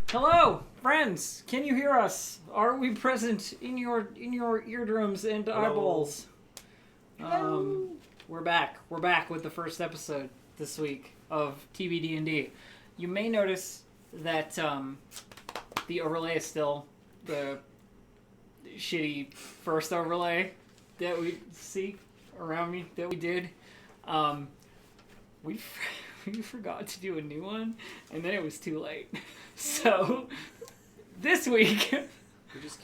Hello, friends. Can you hear us? Are we present in your eardrums and eyeballs? We're back. We're back with the first episode this week of TBD&D. You may notice that the overlay is still the shitty first overlay that we see around me that we did. We forgot to do a new one, and then it was too late. So this week,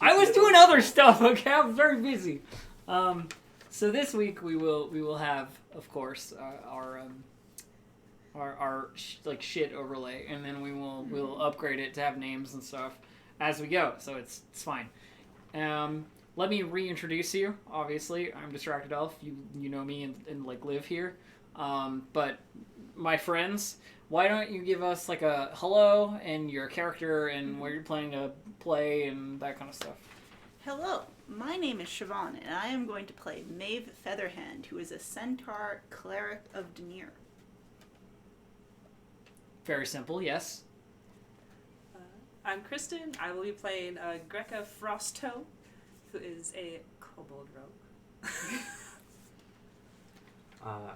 I was doing other stuff. Okay, I was very busy. So this week we will have, of course, our shit overlay, and then we'll upgrade it to have names and stuff as we go. So it's fine. Let me reintroduce you. Obviously, I'm Distracted Elf. You know me and live here. But my friends, why don't you give us like a hello and your character and where you're planning to play and that kind of stuff. Hello, my name is Siobhan, and I am going to play Maeve Featherhand, who is a centaur cleric of Denier. Very simple, yes. I'm Kristen. I will be playing Greca Frosttoe, who is a kobold rogue.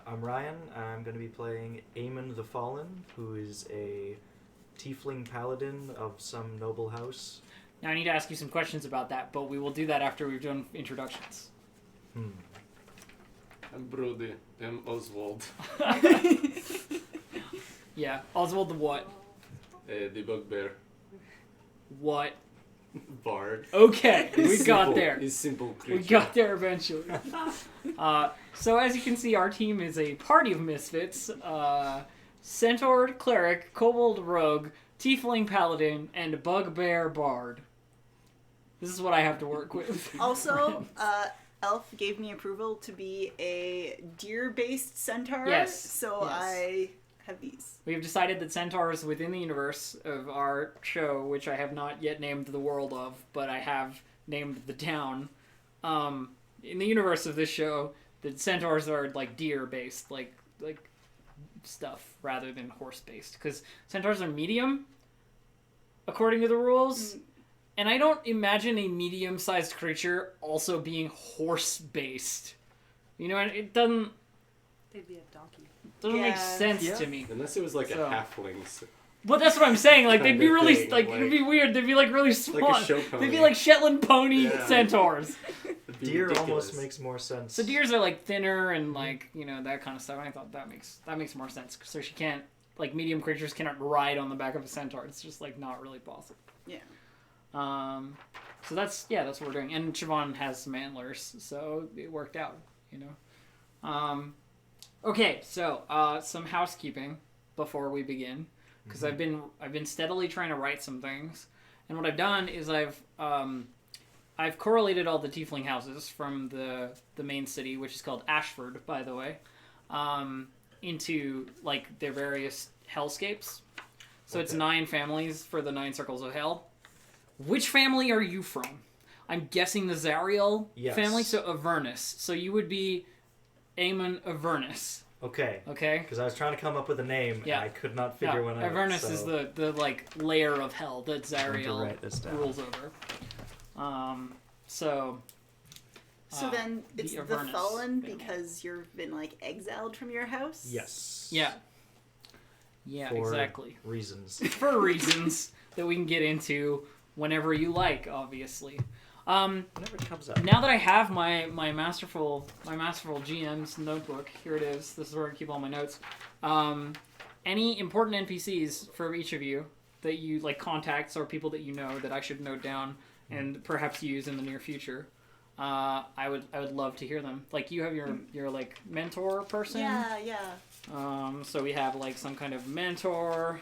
I'm Ryan. I'm going to be playing Aemon the Fallen, who is a tiefling paladin of some noble house. Now I need to ask you some questions about that, but we will do that after we've done introductions. I'm Brody. I'm Oswald. Yeah, Oswald the what? The bugbear. What? Bard. Okay, we got there. He's simple creature. We got there eventually. So as you can see, our team is a party of misfits. Centaur cleric, kobold rogue, tiefling paladin, and bugbear bard. This is what I have to work with. Also, Elf gave me approval to be a deer-based centaur, Yes. so Yes. I have these. We have decided that centaurs within the universe of our show, which I have not yet named the world of, but I have named the town. In the universe of this show, the centaurs are like deer-based, like stuff, rather than horse-based. Because centaurs are medium, according to the rules. And I don't imagine a medium-sized creature also being horse-based. You know, it doesn't... They'd be a donkey. Doesn't make Yeah. sense to me. Unless it was like So- a halfling. But that's what I'm saying. Like they'd be Kind of really thing, it'd be weird. They'd be like really small. Like a show pony. They'd be like Shetland pony Yeah. centaurs. It'd be Deer ridiculous. almost makes more sense. So deers are like thinner and like that kind of stuff. I thought that makes more sense. So she can't medium creatures cannot ride on the back of a centaur. It's just like not really possible. Yeah. So that's what we're doing. And Siobhan has some antlers, so it worked out. Okay, so some housekeeping before we begin, because I've been steadily trying to write some things, and what I've done is I've correlated all the tiefling houses from the main city, which is called Ashford, by the way, into like their various hellscapes. So it's 9 families for the 9 circles of hell. Which family are you from? I'm guessing the Zariel family, so Avernus. So you would be Aemon Avernus. Okay. Okay? Because I was trying to come up with a name, and I could not figure one out. Avernus so is the like layer of hell that I need to Zariel write this down. rules over. So then it's the Avernus fallen family. because you've been like exiled from your house? Yes. Yeah. Yeah, For exactly. reasons. For reasons that we can get into whenever you like, obviously. Whenever it comes up. Now that I have my masterful GM's notebook, here it is. This is where I keep all my notes. Any important NPCs for each of you that you like, contacts or people that you know that I should note down and perhaps use in the near future. I would love to hear them. Like you have your like mentor person. Yeah. So we have like some kind of mentor.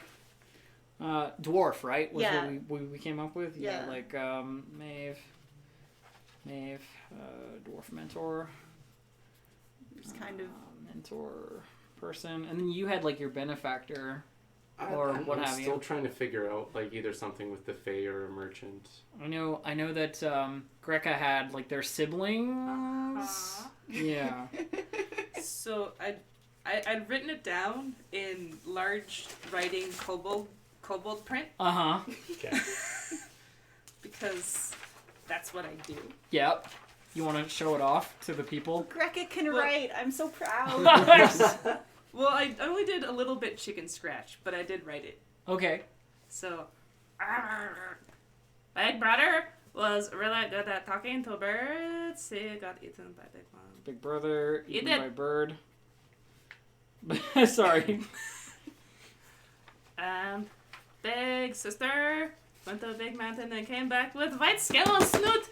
Dwarf, right? Was Yeah. what we came up with. Yeah. Like Maeve, dwarf mentor. Just kind of. Mentor person, and then you had like your benefactor, or what have I'm you. still trying to figure out like either something with the Fae or a merchant. I know that Greca had like their siblings. Yeah. So I'd written it down in large writing kobold kobold print Uh-huh. Okay. because that's what I do. Yep. You want to show it off to the people? Greca can Well- write. I'm so proud. Well, I only did a little bit chicken scratch, but I did write it. Okay. So, Big Brother was really good at talking to birds. He got eaten by Big Mom. Big brother, eaten did. by bird. Sorry. Big sister went to a big mountain and came back with white scale and snoot.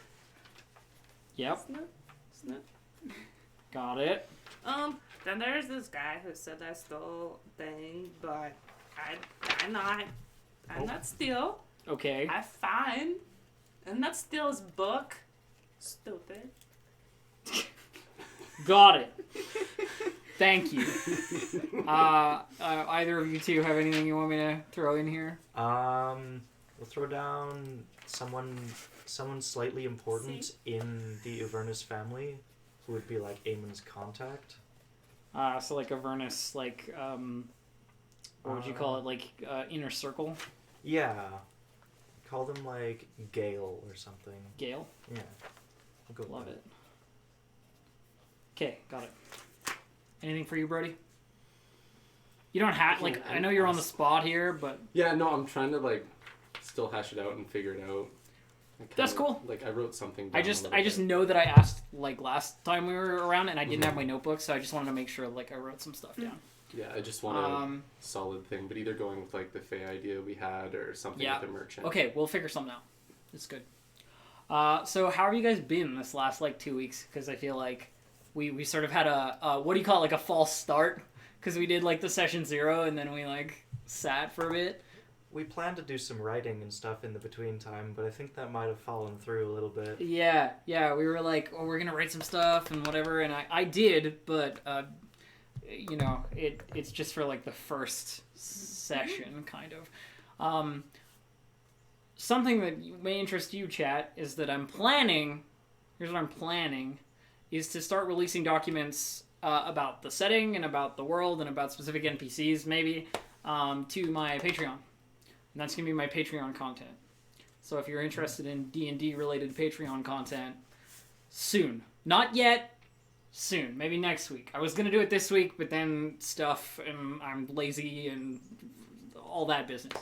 Yep. Snoot. Got it. Then there's this guy who said I stole thing, but I'm not steal. Okay. I find. And not steal his book. Stupid. Got it. Thank you. Either of you two have anything you want me to throw in here? We'll throw down someone slightly important in the Avernus family, who would be like Eamon's contact. So like Avernus, like, what would you call it? Like, inner circle? Yeah. Call them like Gale or something. Gale? Yeah. I'll go with Love that. it. Okay, got it. Anything for you, Brody? You don't have, like, I know you're on the spot here, but... Yeah, no, I'm trying to like still hash it out and figure it out. That's cool. Like I wrote something down I a just little bit. know that I asked, like, last time we were around, and I didn't have my notebook, so I just wanted to make sure, like, I wrote some stuff down. Yeah, I just want a solid thing, but either going with like the Fey idea we had or something Yeah. with the merchant. Okay, we'll figure something out. It's good. So how have you guys been this last, like, 2 weeks? Because I feel like we sort of had a what do you call it, like, a false start? Because we did, like, the session 0, and then we, like, sat for a bit. We planned to do some writing and stuff in the between time, but I think that might have fallen through a little bit. Yeah, we were like, oh, we're gonna write some stuff and whatever, and I did, but you know, it's just for like the first session, kind of. Something that may interest you, chat, is that I'm planning. Here's what I'm planning: is to start releasing documents about the setting and about the world and about specific NPCs, maybe, to my Patreon. And that's going to be my Patreon content. So if you're interested in D&D related Patreon content, soon. Not yet, soon. Maybe next week. I was going to do it this week, but then stuff, and I'm lazy, and all that business.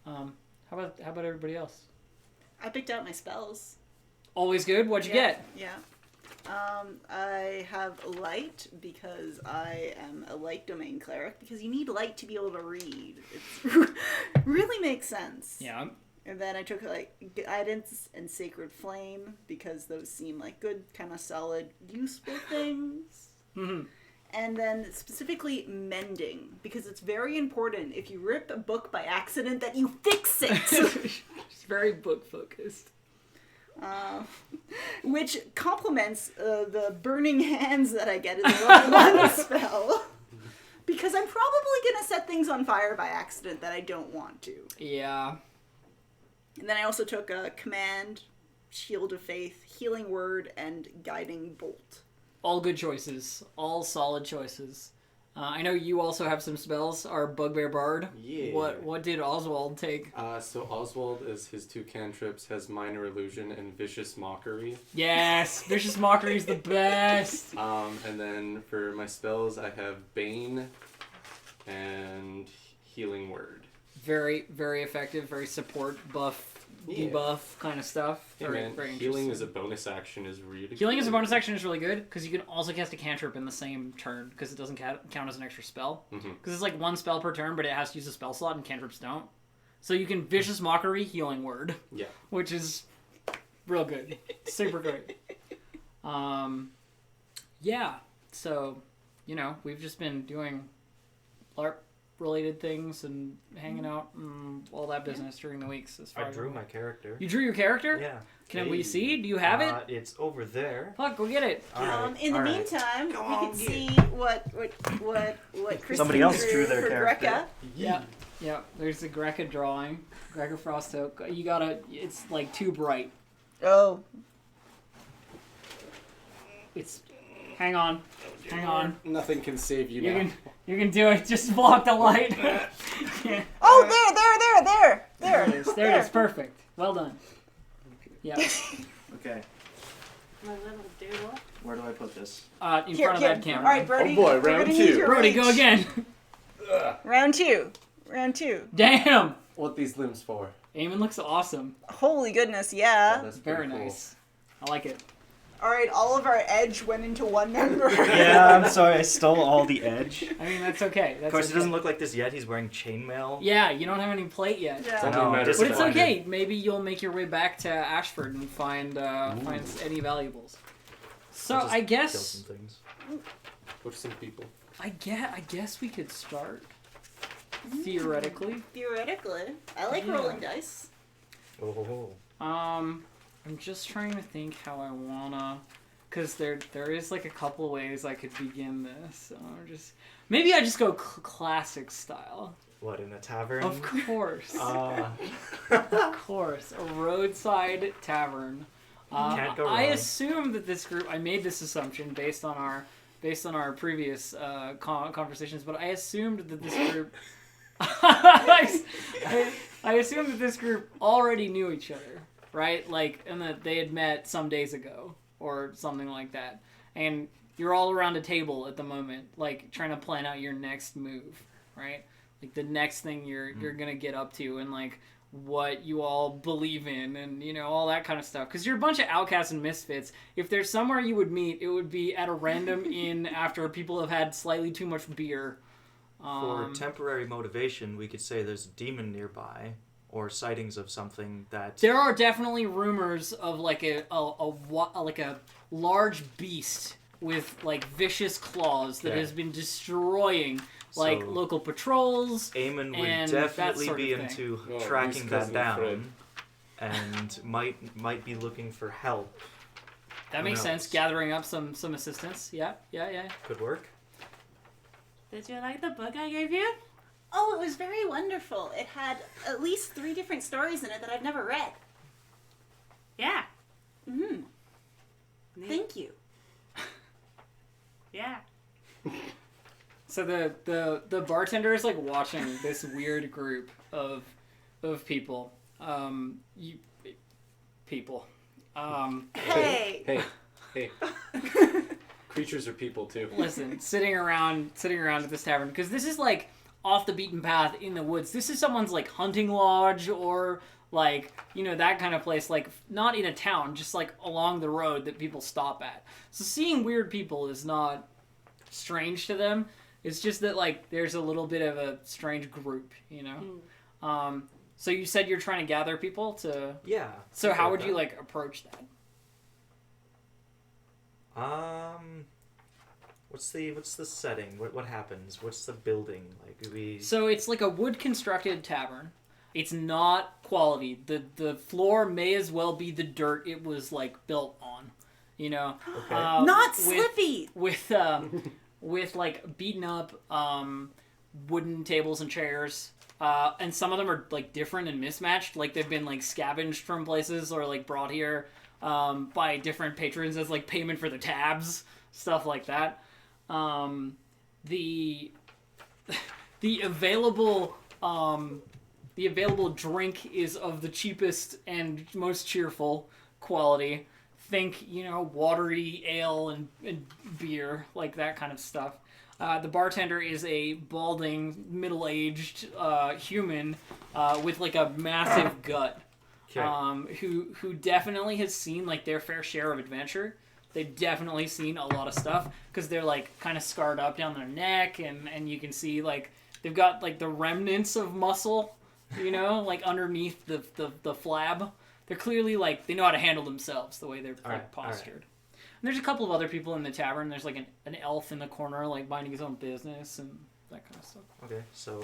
How about everybody else? I picked out my spells. Always good? What'd you get? Yeah. I have light because I am a light domain cleric, because you need light to be able to read. It really makes sense. Yeah. And then I took like guidance and sacred flame because those seem like good, kind of solid, useful things. Mm-hmm. And then specifically mending, because it's very important if you rip a book by accident that you fix it. It's very book focused. Which complements the burning hands that I get in the level 1 spell. Because I'm probably going to set things on fire by accident that I don't want to. Yeah. And then I also took a command, shield of faith, healing word, and guiding bolt. All good choices. All solid choices. I know you also have some spells. Our Bugbear Bard. Yeah. What did Oswald take? So Oswald, as his 2 cantrips, has Minor Illusion and Vicious Mockery. Yes, Vicious Mockery is the best. And then for my spells, I have Bane and Healing Word. Very, very effective. Very support, buff, debuff kind of stuff. Hey Very, man, very healing interesting. as a bonus action is really Healing as a cool. bonus action is really good because you can also cast a cantrip in the same turn because it doesn't count as an extra spell. Because it's like 1 spell per turn, but it has to use a spell slot and cantrips don't. So you can Vicious Mockery, Healing Word. Yeah. Which is real good. Super great. Yeah. So, you know, we've just been doing LARP related things and hanging out and all that business during the weeks. As far I as drew I'm my aware. character. You drew your character? Yeah. Can we see? Do you have it? It's over there. Fuck, go get it. In the All right. meantime, Go we on, can get see what Kristen Somebody else drew their for character. Greca. Yeah. There's the Greca drawing. Greca Frosto. You gotta. It's like too bright. Oh. It's. Hang on. Nothing can save you, You now. can. You can do it. Just block the light. Oh, there. There it is. There it is. Perfect. Well done. Yeah. Okay, My little doodle. where do I put this? In front of that camera. All right, Brody. Oh boy, we're round gonna two. need your Brody, reach. go again. Round two. Damn. What these limbs for? Eamon looks awesome. Holy goodness, Oh, yeah. that's Very pretty cool. nice. I like it. All right, all of our edge went into one member. Yeah, I'm sorry, I stole all the edge. I mean, that's okay. That's Of course, okay. it doesn't look like this yet. He's wearing chainmail. Yeah, you don't have any plate yet. It's Yeah. only No, a matter just of But it's time. okay. Maybe you'll make your way back to Ashford and find any valuables. So I'll just I Kill guess some things. Push some people. I guess we could start theoretically. Theoretically, I like Yeah. rolling dice. Oh. I'm just trying to think how I wanna, cause there is like a couple ways I could begin this. So maybe I just go classic style. What, in a tavern? Of course, Uh, of course, a roadside tavern. Can't go I wrong. assume that this group. I made this assumption based on our previous conversations, but I assumed that this group. I assumed that this group already knew each other, right? Like, and that they had met some days ago or something like that. And you're all around a table at the moment, like trying to plan out your next move, right? Like the next thing you're gonna get up to, and like what you all believe in, and you know, all that kind of stuff. Because you're a bunch of outcasts and misfits. If there's somewhere you would meet, it would be at a random inn after people have had slightly too much beer. For temporary motivation, we could say there's a demon nearby, or sightings of something that... There are definitely rumors of like a large beast with like vicious claws that Okay. has been destroying like So- local patrrols. Eamon and would that definitely sort of be thing. into Oh, tracking his that cousin down, Fred. and might be looking for help. That Who makes knows? sense. Gathering up some assistance. Yeah. Could work. Did you like the book I gave you? Oh, it was very wonderful. It had at least 3 different stories in it that I've never read. Yeah. Mm-hmm. Neat. Thank you. Yeah. So the bartender is like watching this weird group of people. People. Hey. Hey. Creatures are people too. Listen, sitting around at this tavern, because this is like off the beaten path in the woods. This is someone's like hunting lodge, or like, you know, that kind of place, like not in a town, just like along the road that people stop at. So seeing weird people is not strange to them. It's just that like there's a little bit of a strange group, you know. So you said you're trying to gather people to. Yeah. So how would you like approach that? What's the setting? What happens? What's the building like? Do we? So it's like a wood constructed tavern. It's not quality. The floor may as well be the dirt it was like built on, you know. Okay. Not with- slippy. with like beaten up wooden tables and chairs. And some of them are like different and mismatched. Like they've been like scavenged from places or like brought here by different patrons as like payment for the tabs, stuff like that. The available drink is of the cheapest and most cheerful quality. Think, you know, watery ale and beer, like that kind of stuff. The bartender is a balding, middle-aged human with like a massive gut, Okay. who definitely has seen like their fair share of adventure. They've definitely seen a lot of stuff because they're like kind of scarred up down their neck, and you can see like they've got like the remnants of muscle, you know, like underneath the flab. They're clearly like they know how to handle themselves the way they're like Alright, postured. And there's a couple of other people in the tavern. There's like an elf in the corner, like minding his own business and that kind of stuff. Okay, so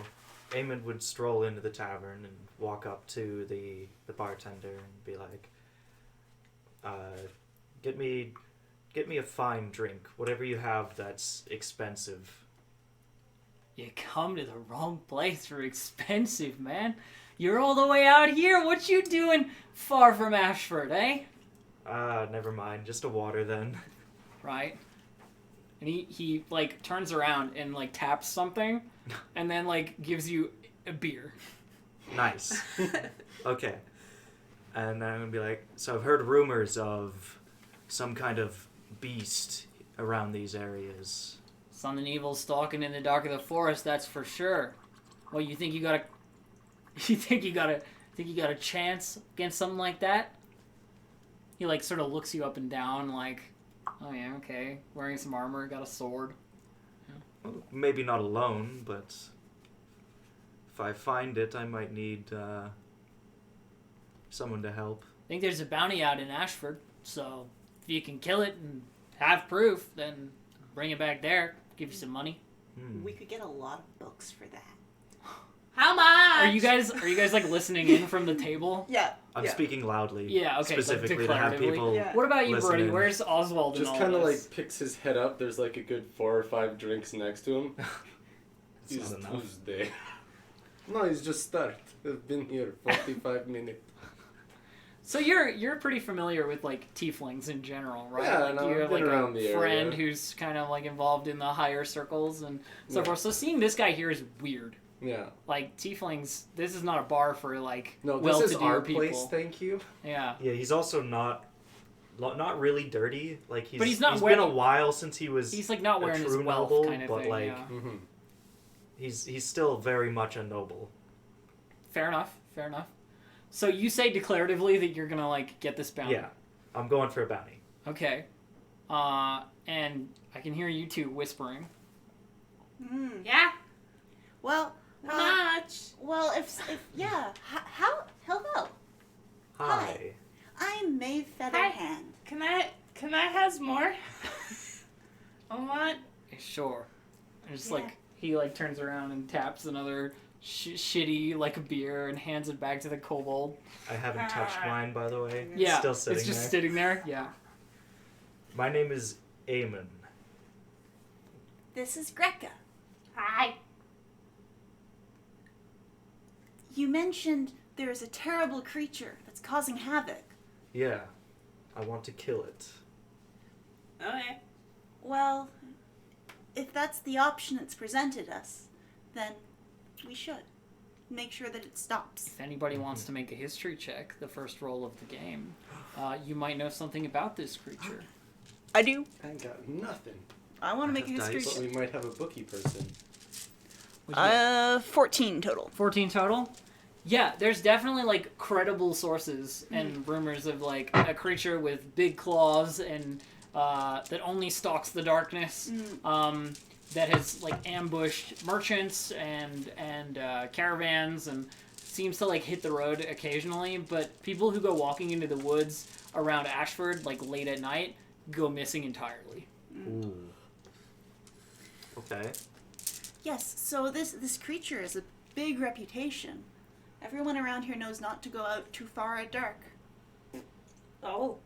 Eamon would stroll into the tavern and walk up to the bartender and be like, get me a fine drink, whatever you have that's expensive. You come to the wrong place for expensive, man. You're all the way out here. What you doing far from Ashford, eh? Never mind, just a water then. Right? And he like turns around and like taps something and then like gives you a beer. Nice. Okay. And I'm gonna be like, so I've heard rumors of some kind of beast around these areas. Something evil stalking in the dark of the forest, that's for sure. Well, you think you got a chance against something like that? He like sort of looks you up and down like, oh yeah, okay. Wearing some armor, got a sword. Well, maybe not alone, but if I find it, I might need someone to help. I think there's a bounty out in Ashford, so if you can kill it and have proof, then bring it back there. Give you some money. We could get a lot of books for that. How much? Are you guys like listening in from the table? Yeah. I'm speaking loudly. Yeah, okay, like Specifically to have declaratively. people. Yeah. What about you, Listen Brody? in. Where's Oswald in Just all kind of this? like picks his head up. There's like a good 4 or 5 drinks next to him. It's It's not enough. Tuesday. No, he's just start. I've been here 45 minutes. So you're pretty familiar with like tieflings in general, right? Yeah, like no, you I've have been like around a the friend area. who's kind of like involved in the higher circles and so Yeah. forth. So seeing this guy here is weird. Yeah. Like tieflings, this is not a bar for like No, this well-to-do is our people. place, thank you. Yeah. Yeah, he's also not really dirty. Like he's But he's not been wearing- a while since he was He's like not a wearing his true wealth noble, kind of but thing. like Yeah. Mm-hmm. he's still very much a noble. Fair enough. So you say declaratively that you're gonna like get this bounty. Yeah, I'm going for a bounty. Okay. And I can hear you two whispering. Yeah. Well, How much? well, if yeah, how hello. Hi. I'm Maeve Featherhand. Can I has more? I want. Sure. And just Yeah. like he like turns around and taps another shitty like beer and hands it back to the kobold. I haven't touched mine, by the way. Yeah, Still sitting it's just there. sitting there. Yeah. My name is Eamon. This is Greca. Hi. You mentioned there is a terrible creature that's causing havoc. Yeah, I want to kill it. Okay. Well, if that's the option that's presented us, then we should make sure that it stops. If anybody wants to make a history check, the first roll of the game, you might know something about this creature. I do. I got nothing. I want to I make a have history dice. But we might have a bookie person. What'd you get? 14 total. 14 total? Yeah, there's definitely like credible sources and rumors of like a creature with big claws and that only stalks the darkness. That has like ambushed merchants and caravans and seems to like hit the road occasionally. But people who go walking into the woods around Ashford like late at night go missing entirely. Ooh. Okay. Yes, so this creature has a big reputation. Everyone around here knows not to go out too far at dark. Oh.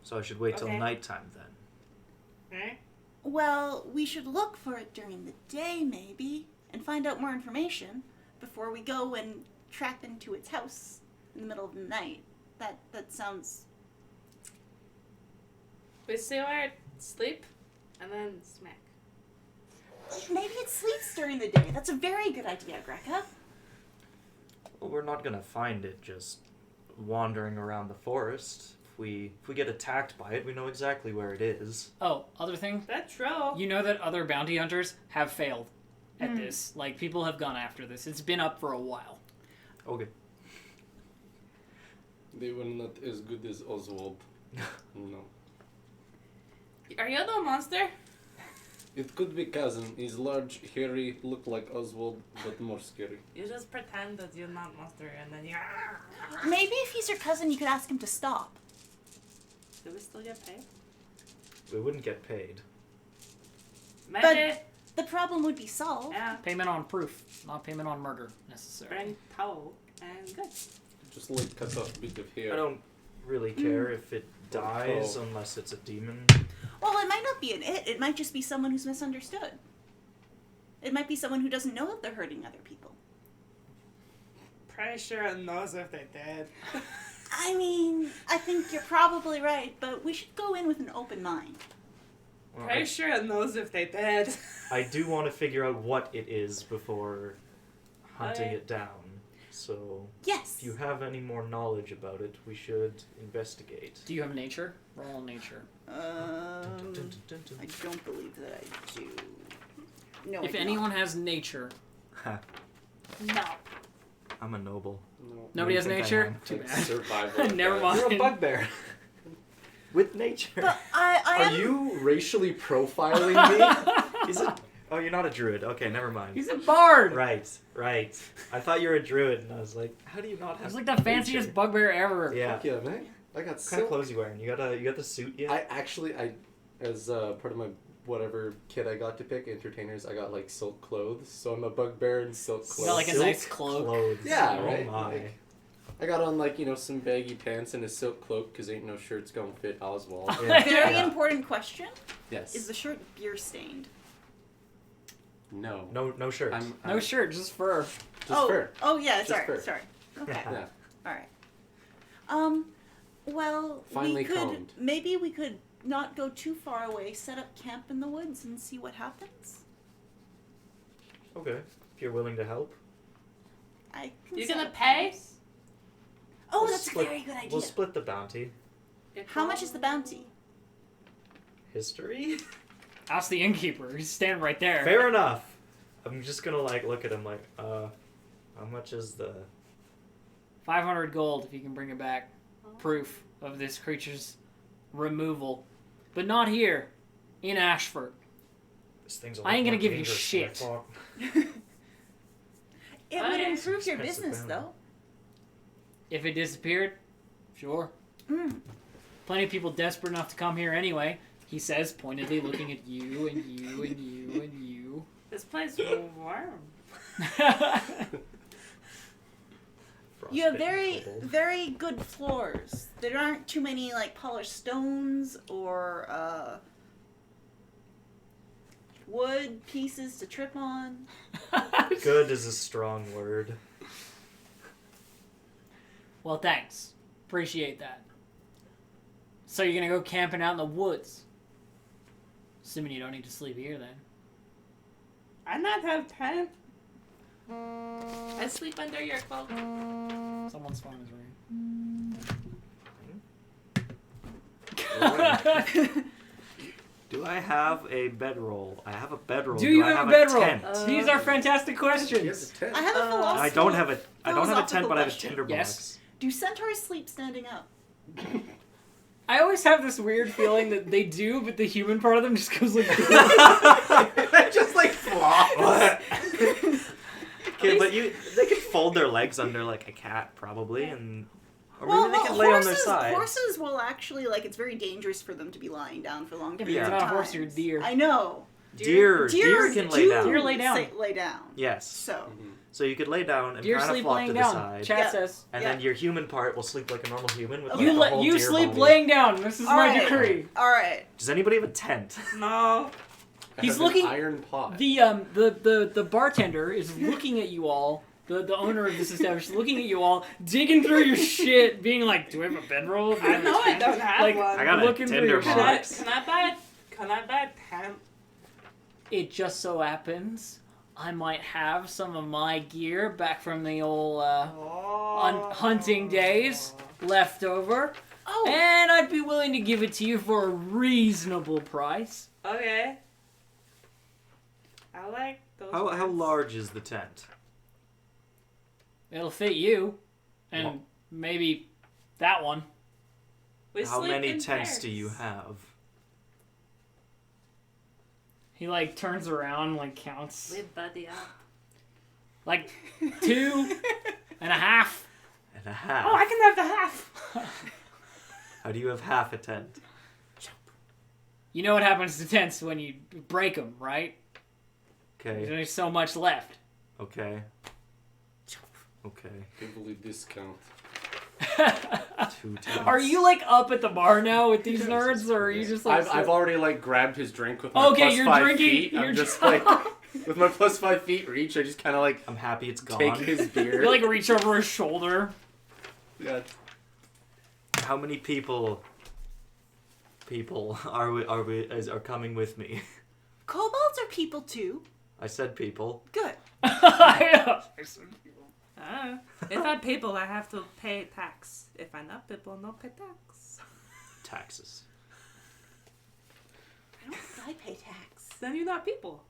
So I should wait till Okay. nighttime then. Okay. Well, we should look for it during the day, maybe, and find out more information before we go and trap into its house in the middle of the night. That sounds... We stay where sleep, and then smack. Maybe it sleeps during the day. That's a very good idea, Greca. Well, we're not gonna find it just wandering around the forest. If we get attacked by it, we know exactly where it is. Oh, other thing, That's true. you know that other bounty hunters have failed at this. Like people have gone after this. It's been up for a while. Okay. They were not as good as Oswald. No. Are you the monster? It could be cousin. He's large, hairy, look like Oswald, but more scary. You just pretend that you're not monster, and then you. Maybe if he's your cousin, you could ask him to stop. Do we still get paid? We wouldn't get paid. Maybe. The problem would be solved. Yeah. Payment on proof, not payment on murder necessarily. Bring towel and good. Just like cut off a bit of hair. I don't really care if it dies Oh. unless it's a demon. Well, it might not be an it. It might just be someone who's misunderstood. It might be someone who doesn't know that they're hurting other people. Pretty sure it knows if they did. I mean, I think you're probably right, but we should go in with an open mind. Well, Pretty sure it knows if they did. I do want to figure out what it is before hunting Okay. it down. So Yes. if you have any more knowledge about it, we should investigate. Do you have nature? Roll nature. I don't believe that I do. No. If I do anyone not. has nature, No. I'm a noble. No. nobody has think I nature. am? Too Like bad. survival. Never guys. mind. You're a bugbear. With nature. But I Are am. you racially profiling me? Is it? Oh, you're not a druid. Okay, never mind. He's a bard. Right. I thought you were a druid, and I was like, how do you not have? He's like the fanciest nature? bugbear ever. Yeah. Fuck yeah, man. I got What kind of silk. clothes you wearing? You got the suit yet? I actually, as part of my whatever kit I got to pick, entertainers, I got like silk clothes. So I'm a bugbear in silk You clothes. got like a Silk nice cloak. Clothes. Yeah, oh right? My. Like- I got on like, some baggy pants and a silk cloak because ain't no shirts gonna fit Oswald. Yeah. Very Yeah. important question. Yes. Is the shirt beer stained? No. No shirt. No shirt, just fur. Just fur. Oh yeah. Just Sorry. fur. Sorry. Okay. Yeah. All right. Well, Finally we could combed. maybe we could not go too far away. Set up camp in the woods and see what happens. Okay. If you're willing to help. I. Can You set gonna up pay? camps. Oh, We'll that's split- a very good idea. We'll split the bounty. How much is the bounty? History? Ask the innkeeper. He's standing right there. Fair enough. I'm just gonna look at him like, how much is the 500 gold if you can bring it back. Proof of this creature's removal. But not here. In Ashford. this thing's a I ain't lot gonna more give you dangerous than I shit. thought. It would Okay. improve your Expensive business, bounty. though. If it disappeared, sure. Mm. Plenty of people desperate enough to come here anyway. He says, pointedly looking at you and you and you and you. This place is warm. You have Frostbitten very, kobold. very good floors. There aren't too many polished stones or wood pieces to trip on. Good is a strong word. Well, thanks. Appreciate that. So you're gonna go camping out in the woods? Assuming you don't need to sleep here then. I not have tent. I sleep under your cloak. Someone's phone is ringing. Do I have a bedroll? I have a bedroll. Do you I have a a bedroll? tent? These are fantastic Yes, questions. a tent. I have a philosophy. I don't have a tent, but I have a question. tinderbox. Yes. Do centaurs sleep standing up? I always have this weird feeling that they do, but the human part of them just goes like. Just like flop. Okay, but they could fold their legs under like a cat probably, and or Well, maybe they can lay on their horses, side. horses will actually it's very dangerous for them to be lying down for long Yeah, but periods you're of not a time. horse, you're a deer. I know. Deer can lay do down. Deer lay down. Lay down. Yes. So. So you could lay down and Deer kind of sleep flop laying to the down. side, Chat Yeah. says. and Yeah. then your human part will sleep like a normal human with like You the whole You deer sleep body. laying down. This is All my right. decree. All right. Does anybody have a tent? No. I He's have an looking- iron pot. The bartender is looking at you all. The owner of this establishment is looking at you all, digging through your shit, being like, "Do I have a bedroll? Do I know I don't have Like, one. I got a Looking through your tinderbox. shit. Can I buy a tent? It just so happens I might have some of my gear back from the old hunting days left over, Oh. and I'd be willing to give it to you for a reasonable price." Okay. I like those. How words. large is the tent? It'll fit you, and Well- maybe that one. We How sleep many in tents pairs. do you have? He turns around, counts, We buddy up. 2 and a half. And a half. Oh, I can have the half. How do you have half a tent? You know what happens to tents when you break them, right? Okay. There's so much left. Okay. Okay. Heavily discount. 2 tents. Are you up at the bar now with these nerds, or are you just I've already grabbed his drink with my Okay, plus you're 5 drinking- feet. you're I'm just dr- with my plus 5 feet reach. I just kind of I'm happy it's gone. take his beer. you reach over his shoulder? Yeah. How many people are coming with me? Kobolds are people too. I said people. Good. I said people, I have to pay tax. If I'm not people, no pay tax. Taxes. I don't think I pay tax. Then you're not people.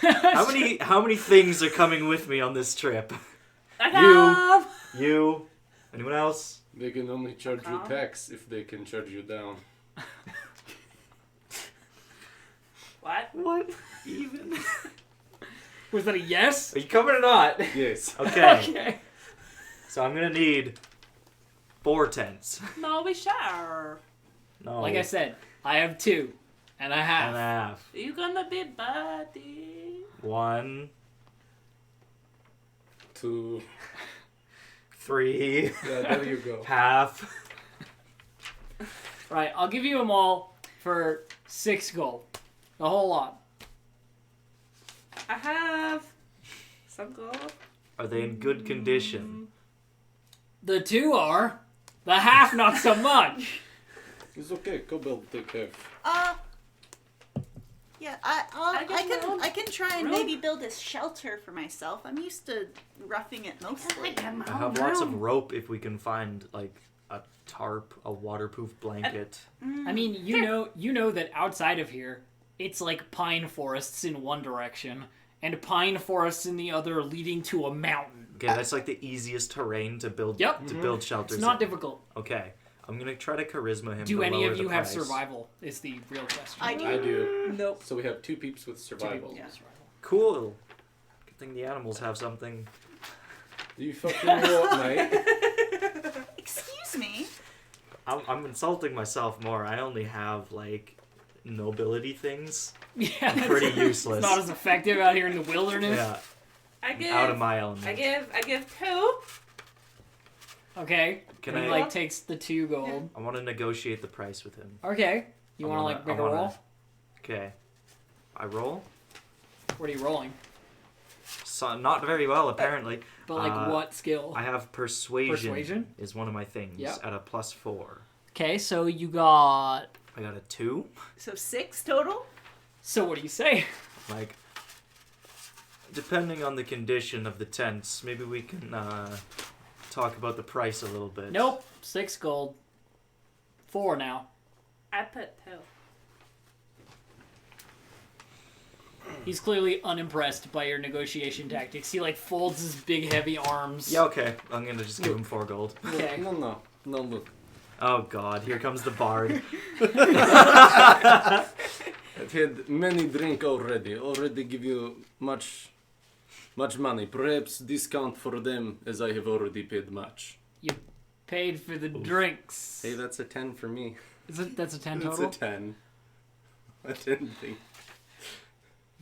How many things are coming with me on this trip? I have. You. Anyone else? They can only charge you Huh? tax if they can charge you down. What? What? Even? Was that a yes? Are you coming or not? Yes. Okay. Okay. So I'm gonna need 4 tents. No, we share. No. Like I said, I have 2 and a half. And a half. You gonna be buddy? 1, 2. 3, Yeah, there you go. half. Right, I'll give you them all for 6 gold. The whole lot. I have some gold. Are they in good condition? The 2 are. The half not so much. It's okay. Kobold take half. Yeah, I can try and room. maybe build a shelter for myself. I'm used to roughing it mostly. I have lots of rope if we can find like a tarp, a waterproof blanket. I mean, you know that outside of here, it's like pine forests in one direction and pine forests in the other, leading to a mountain. Okay, that's like the easiest terrain to build build shelters. It's not in. difficult. Okay, I'm gonna try to charisma him. Do to any lower of the you have price. survival? Is the real question. I do. I do. Nope. So we have 2 peeps with 2 survival. people Yeah. with survival. Cool. Good thing the animals have something. Do you fucking know what, mate? Excuse me. I'm insulting myself more. I only have like nobility things. Yeah, I'm pretty it's useless. not as effective out here in the wilderness. Yeah, I I'm give. out of my element. I give 2. Okay. Can and he, I- like takes the 2 gold. I want to negotiate the price with him. Okay. You I want to wanna- like make I a wanna- roll? Okay, I roll. What are you rolling? So not very well apparently. But like what skill? I have persuasion. Persuasion? Is one of my things Yep. at a +4. Okay, so you got. I got a 2. So 6 total? So what do you say? Like, depending on the condition of the tents, maybe we can talk about the price a little bit. Nope. 6 gold. 4 now. I put 2. He's clearly unimpressed by your negotiation tactics. He like folds his big heavy arms. Yeah, okay. I'm gonna just give him 4 gold. Okay. No, look. Oh god, here comes the bard. I've had many drink already. Already give you much money. Perhaps discount for them as I have already paid much. Paid for the drinks. Hey, that's a 10 for me. That's a 10 That's total? a 10. I didn't think.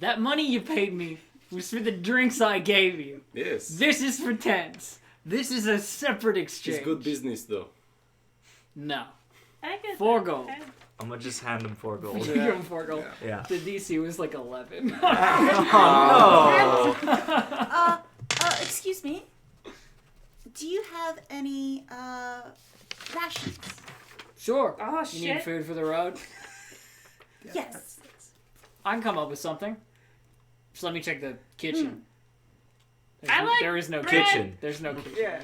That money you paid me was for the drinks I gave you. Yes. This is for tents. This is a separate exchange. It's good business though. No. I give 4 that gold. 10. I'm gonna just hand him 4 gold. You give him 4 gold. Yeah. The DC was like 11. Oh Excuse me. Do you have any rations? Sure. Oh You need shit. food for the road? Yes. I can come up with something. Just let me check the kitchen. I like There is no bread. Kitchen. There's no kitchen. Yeah.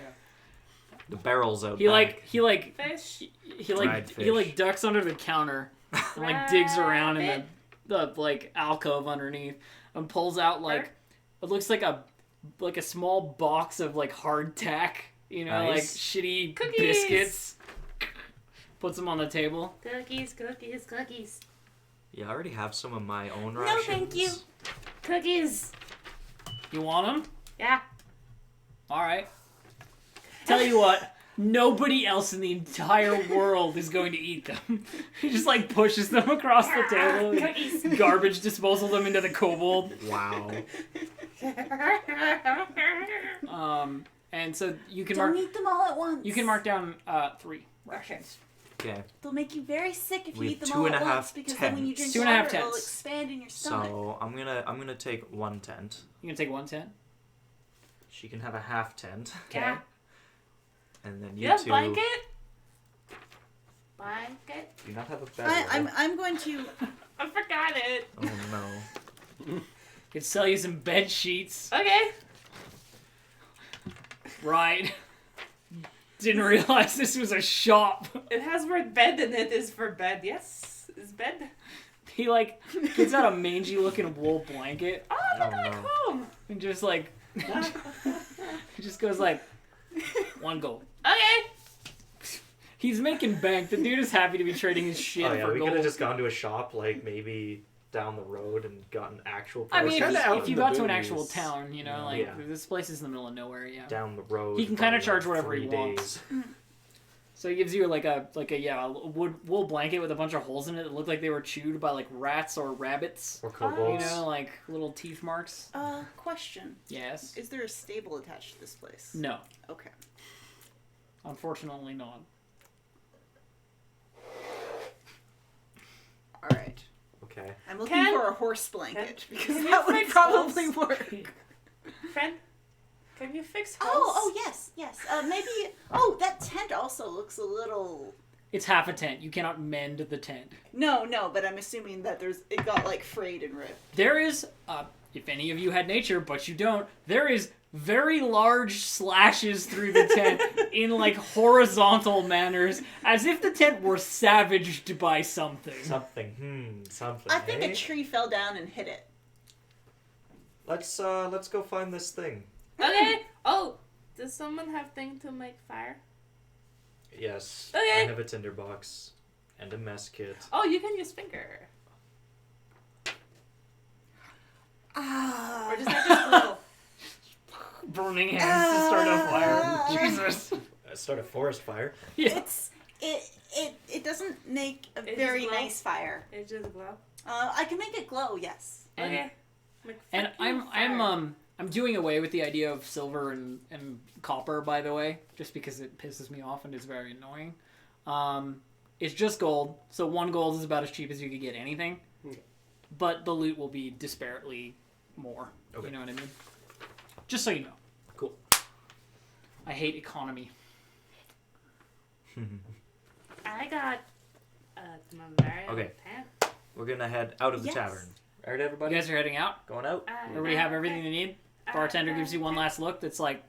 The barrel's out He back. Fish. he Dried fish. ducks under the counter and like digs around in the like alcove underneath and pulls out like it looks like a small box of like hardtack, you know, like Nice. shitty Cookies. biscuits. Puts them on the table. Cookies, cookies, cookies. Yeah, I already have some of my own No, rations. thank you. Cookies. You want them? Yeah. All right. Tell you what, nobody else in the entire world is going to eat them. He just like pushes them across the table and Cookies. garbage disposal them into the kobold. Wow. And so you can Don't mark eat them all at once. down 3 rations. Okay. They'll make you very sick if you We eat have them all at 2.5 once because then when you drink tents. 2.5 water, it'll tents. expand in your stomach. So I'm gonna take 1 tent. You can take 1 tent. She can have a half tent, Yeah. and then You you have two. blanket? Blanket? Do you not have a bed? I'm going to. I forgot it. Oh no. Could sell you some bed sheets. Okay. Right. Didn't realize this was a shop. It has word bed in it. Is for bed. Yes, is bed. He like gets out a mangy looking wool blanket Oh, Oh, look like no. home. and just like he just goes like 1 gold. Okay. He's making bank. The dude is happy to be trading his shit Oh yeah, for we could gold. have just gone to a shop like maybe down the road and gotten actual I prices. mean, kinda out if in you the got to an boonies. actual town, you know, like Yeah. this place is in the middle of nowhere. Yeah. down the road. He can by, kinda like, charge whatever he 3 wants. days. So he gives you a wool blanket with a bunch of holes in it that look like they were chewed by like rats or rabbits. Or You kobolds. know, like little teeth marks. Question. Yes. Is there a stable attached to this place? No, Okay. unfortunately not. Alright. Okay. I'm looking Can- for a horse blanket because can you that would fix probably holes? work. Friend, can you fix holes? Oh, yes. Maybe. Oh, that tent also looks a little. It's half a tent. You cannot mend the tent. No, but I'm assuming that it got like frayed and ripped. There is, if any of you had nature, but you don't, there is very large slashes through the tent in like horizontal manners, as if the tent were savaged by something. Something. Something. I think eh? a tree fell down and hit it. Let's go find this thing. Okay. Oh, does someone have thing to make fire? Yes. Okay. I have a tinderbox and a mess kit. Oh, you can use finger. Or does that just glow? Burning hands to start a fire. Jesus. Start a forest fire. Yeah. It doesn't make a It very just glows. nice fire. It just glow. I can make it glow, yes. And, Okay. Like, and fucking fire. I'm doing away with the idea of silver and copper, by the way, just because it pisses me off and is very annoying. It's just gold, so 1 gold is about as cheap as you could get anything. Okay. But the loot will be disparately more. Okay. You know what I mean? Just so you know. Cool. I hate economy. I got my very Okay. tent. We're gonna head out of the Yes. tavern. Alright, You everybody? guys are heading out? Going out? Everybody have everything they need? Bartender gives you one last look that's like,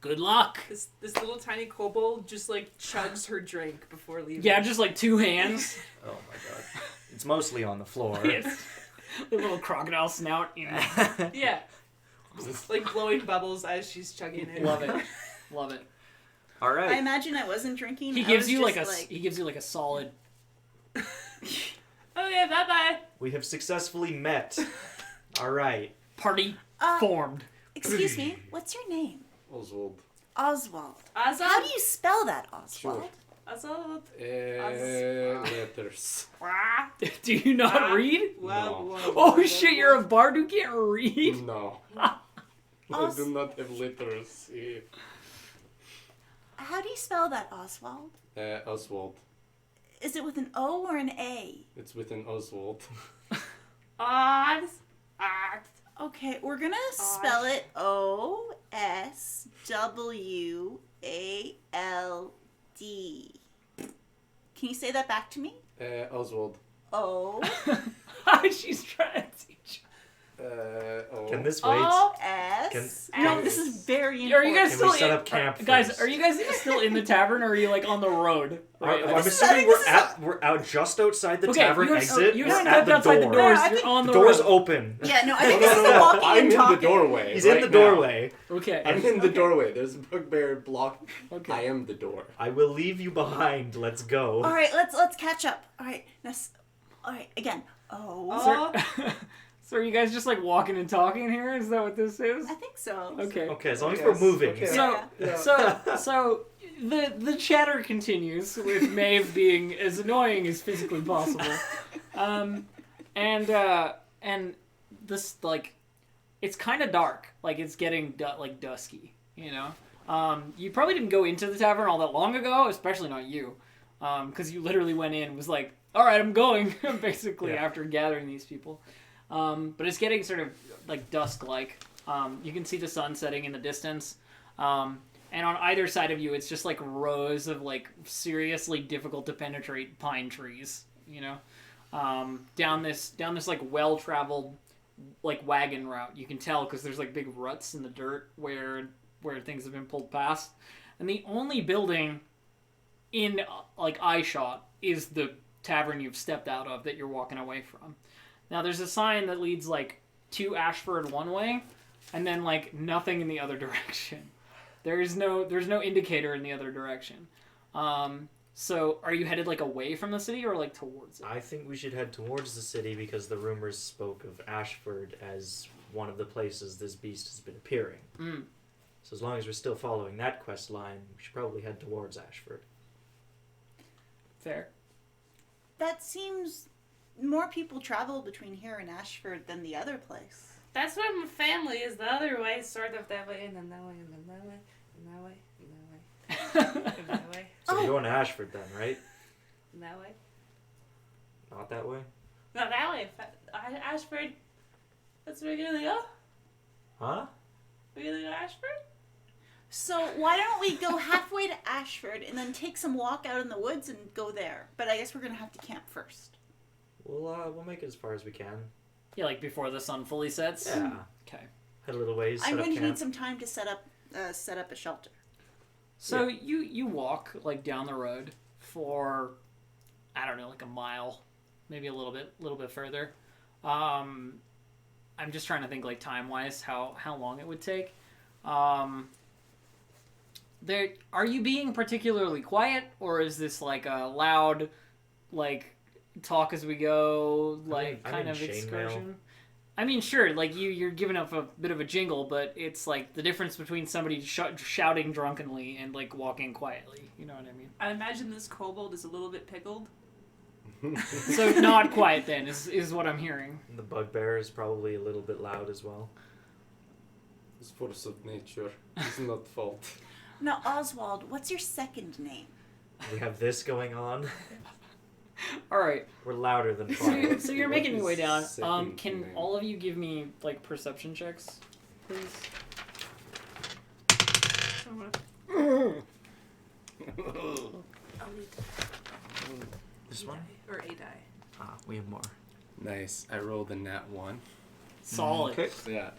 good luck. This little tiny kobold just like chugs her drink before leaving. Yeah, just like 2 hands. Oh my god. It's mostly on the floor. Yes. A little crocodile snout. Yeah. Like blowing bubbles as she's chugging it. Love it. Love it. I Alright. imagine I wasn't drinking. He I gives was you just he gives you like a solid. Okay, bye bye. We have successfully met. Alright. Party Uh, formed. Excuse me, what's your name? Oswald. Oswald. Azal. How do you spell that, Oswald? Azal. Letters. Wah. Do you not read? No. Oh shit, you're a bard who can't read? No. I Os- do not have letters. How do you spell that, Oswald? Oswald. Is it with an O or an A? It's with an Oswald. Oz. Okay, we're gonna spell it Oswald. Can you say that back to me? Oswald. O She's trying to teach. O. Can this wait? Oh. S. Can- No, this is very Are important. you guys Can still we set up camp guys? first? Are you guys still in the tavern, or are you like on the road? Right. I'm This is- assuming this is we're out just outside the Okay, tavern you're, exit. you're We're stepped at the outside door. the doors. No, I You're think on the Door's road. open. Yeah, no, I No, think this is the no. walking I'm and in the talking. doorway. He's right in the now. doorway. Okay. I'm in the doorway. There's a bugbear block. Okay. I am the door. I will leave you behind. Let's go. All right, let's catch up. All right, all right, again. O. So are you guys just like walking and talking here? Is that what this is? I think so. Okay. Okay, as long as Yes, we're moving. okay. So Yeah. so the chatter continues with Maeve being as annoying as physically possible, and this like it's kind of dark, like it's getting like dusky, you know. You probably didn't go into the tavern all that long ago, especially not you, because you literally went in and was like, all right, I'm going, basically Yeah. after gathering these people. But it's getting sort of like dusk-like. You can see the sun setting in the distance. And on either side of you, it's just like rows of like seriously difficult to penetrate pine trees, you know, down this like well-traveled like wagon route. You can tell because there's like big ruts in the dirt where where things have been pulled past, and the only building in like eye shot is the tavern you've stepped out of that you're walking away from. Now there's a sign that leads like to Ashford one way, and then like nothing in the other direction. There's no indicator in the other direction. So are you headed like away from the city or like towards it? I think we should head towards the city because the rumors spoke of Ashford as one of the places this beast has been appearing. Mm. So as long as we're still following that quest line, we should probably head towards Ashford. Fair. That seems more people travel between here and Ashford than the other place. That's why my family is the other way, sort of that way, and then that way, and then that way, and that way, and that way, and that way, So we're going to Ashford then, right? and that way. Not that way? Not that way. Ashford. That's where we're gonna go. Huh? We're gonna go to Ashford. So why don't we go halfway to Ashford and then take some walk out in the woods and go there? But I guess we're gonna have to camp first. We'll make it as far as we can. Yeah, like before the sun fully sets. Yeah. Okay. Head a little ways. I'm set up going to camp. need some time to set up a shelter. So you walk like down the road for I don't know, like a mile, maybe a little bit further. I'm just trying to think like time wise how long it would take. There are you being particularly quiet, or is this like a loud like talk as we go like I'm kind in of chainmail. excursion? I mean, sure, like you're giving up a bit of a jingle, but it's like the difference between somebody shouting drunkenly and like walking quietly. You know what I mean? I imagine this kobold is a little bit pickled. So not quiet then is what I'm hearing. The bugbear is probably a little bit loud as well. It's force of nature. It's not fault. Now, Oswald, what's your second name? We have this going on. All right, We're louder than so, fire. so you're What making your way is down. second Can name? all of you give me like perception checks, please? I'll need This one? or a die. Ah, we have more. Nice. I rolled a nat 1. Solid. Okay. Yeah.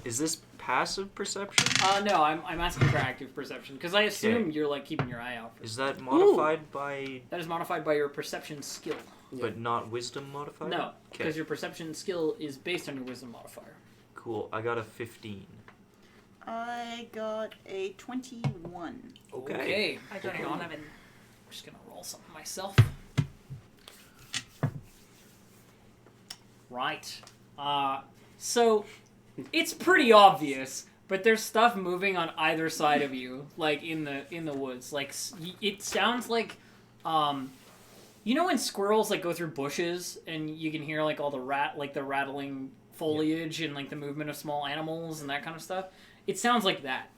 Is this passive perception? No, I'm asking for active perception because I assume you're like keeping your eye out for. Is that modified by, That is modified by your perception skill. but not wisdom modified? No, because Okay. your perception skill is based on your wisdom modifier. Cool. I got a 15. I got a 21. Okay. I got Hang an on. 11. I'm just gonna roll something myself. Right. So it's pretty obvious, but there's stuff moving on either side of you, like in the woods. Like it sounds like, you know when squirrels like go through bushes and you can hear like all the rattling foliage and like the movement of small animals and that kind of stuff. It sounds like that.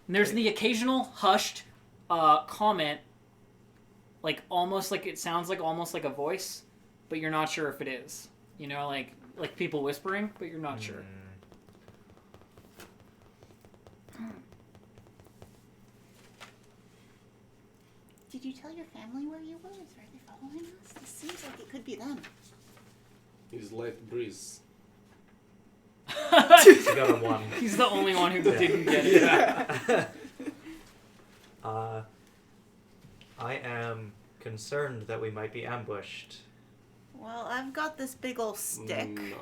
And there's the occasional hushed comment, like almost like it sounds like almost like a voice, but you're not sure if it is. You know, like people whispering, but you're not sure. Did you tell your family where you were? Are they following us? This seems like it could be them. He's light breeze. You got a 1. He's the only one who Yeah. didn't get it. Yeah. I am concerned that we might be ambushed. Well, I've got this big ol' stick. No.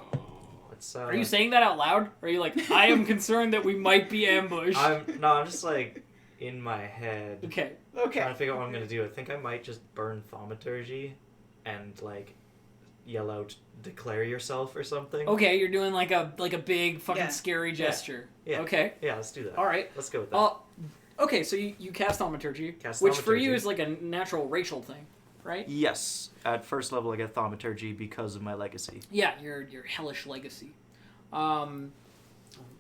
Let's, Are you saying that out loud? Or are you like, I am concerned that we might be ambushed? I'm just like in my head Okay. trying to figure out what I'm gonna do. I think I might just burn thaumaturgy and like yell out "declare yourself" or something. Okay, you're doing like a big fucking Yeah. scary gesture. Yeah. Okay. Yeah, let's do that. All right. Let's go with that. Okay, so you cast thaumaturgy, Cast which for you thaumaturgy. is like a natural racial thing, right? Yes, at first level I get thaumaturgy because of my legacy. Yeah, your hellish legacy.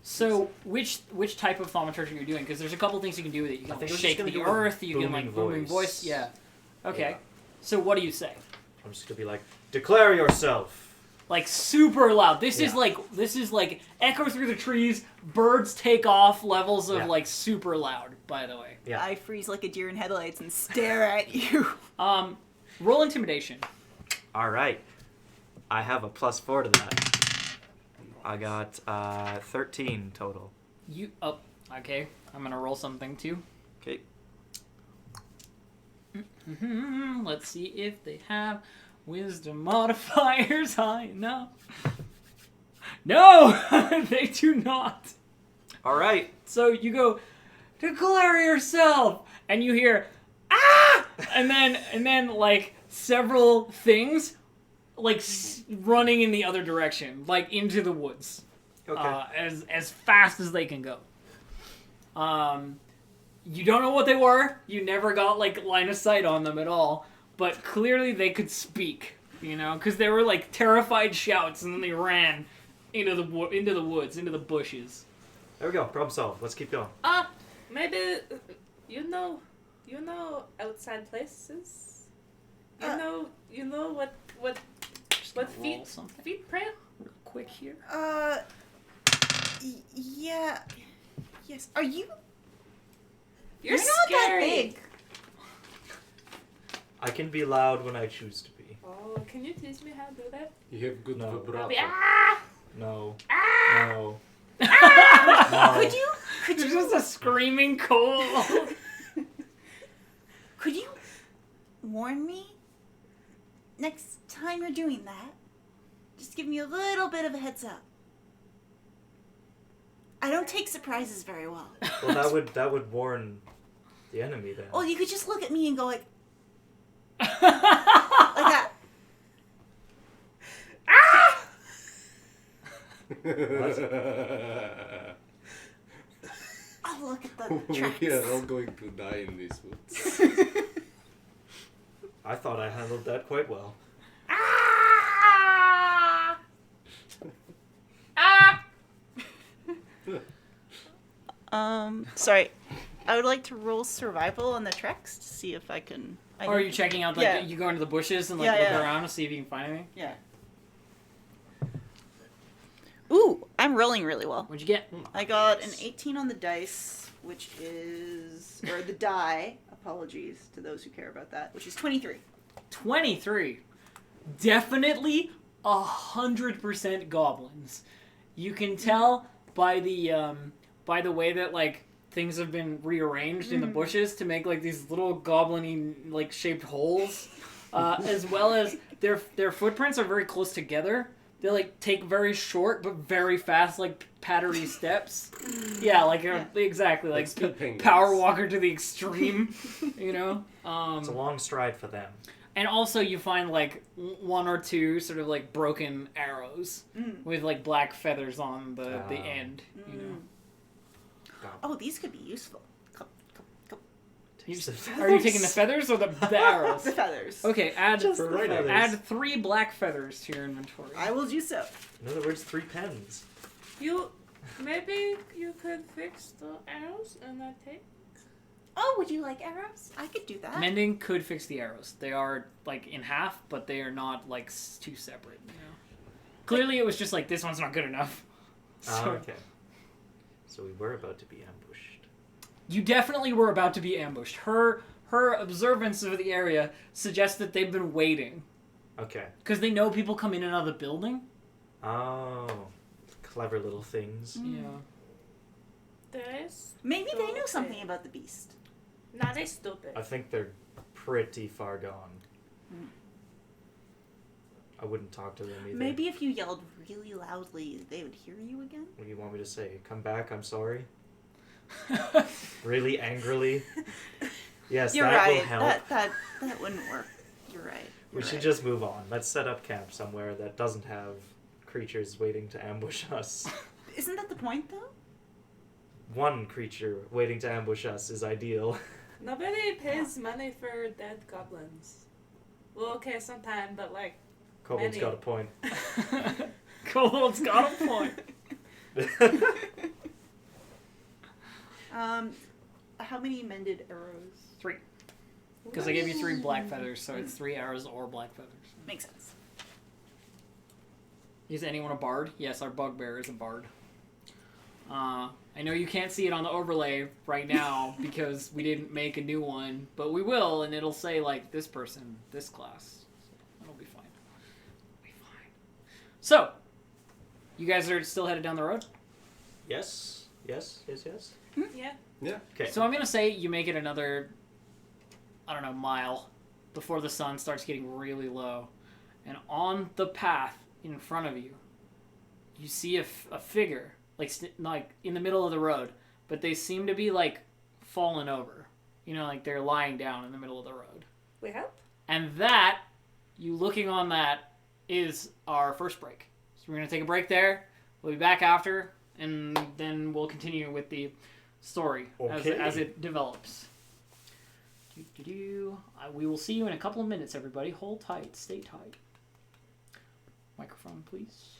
So which type of thaumaturgy are you doing? Because there's a couple things you can do with it. You I can think like, I'm just shake gonna the do a earth. You can like booming booming voice. voice. Yeah. Okay. Yeah. So what do you say? I'm just gonna be like, "Declare yourself." Like super loud. This is Yeah. like echo through the trees. Birds take off. Levels of Yeah. like super loud. By the way. Yeah. I freeze like a deer in headlights and stare at you. Roll intimidation. All right. I have a +4 to that. I got 13 total. You Okay, I'm gonna roll something too. Okay. Let's see if they have wisdom modifiers high enough. No, they do not. All right. So you go, declare yourself, and you hear, ah, and then like several things, like running in the other direction, like into the woods, as fast as they can go. You don't know what they were. You never got like line of sight on them at all, but clearly they could speak. You know, because they were like terrified shouts, and then they ran into the woods, into the bushes. There we go. Problem solved. Let's keep going. Maybe you know outside places. You know what Roll something feet pray. real quick here. Yeah. Yes. Are you? You're not scary. that big. I can be loud when I choose to be. Oh, can you teach me how to do that? You have good No. vibrato. No. Ah! No. Could you? There's just a screaming coal. Could you warn me next time you're doing that? Just give me a little bit of a heads up. I don't take surprises very well. Well, that would warn the enemy then. Oh, you could just look at me and go like that. I'll look at the tracks. We are all going to die in these woods. I thought I handled that quite well. Sorry. I would like to roll survival on the treks to see if I can. Or are you checking out, like, Yeah. you go into the bushes and, like, Yeah, look yeah. around to see if you can find anything? Yeah. Ooh, I'm rolling really well. What'd you get? I got an 18 on the dice, which is, or the die, apologies to those who care about that, which is 23. 23. Definitely 100% goblins. You can tell by the way that, like, things have been rearranged in the bushes to make, like, these little goblin-y, like, shaped holes, as well as their footprints are very close together. They, like, take very short but very fast, like, pattery steps. Yeah, like, exactly, like speed penguins. Power Walker to the extreme, you know? It's a long stride for them. And also you find, like, one or two sort of, like, broken arrows with, like, black feathers on the end, you know? Oh, these could be useful. Come. Are you taking the feathers or the arrows? The feathers. Okay, add Just the feathers. add 3 black feathers to your inventory. I will do so. In other words, 3 pens. Maybe you could fix the arrows and I take. Oh, would you like arrows? I could do that. Mending could fix the arrows. They are, like, in half, but they are not, like, too separate, you know? Clearly it was just like, this one's not good enough. So, Okay. So we were about to be ambushed. you definitely were about to be ambushed. Her observance of the area suggests that they've been waiting. Okay. Because they know people come in and out of the building. Oh. Clever little things. Yeah. There is. Maybe they know something about the beast. Not as stupid. I think they're pretty far gone. I wouldn't talk to them either. Maybe if you yelled really loudly, they would hear you again? What do you want me to say? Come back, I'm sorry? Really angrily? Yes, You're that right. will help. That wouldn't work. You're right. We should just move on. Let's set up camp somewhere that doesn't have creatures waiting to ambush us. Isn't that the point, though? One creature waiting to ambush us is ideal. Nobody pays money for dead goblins. Well, okay, sometime, but like. Kobold's Many. got a point. Kobold's got a point. How many mended arrows? 3. Because I gave you 3 black feathers, so it's 3 arrows or black feathers. Makes sense. Is anyone a bard? Yes, our bugbear is a bard. I know you can't see it on the overlay right now because we didn't make a new one, but we will, and it'll say, like, this person, this class. So that'll be fine. It'll be fine. So, you guys are still headed down the road? Yes. Yeah. Yeah. Okay. So I'm gonna say you make it another, I don't know, mile before the sun starts getting really low, and on the path in front of you, you see a figure like in the middle of the road, but they seem to be like fallen over. You know, like they're lying down in the middle of the road. We help? And that, you looking on that, is our first break. So we're going to take a break there. We'll be back after, and then we'll continue with the story as it develops. We will see you in a couple of minutes, everybody. Hold tight. Stay tight. Microphone, please.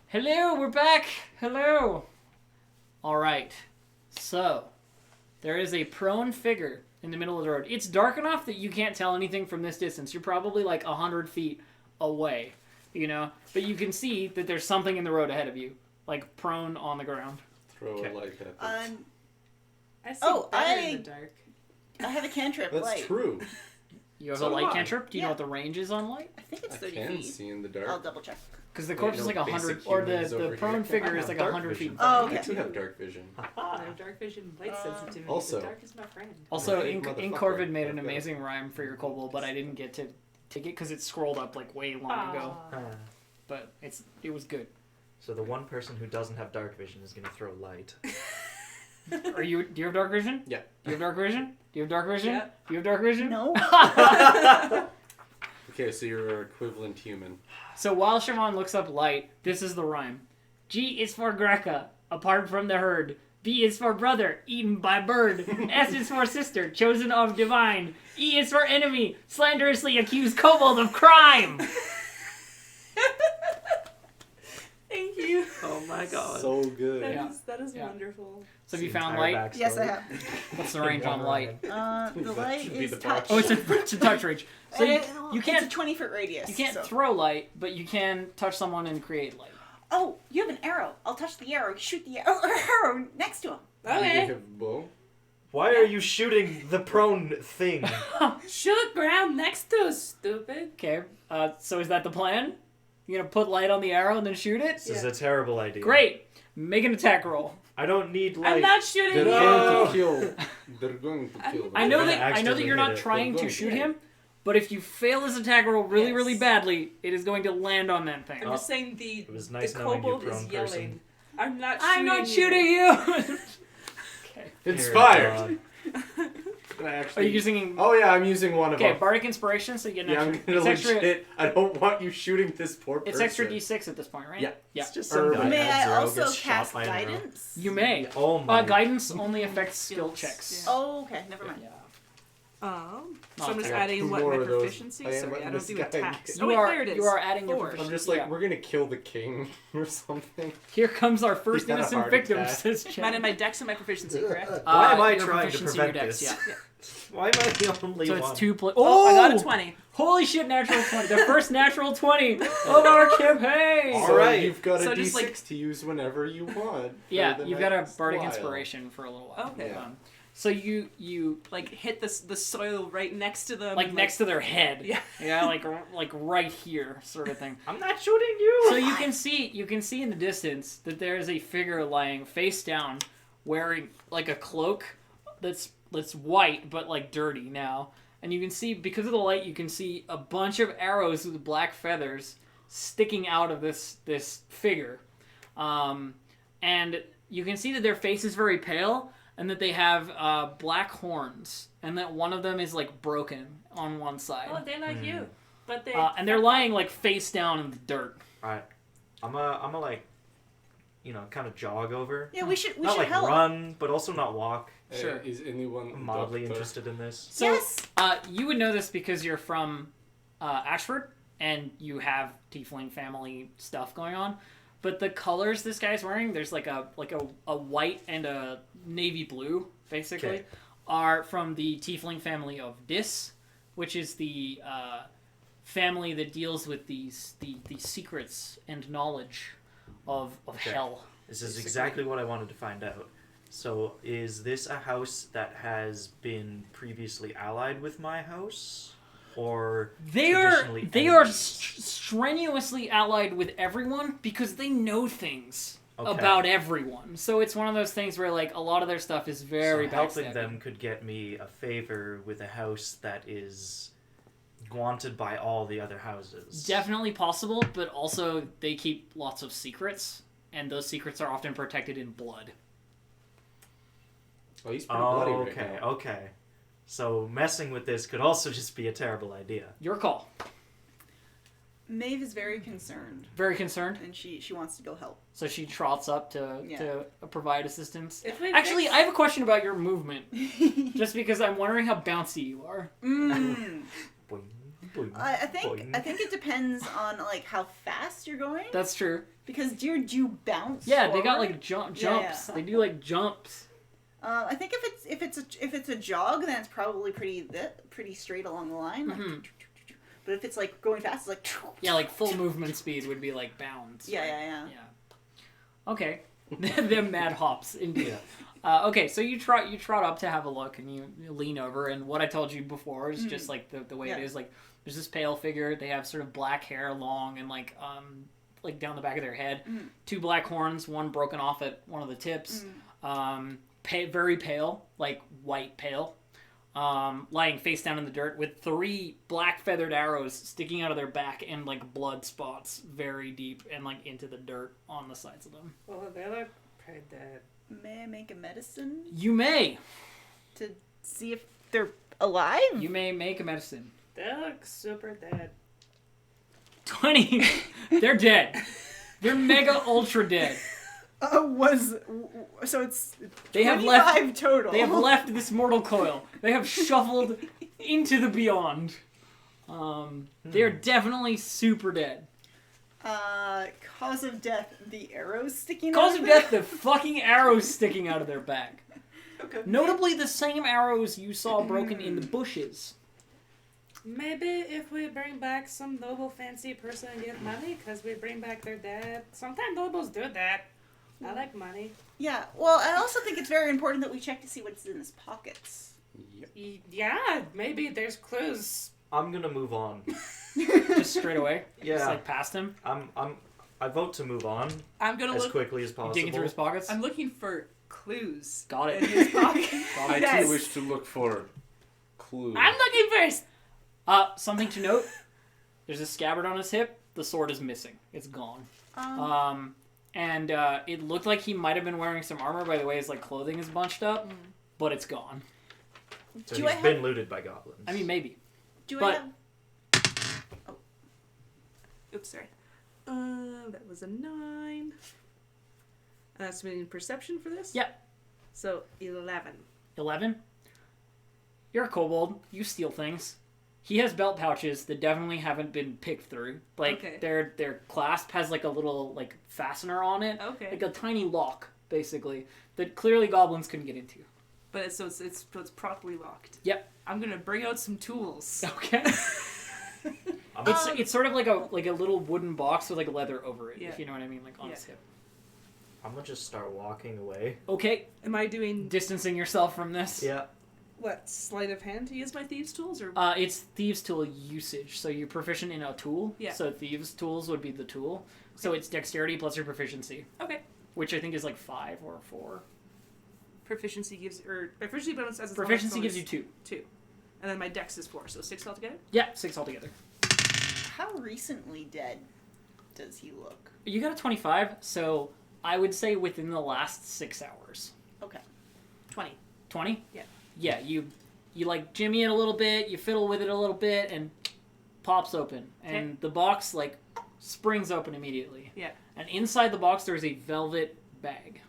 Hello, we're back. Hello. All right. So, there is a prone figure in the middle of the road. It's dark enough that you can't tell anything from this distance. You're probably like 100 feet away, you know? But you can see that there's something in the road ahead of you, like prone on the ground. Throw Okay. a light at this. I see Oh, better in the dark. I have a cantrip That's light. true. You have So a do light I. cantrip? Do you know Yeah. what the range is on light? I think it's I 30 can feet. see in the I'll dark. double check. Because the Wait, corpse is no, like 100, basic or the humans over prone here. figure I is have like dark 100 feet. vision. Oh, I okay. do have dark vision. I have dark vision, light sensitivity. Also- the dark is my friend. Also, Right, Incorvid made an I've got it. amazing rhyme for your kobold, but I didn't get to take it because it scrolled up like way long ago. Aw. But it was good. So the one person who doesn't have dark vision is gonna throw light. Do you have dark vision? Yeah. Do you have dark vision? Do you have dark vision? Yeah. Do you have dark vision? No. Okay, so you're an equivalent human. So while Shimon looks up light, this is the rhyme. G is for Greca, apart from the herd. B is for brother, eaten by bird. S is for sister, chosen of divine. E is for enemy, slanderously accused kobold of crime. Thank you. Oh my god. So good. That is Yeah. wonderful. So have you The found entire light? backstory. Yes, I have. What's the range on light? The That light should be is the touch. Oh, it's a touch range. So you It's can't a 20-foot radius. you can't so. throw light, but you can touch someone and create light. Oh, you have an arrow. I'll touch the arrow. Shoot the arrow next to him. Do you Okay. have a bow? Why are you shooting the prone thing? Shoot ground next to us, stupid. Okay. So is that the plan? You gonna put light on the arrow and then shoot it? This is a terrible idea. Great. Make an attack roll. I don't need light. I'm not shooting They're you. going to kill. They're going to kill. I know gonna that accidentally you're hit not it. trying They're to going shoot to. him, but if you fail this attack roll really, Yes. really badly, it is going to land on that thing. I'm just saying It was nice the knowing you, kobold prone is yelling. person. I'm not shooting I'm not shooting you. Okay. Inspired. Can I Are actually... you using? Oh yeah, I'm using one of Okay, them. bardic inspiration, so you get an Yeah, I'm extra. gonna It's extra. legit. I don't want you shooting this poor person. It's extra d6 at this point, right? Yeah. Yeah. It's just some guy May at I zero also gets shot cast by an arrow. guidance? You may. Oh my. Guidance only affects skill Skills, checks. yeah. Oh, okay. Never mind. Yeah. So Not I'm just fair. adding what More my of those. proficiency. I am Sorry, I letting don't this do guy attacks. get- Oh wait, You are there it is. you are adding your 4. proficiency. I'm just like, Yeah. we're gonna kill the king or something. Here comes our first He's had a innocent heart victim, attack. says Chad. Mine and my dex and my proficiency, correct? Why am I your trying to proficiency, your prevent dex, this? Yeah. Why am I the only So one? it's 2 plus. Oh, I got a 20. Holy shit! Natural 20. The first natural 20 of our campaign. All So right. you've got So a just, D6 like- to use whenever you want. Yeah, for the you've got a next bardic while. inspiration for a little while. Okay. Yeah. So you Like hit the soil right next to them. like next to their head. Yeah. Yeah, like right here, sort of thing. I'm not shooting you. So you can see in the distance that there is a figure lying face down, wearing like a cloak that's white but like dirty now. And you can see, because of the light, you can see a bunch of arrows with black feathers sticking out of this figure. And you can see that their face is very pale, and that they have black horns, and that one of them is like broken on one side. Oh, they're like you, but they. And they're lying like face down in the dirt. Alright. I'm a like, kind of jog over. Yeah, we should Not like help. run, but also not walk. Sure. Is anyone I'm mildly doctor? interested in this. So, Yes. you would know this because you're from Ashford, and you have tiefling family stuff going on. But the colors this guy's wearing, there's like a white and a navy blue, basically, Okay. are from the tiefling family of Dis, which is the family that deals with the secrets and knowledge of Okay. hell. This is basically. exactly what I wanted to find out. So, is this a house that has been previously allied with my house? Or They are traditionally enemies. Strenuously allied with everyone because they know things Okay. about everyone. So it's one of those things where like a lot of their stuff is very so helping backstabbing. them could get me a favor with a house that is wanted by all the other houses. Definitely possible, but also they keep lots of secrets, and those secrets are often protected in blood. Oh, he's pretty bloody right Okay, now. okay. So messing with this could also just be a terrible idea. Your call. Maeve is very concerned, Very concerned. and she wants to go help. So she trots up to Yeah. provide assistance. If we Actually, fix- I have a question about your movement, just because I'm wondering how bouncy you are. Mm. Boing. Boing, I think boing. it depends on like how fast you're going. That's true. Because deer do bounce. Yeah, they got forward. like jumps. Yeah. They do like jumps. I think if it's a jog, then it's probably pretty straight along the line. Like, Mhm. But if it's like going fast, it's like Yeah, like full movement speed would be like bounds. yeah, right? yeah. Yeah. Okay. They're mad hops indeed. Yeah. Okay, so you trot up to have a look, and you lean over, and what I told you before is just like the way it Yeah. is. Like, there's this pale figure. They have sort of black hair, long and like down the back of their head. Mhm. 2 black horns, one broken off at one of the tips. Very pale, like white pale. Lying face down in the dirt with 3 black feathered arrows sticking out of their back and like blood spots very deep and like into the dirt on the sides of them. Well, they look pretty dead. May I make a medicine You may. to see if they're alive? You may make a medicine. They look super dead. 20. They're dead. They're mega ultra dead. So it's They have 25 total. They have left this mortal coil. They have shuffled into the beyond. They're definitely super dead. Cause of death: the arrows sticking. Cause out of them? death, the fucking arrows sticking out of their back. Okay. Notably, the same arrows you saw broken in the bushes. Maybe if we bring back some noble fancy person and give money, because we bring back their dead. Sometimes nobles do that. I like money. Yeah. Well, I also think it's very important that we check to see what's in his pockets. Yeah, maybe there's clues. I'm gonna move on. Just straight away. Yeah. Just like past him. I vote to move on I'm gonna as look. quickly as You possible. digging through his pockets. I'm looking for clues. Got In it. his pocket. I Yes. too wish to look for clues. I'm looking first. Something to note. There's a scabbard on his hip. The sword is missing. It's gone. And it looked like he might have been wearing some armor by the way his like clothing is bunched up, but it's gone. So Do he's I have- been looted by goblins. I mean, maybe. Do But- I have? Oops, sorry. That was a 9. That's meaning perception for this? Yep. So 11. 11. You're a kobold. You steal things. He has belt pouches that definitely haven't been picked through. Like Okay. their clasp has like a little like fastener on it, Okay. like a tiny lock, basically, that clearly goblins couldn't get into. But it's properly locked. Yep. I'm gonna bring out some tools. Okay. It's sort of like a little wooden box with like leather over it, Yeah. if you know what I mean, like on his hip. I'm gonna just start walking away. Okay, Am I doing distancing yourself from this. Yeah. what, sleight of hand to use my thieves' tools, or It's thieves' tool usage, so you're proficient in a tool. Yeah. So thieves' tools would be the tool. So it's dexterity plus your proficiency, okay? which I think is like 5 or 4. Proficiency bonus as a Proficiency gives you 2. 2, and then my dex is 4, so 6 altogether. Yeah, 6 altogether. How recently dead does he look? You got a 25, so I would say within the last 6 hours. Okay. 20. 20? Yeah. Yeah, you like jimmy it a little bit, you fiddle with it a little bit, and pops open. And Okay. the box, like, springs open immediately. Yeah. And inside the box, there's a velvet bag.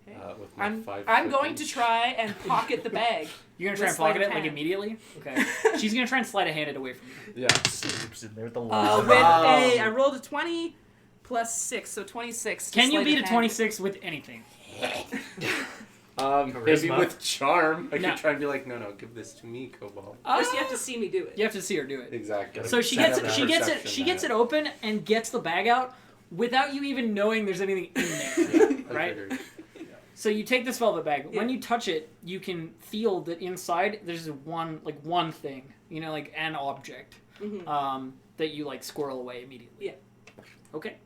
Okay. With my I'm 5 I'm foot going to reach. try and pocket the bag. You're gonna try With and sleight pocket of it, like, hand. immediately? Okay. She's gonna try and sleight of hand it away from you. Yeah. Slips in there with the With line. I rolled a 20 plus 6, so 26. Can you sleight beat of a hand. 26 with anything? Maybe Charisma. with charm. I No. could try and be like, no, give this to me, Kobold. First, you have to see me do it. You have to see her do it. Exactly. So she Set gets up it. that She gets it. perception She gets it that- open and gets the bag out without you even knowing there's anything in there. Yeah, I Right? figured. So you take this velvet bag. When Yeah. you touch it, you can feel that inside there's one thing, like an object, Mhm. that you like squirrel away immediately. Yeah. Okay,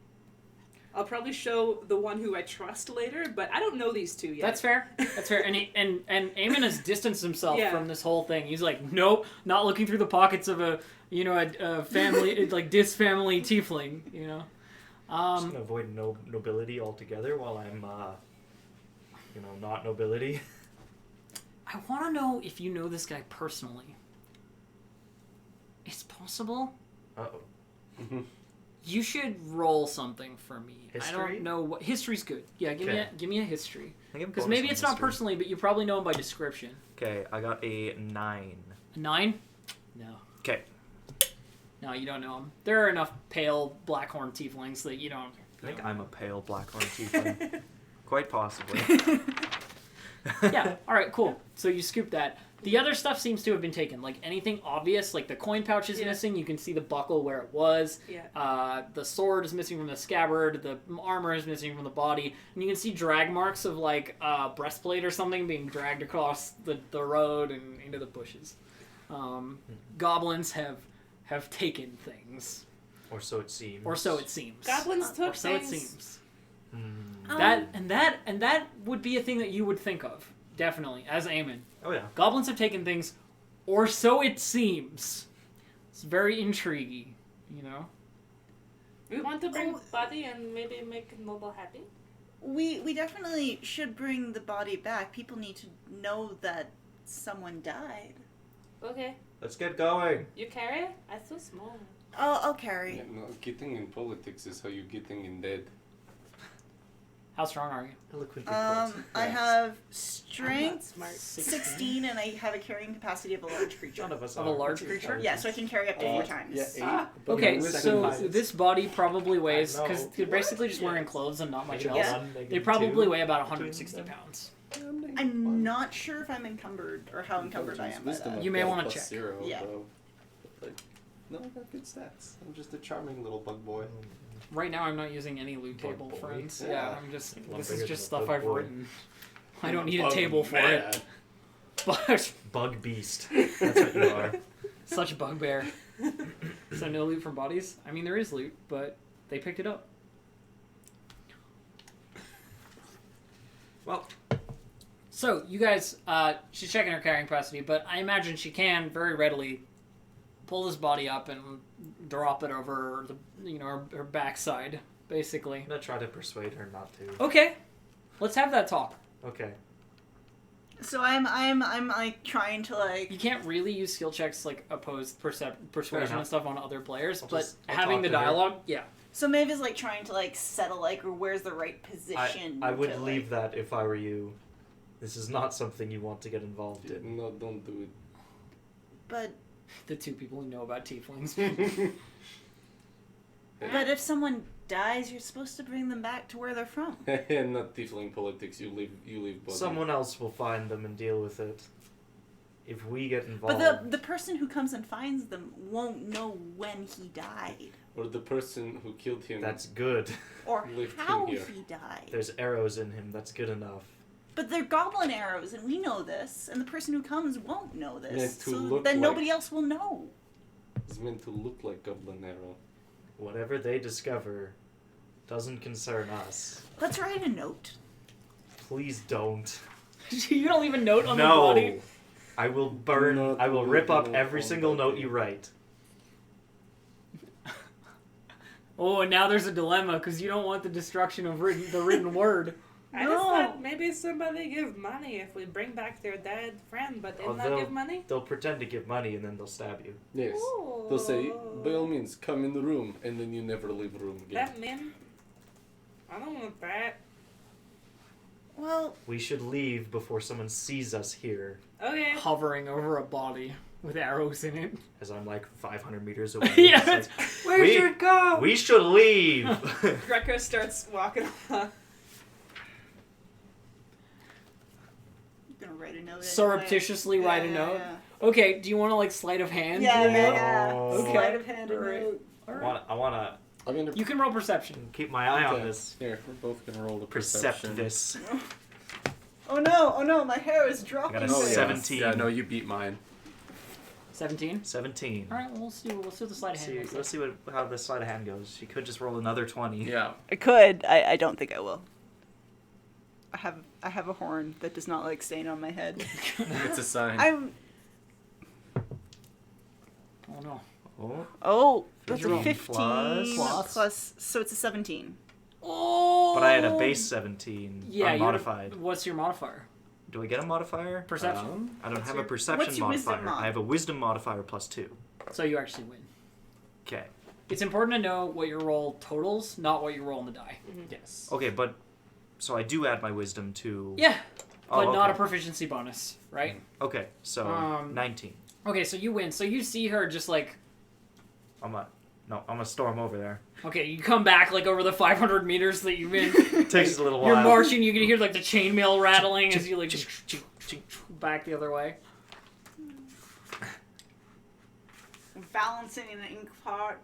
I'll probably show the one who I trust later, but I don't know these two yet. that's fair. That's fair. And Eamon has distanced himself Yeah. from this whole thing. He's like, nope, not looking through the pockets of a family like this family tiefling. I'm just gonna avoid nobility altogether while I'm, not nobility. I want to know if you know this guy personally. It's possible. Uh-oh. You should roll something for me. I History? don't know what history's good. Yeah, give me a history. Because maybe it's not personally, but you probably know him by description. Okay, I got a 9. A 9? No. Okay. No, you don't know them. There are enough pale blackhorn tieflings that you don't. I think I'm a pale blackhorn tiefling. Quite possibly. Yeah. All right. Cool. So you scoop that. The other stuff seems to have been taken. Like anything obvious, like the coin pouch is missing. You can see the buckle where it was. Yeah. The sword is missing from the scabbard. The armor is missing from the body. And you can see drag marks of like breastplate or something being dragged across the road and into the bushes. Goblins have taken things. Or so it seems. Or so it seems. Goblins took or so things. it seems. Hmm. That would be a thing that you would think of, definitely, as Eamon. Oh yeah. Goblins have taken things, or so it seems. It's very intriguing, you know? We want to bring body and maybe make Noble happy. We definitely should bring the body back. People need to know that someone died. Okay. Let's get going. You carry it? I'm so small. I'll carry. Yeah, no, getting in politics is how you getting in dead. How strong are you? Eloquent I have strength smart. 16 and I have a carrying capacity of a large creature. None of us Of are. a large creature? Yeah, so I can carry up to 4 times. Yeah, 8. Okay, But so with this body probably weighs, I know. because they're basically just wearing clothes and not much else. Yeah. They probably weigh about 160 pounds. I'm not sure if I'm encumbered or how encumbered I am by Wisdom that. I've You may got wanna plus check. 0, Yeah. though. But, like, no, I got good stats. I'm just a charming little bug boy. Right now, I'm not using any loot Bug table, boy. friends. Yeah. Yeah, I'm just. One This bigger is just than a stuff bug I've boy. written. I don't need a Oh, table for man. it. But Bug beast. That's what you are. such a bugbear. So no loot from bodies? I mean, there is loot, but they picked it up. Well, So, you guys, she's checking her carrying capacity, but I imagine she can very readily pull this body up and drop it over her backside, basically. I'm gonna try to persuade her not to. Okay, let's have that talk. Okay. So I'm like trying to You like can't really use skill checks like opposed persuasion enough. and stuff on other players, I'll but just- I'll having talk the to her. dialogue, yeah. so Maeve is like trying to like settle like where's the right I position. would to, leave like, that if I were you. This is not something you want to get involved in. No, don't do But The two people who know about tieflings. it. but if someone dies, you're supposed to bring them back to where they're from. Not tiefling politics. You leave body. Someone else will find them and deal with it. If we get involved. But the person who comes and finds them won't know when he died Or the person who killed him. That's good. or Left him how here. he died. There's arrows in him. That's good enough. But they're goblin arrows, and we know this, and the person who comes won't know this. Meant to So look then like- nobody else will know. It's meant to look like Goblin Arrow. Whatever they discover doesn't concern us. Let's write a note. Please don't. You don't leave a note on the No. body? I will burn. Not I will rip up leaving every on single note body. you write. Oh, and now there's a dilemma because you don't want the destruction of the written word. I just No. thought maybe somebody give money if we bring back their dead friend, but they not give money. They'll pretend to give money and then they'll stab you. Yes. Ooh. They'll say, by all means, come in the room, and then you never leave room again. That mean? I don't want that. Well, We should leave before someone sees us here, Okay. Hovering over a body with arrows in it. as I'm like 500 meters away. Yeah, It's that's- like, Where we- should it go? we should leave. Greco starts walking along. I'm gonna write a note. Surreptitiously anyway. write a Yeah, note? Yeah, Okay, do you want to like sleight of hand? yeah. your Yeah, note? yeah. Oh. Sleight of hand a Alright. note. I wanna I'm gonna You can roll perception. keep my eye on Okay. this. Here, we're both gonna roll the Percept perception. this. Oh no, my hair is dropping. I got a Oh, yeah. 17. Yeah, no, you beat mine. 17? 17. Alright, well, let's do the sleight of hand. next Let's see how the sleight of hand goes. She could just roll another 20. Yeah. I could. I don't think I will. I have a horn that does not like staying on my head. It's a sign. I'm. Oh no. Oh, That's Fifteen a 15 plus. so it's a 17. Oh! but I had a base 17 Yeah, you unmodified. What's your modifier? Do I get a modifier? Perception. I don't What's have your- a perception what's your wisdom modifier. mod? I have a wisdom modifier plus 2. So you actually win. Okay. It's important to know what your roll totals, not what you roll on the die. Yes. Okay, but so I do add my wisdom to. Yeah, Oh, but not a okay. proficiency bonus, right? Okay, so 19. Okay, so you win. So you see her just like I'm gonna storm over there. Okay, you come back like over the 500 meters that you've been. It takes a little while. You're marching. You can hear like the chainmail rattling as you like back the other way. Balancing an ink pot.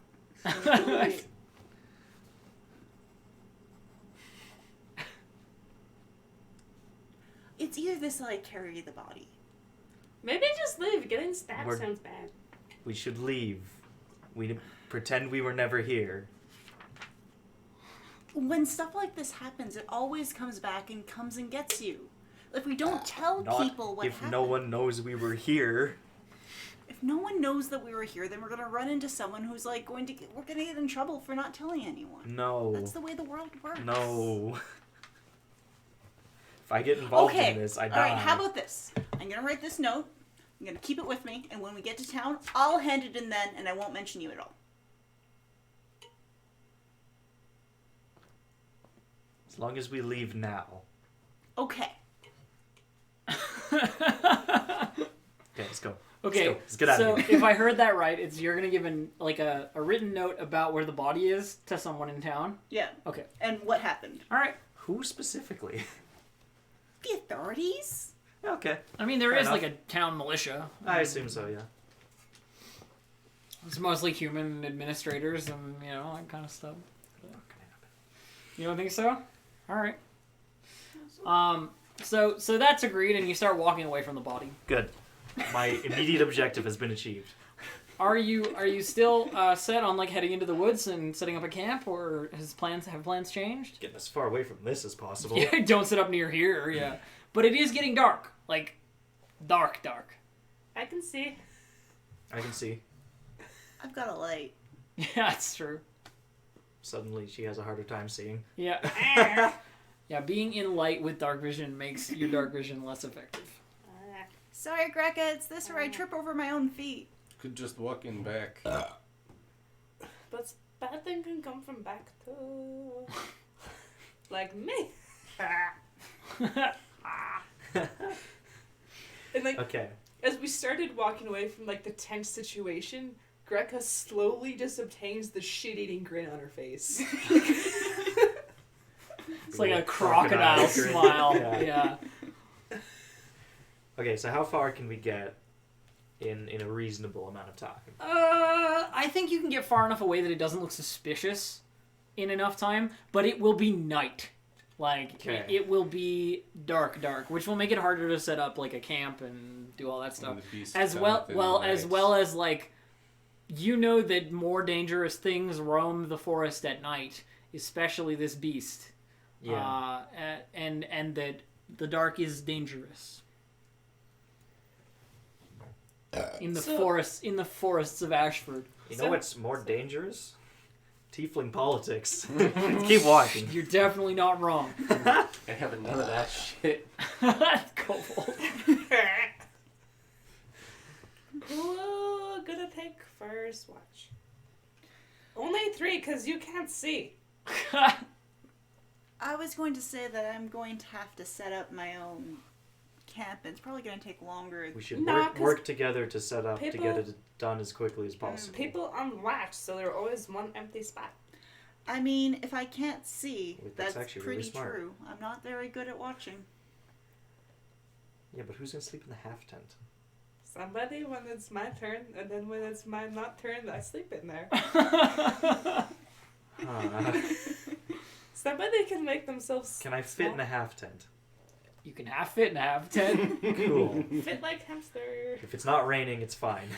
It's either this or I carry the body. Maybe just leave. Getting stabbed We're- sounds bad. We should leave. We pretend we were never here. When stuff like this happens, it always comes back and comes and gets you. If we don't tell Not people what if happened, no one knows we were here. if no one knows that we were here, then we're gonna run into someone who's like we're gonna get in trouble for not telling anyone. No. That's the way the world works. No. If I get involved in this, I die. Alright, how about this? I'm gonna write this note, I'm gonna keep it with me, and when we get to town, I'll hand it in then, and I won't mention you at all. As long as we leave now. Okay. Okay, let's go. Okay, Let's get out so of here. if I heard that right, it's you're gonna give a written note about where the body is to someone in town. Yeah. Okay. And what happened? All right. Who specifically? The authorities? Okay. I mean, there Fair is enough. like a town militia. I assume so, yeah. It's mostly human administrators and that kind of stuff. You don't think so? All right. So that's agreed, and you start walking away from the body. Good. My immediate objective has been achieved. Are you still set on like heading into the woods and setting up a camp, or have plans changed? Getting as far away from this as possible. Yeah, don't set up near here. Yeah, but it is getting dark, like dark. I can see. I can see. I've got a light. Yeah, that's true. Suddenly she has a harder time seeing. Yeah. Yeah, being in light with dark vision makes your dark vision less effective. Sorry, Greca, it's this where I trip over my own feet. Could just walk in back. But bad thing can come from back too. Like me. And like Okay. as we started walking away from like the tense situation, Greca slowly just obtains the shit-eating grin on her face. It's like a crocodile grin. smile. Yeah. Yeah. Okay, so how far can we get in a reasonable amount of time? I think you can get far enough away that it doesn't look suspicious in enough time, but it will be night. Like, Okay. it will be dark, which will make it harder to set up, like, a camp and do all that stuff. And the beast As cometh well, in well, the as night. well as, like, you know that more dangerous things roam the forest at night, especially this beast. Yeah. And that the dark is dangerous. In the forests of Ashford. You know what's more dangerous? Tiefling politics. Keep walking. You're definitely not wrong. I have none of that shit. Kobold. Whoa, gonna take first watch. Only 3, because you can't see. I was going to say that I'm going to have to set up my own camp. It's probably going to take longer. We should Nah, 'cause work together to set up to people- get it done as quickly as possible. People unlatch, so there's always one empty spot. I mean, if I can't see, Wait, that's that's actually pretty really smart. true. I'm not very good at watching. Yeah, but who's gonna sleep in the half tent? Somebody when it's my turn, and then when it's my not turn, I sleep in there. Somebody can make themselves Can I fit in a half tent? You can half fit and half 10. Cool. fit like hamster. If it's not raining, it's fine.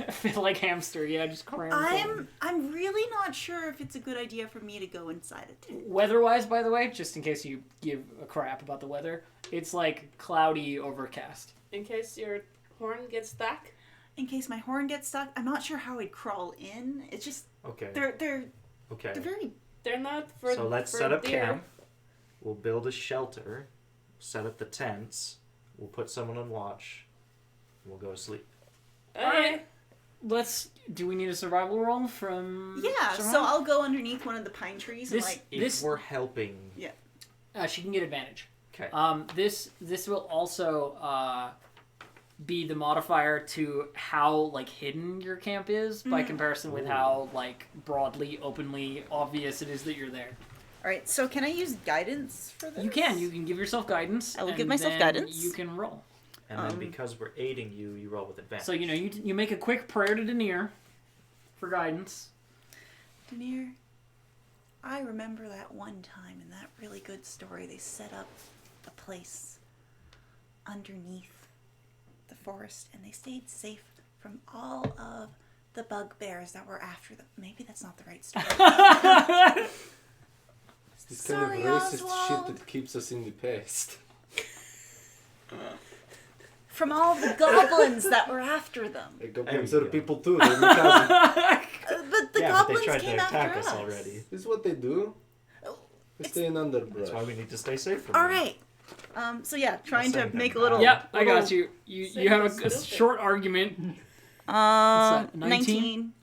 Fit like hamster, yeah, just cram. I'm really not sure if it's a good idea for me to go inside a tent. Weather-wise, by the way, just in case you give a crap about the weather, it's like cloudy, overcast. In case your horn gets stuck. In case my horn gets stuck, I'm not sure how I'd crawl in. It's just Okay. they're Okay. very. They're not for. So let's for set up deer. camp. We'll build a shelter. Set up the tents. We'll put someone on watch. We'll go to sleep. Okay. Do we need a survival roll from... Yeah, Shimon? so I'll go underneath one of the pine trees and This- like. If we're helping. she can get advantage. Okay. This will also be the modifier to how like hidden your camp is by comparison with how like broadly, openly obvious it is that you're there. All right. So can I use guidance for this? You can give yourself guidance. I will and give myself then guidance. You can roll. And then because we're aiding you, you roll with advantage. So you make a quick prayer to Denier for guidance. Denier, I remember that one time in that really good story they set up a place underneath the forest and they stayed safe from all of the bugbears that were after them. Maybe that's not the right story. It's this Sorry, kind of racist Oswald. shit that keeps us in the past. From all the goblins that were after them. Hey, There goblins we are go. people too. They're my cousin. But the yeah, but goblins they tried came to after attack us us. already. This is what they do. They stay in underbrush. That's why we need to stay safe from All them. right. So yeah, trying to send them make a back. little. Yep, I little, got you. You have a short argument. Um, What's that, 19? 19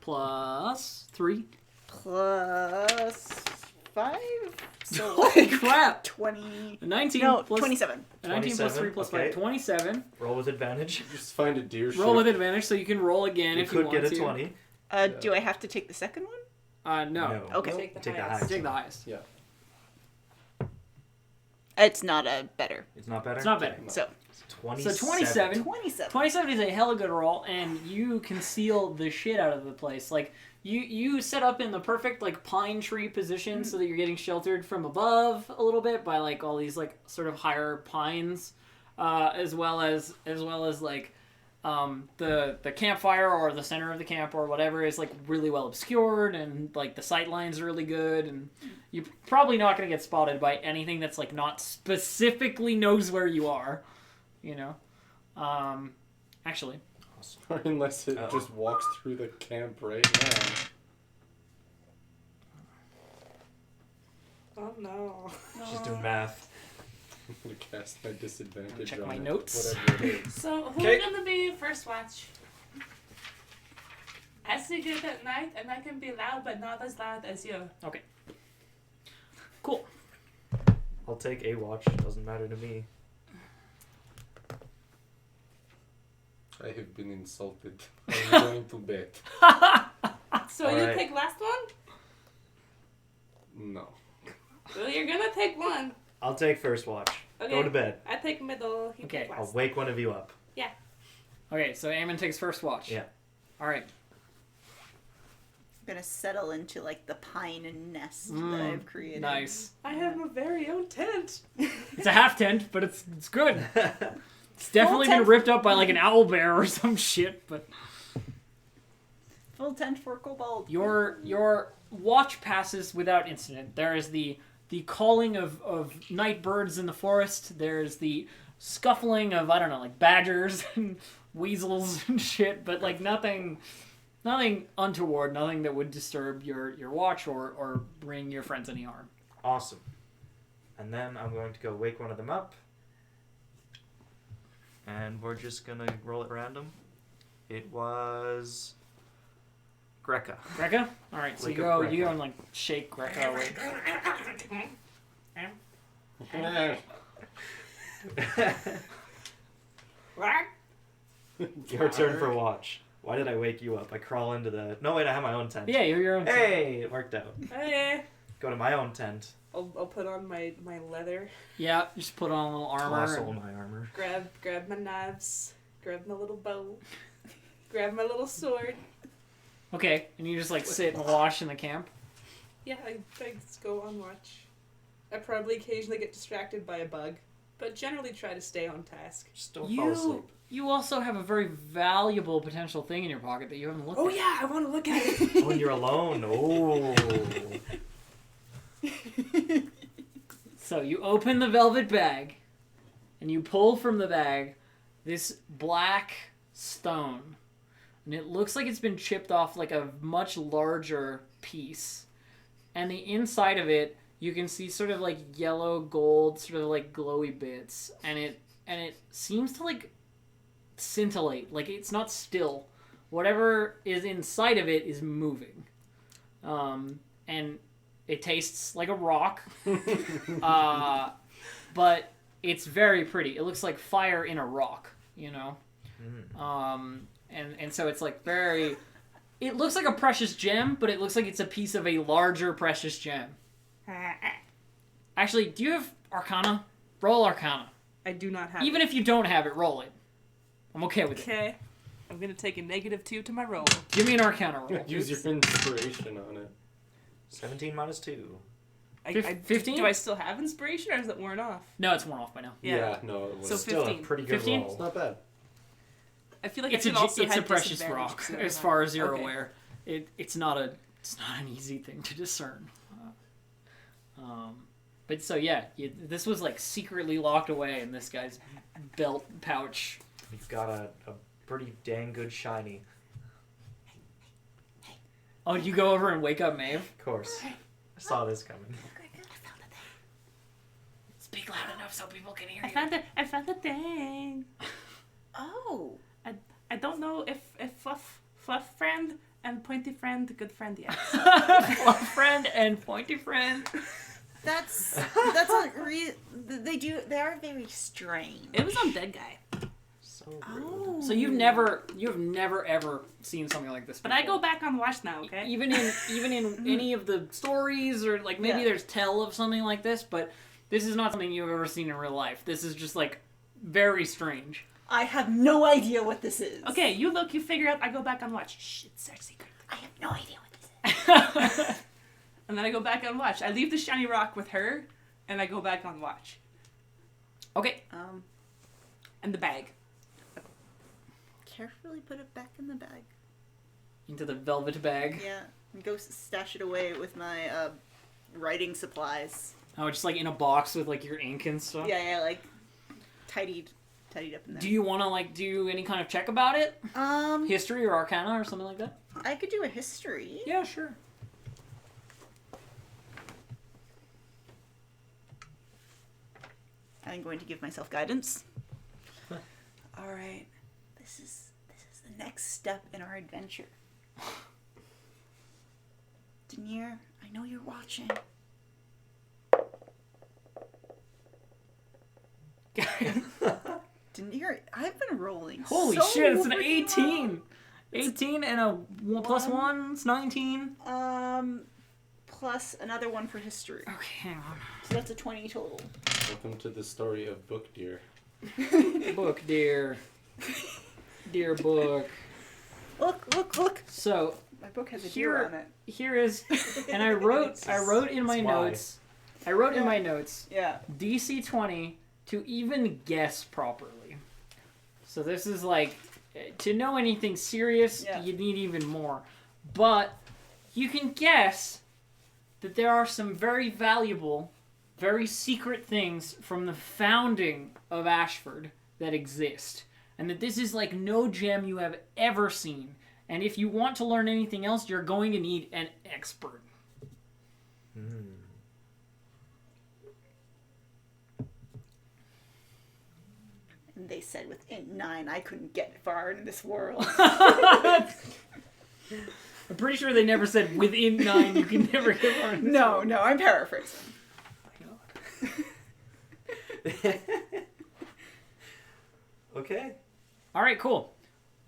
Plus 3. plus 5. So Holy crap! 20. A 19 No, plus 27. a 19 plus 3 27, plus okay. 5. 27. Roll with advantage. Just find a deer Roll with advantage, so you can roll again You if you could want get a to. 20. Do I have to take the second one? No. Okay. Take the Take the highest. highest. Take the highest. Yeah. It's not a better. It's not better? It's not better. So 27. So 27. 27. 27 is a hella good roll, and you conceal the shit out of the place. Like, you set up in the perfect, like, pine tree position so that you're getting sheltered from above a little bit by, like, all these, like, sort of higher pines, as well as like, the campfire or the center of the camp or whatever is, like, really well obscured, and, like, the sight line's really good, and you're probably not going to get spotted by anything that's, like, not specifically knows where you are, you know? Actually, Unless it just walks through the camp right now. Oh no. She's doing math. I'm gonna cast my disadvantage Check on my it, notes. Whatever it is. So who's Okay. gonna be first watch? I sleep good at night and I can be loud but not as loud as you. cool. I'll take a watch. Doesn't matter to me. I have been insulted. I'm going to bed. So you Alright. take last one? No. Well, you're gonna take one. I'll take first watch. Okay. Go to bed. I take middle. You Okay. take I'll last. wake one of you up. Okay, so Eamon takes first watch. Yeah. Alright. I'm gonna settle into like the pine nest that I've created. Nice. I have my very own tent. It's a half tent, but it's good. It's definitely been tent. ripped up by like an owl bear or some shit, but Full tent for kobold. your watch passes without incident. There is the calling of night birds in the forest. There's the scuffling of, I don't know, like badgers and weasels and shit, but like nothing untoward, nothing that would disturb your watch or bring your friends any harm. Awesome. And then I'm going to go wake one of them up. And we're just gonna roll it random. It was Greca. Greca? Alright, so Wake you up go Greca. and like shake Greca awake. Your turn for watch. Why did I wake you up? I crawl into the... No, wait, I have my own tent. Yeah, you're your own. Hey, it worked out. Hey. Go to my own tent. I'll put on my leather. Yeah, just put on a little armor. Toss all and- my armor. Grab my knives. Grab my little bow. Grab my little sword. Okay, and you just like sit and wash in the camp. Yeah, I just go on watch. I probably occasionally get distracted by a bug, but generally try to stay on task. Just don't fall asleep. You also have a very valuable potential thing in your pocket that you haven't looked Oh at. yeah, I want to look at it. When you're alone. Oh. So you open the velvet bag, and you pull from the bag this black stone. And it looks like it's been chipped off like a much larger piece. And the inside of it, you can see sort of like yellow gold, sort of like glowy bits. And it seems to like scintillate. Like it's not still. Whatever is inside of it is moving. And it tastes like a rock. But it's very pretty. It looks like fire in a rock. you know. Mm. And so it's like very. It looks like a precious gem, but it looks like it's a piece of a larger precious gem. Actually, do you have Arcana? Roll Arcana. I do not have Even if you don't have it, roll it. I'm okay with it. Okay. I'm going to take a -2 to my roll. Give me an Arcana roll. Use your inspiration on it. 17 minus 2. 15? Do I still have inspiration, or is it worn off? No, it's worn off by now. Yeah. No, it was. So Still a 15. pretty good 15? roll. It's not bad. I feel like It's I a could also it's a have precious disadvantage rock, because I as don't far have- as you're okay. aware. It's not an easy thing to discern. But so yeah, this was like secretly locked away in this guy's belt pouch. You've got a pretty dang good shiny. Oh, did you go over and wake up Maeve? Of course. I saw this coming. Speak loud enough so people can hear I found the thing. Oh. I don't know if fluff friend and pointy friend good friend yet. Fluff friend and pointy friend. That's a they are very strange. It was on Dead Guy. So rude. Oh. So you've never ever seen something like this But before. I go back on watch now, okay? Even in any of the stories, or like maybe Yeah. there's tell of something like this, but this is not something you've ever seen in real life. This is just like very strange. I have no idea what this is. Okay, you look, you figure out, I go back on watch. Shh, it's our secret. I have no idea what this is. And then I go back on watch. I leave the shiny rock with her, and I go back on watch. Okay. And the bag. Carefully put it back in the bag. Into the velvet bag. Yeah. And go stash it away with my writing supplies. Oh, just like in a box with like your ink and stuff. Yeah, like tidied up in there. Do you want to like do any kind of check about it? History or Arcana or something like that? I could do a history. Yeah, sure. I'm going to give myself guidance. All right. This is the next step in our adventure. Denier, I know you're watching. Denier, I've been rolling. Holy so shit, it's an freaking 18. 18 and a 1 plus 1, it's 19. well. Plus another one for history. Okay, hang on. So that's a 20 total. Welcome to the story of Book Deer. Book, dear. Dear book. Look. So, My book has a deer on it. here is, and I wrote in my That's why. notes, in my notes, Yeah. DC 20 to even guess properly. So this is like, to know anything serious, Yeah. you need even more. But you can guess that there are some very valuable, very secret things from the founding of Ashford that exist. And that this is like no gem you have ever seen. And if you want to learn anything else, you're going to need an expert. Mm. And they said within 9 I couldn't get far in this world. I'm pretty sure they never said within 9 you can never get far. No, I'm paraphrasing. Okay. All right, cool.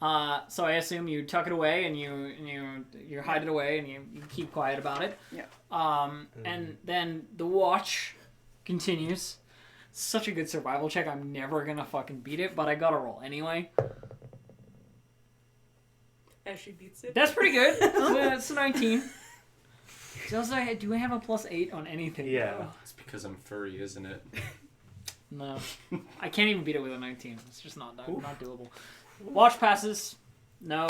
So I assume you tuck it away and you hide it away and you keep quiet about it. Yeah. And then the watch continues. Such a good survival check. I'm never gonna fucking beat it, but I gotta roll anyway. As she beats it. That's pretty good. It's a 19. So do I have a +8 on anything? Yeah. It's because I'm furry, isn't it? No. I can't even beat it with a 19. It's just not doable. Watch passes. No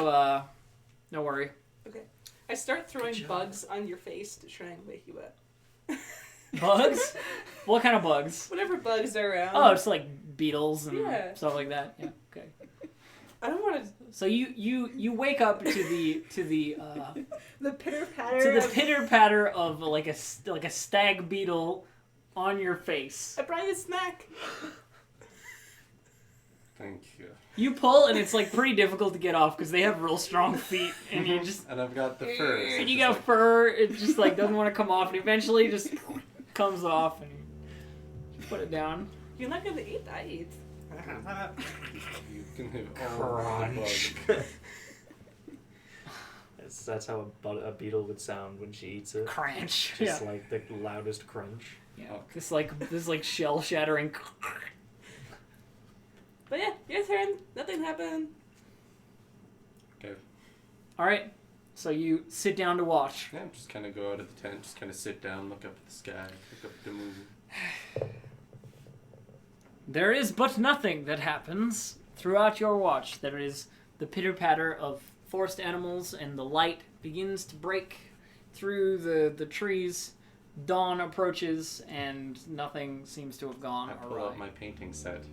worry. Okay. I start throwing Good job. bugs on your face to try and wake you up. Bugs? What kind of bugs? Whatever bugs are around. Oh, it's like beetles and Yeah. stuff like that. Yeah. Okay. I don't want to. So you wake up to the The pitter patter. pitter patter of like a stag beetle on your face. I brought you a snack. Thank you. You pull and it's like pretty difficult to get off because they have real strong feet and you just And I've got the fur. so and you just got like- fur. It just like doesn't want to come off and eventually just comes off and you put it down. You're not gonna eat. I eat. You can have all the Crunch. bugs. That's how a beetle would sound when she eats it. Crunch. Just Yeah. like the loudest crunch. Yeah. This like shell shattering. But yeah, your turn. Nothing happened. Okay. All right. So you sit down to watch. Yeah, just kind of go out of the tent, just kind of sit down, look up at the sky, look up at the moon. There is but nothing that happens throughout your watch. There is the pitter-patter of forest animals, and the light begins to break through the trees. Dawn approaches, and nothing seems to have gone I pull awry. out my painting set.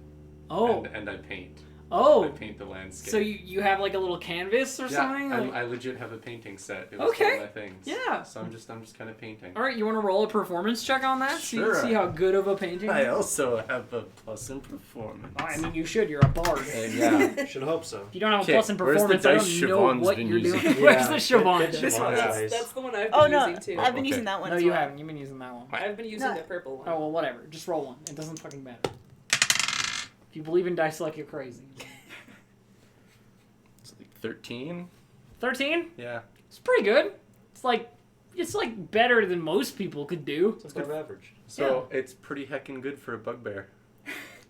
Oh, And I paint. oh! I paint the landscape. So you have like a little canvas or something? Like- I legit have a painting set. It was Okay. one of my things. Yeah. So I'm just kind of painting. All right, you want to roll a performance check on that? Sure. See how good of a painting. I also have a plus in performance. I mean, you should. You're a bard. Yeah. Should hope so. If you don't have a Okay, plus in where's the performance, I dice don't know Siobhan's what been you're doing. using? Where's Yeah, the get Siobhan? Siobhan. This one, Siobhan's eyes. that's the one I've Oh been no, using too. I've been Okay. using that one. No, as you well. haven't. You've been using that one. I've been using No. the purple one. Oh, well, whatever. Just roll one. It doesn't fucking matter. If you believe in dice like you're crazy. It's like 13. 13? Yeah. It's pretty good. It's like better than most people could do. It's above average. So it's pretty heckin' good for a bugbear.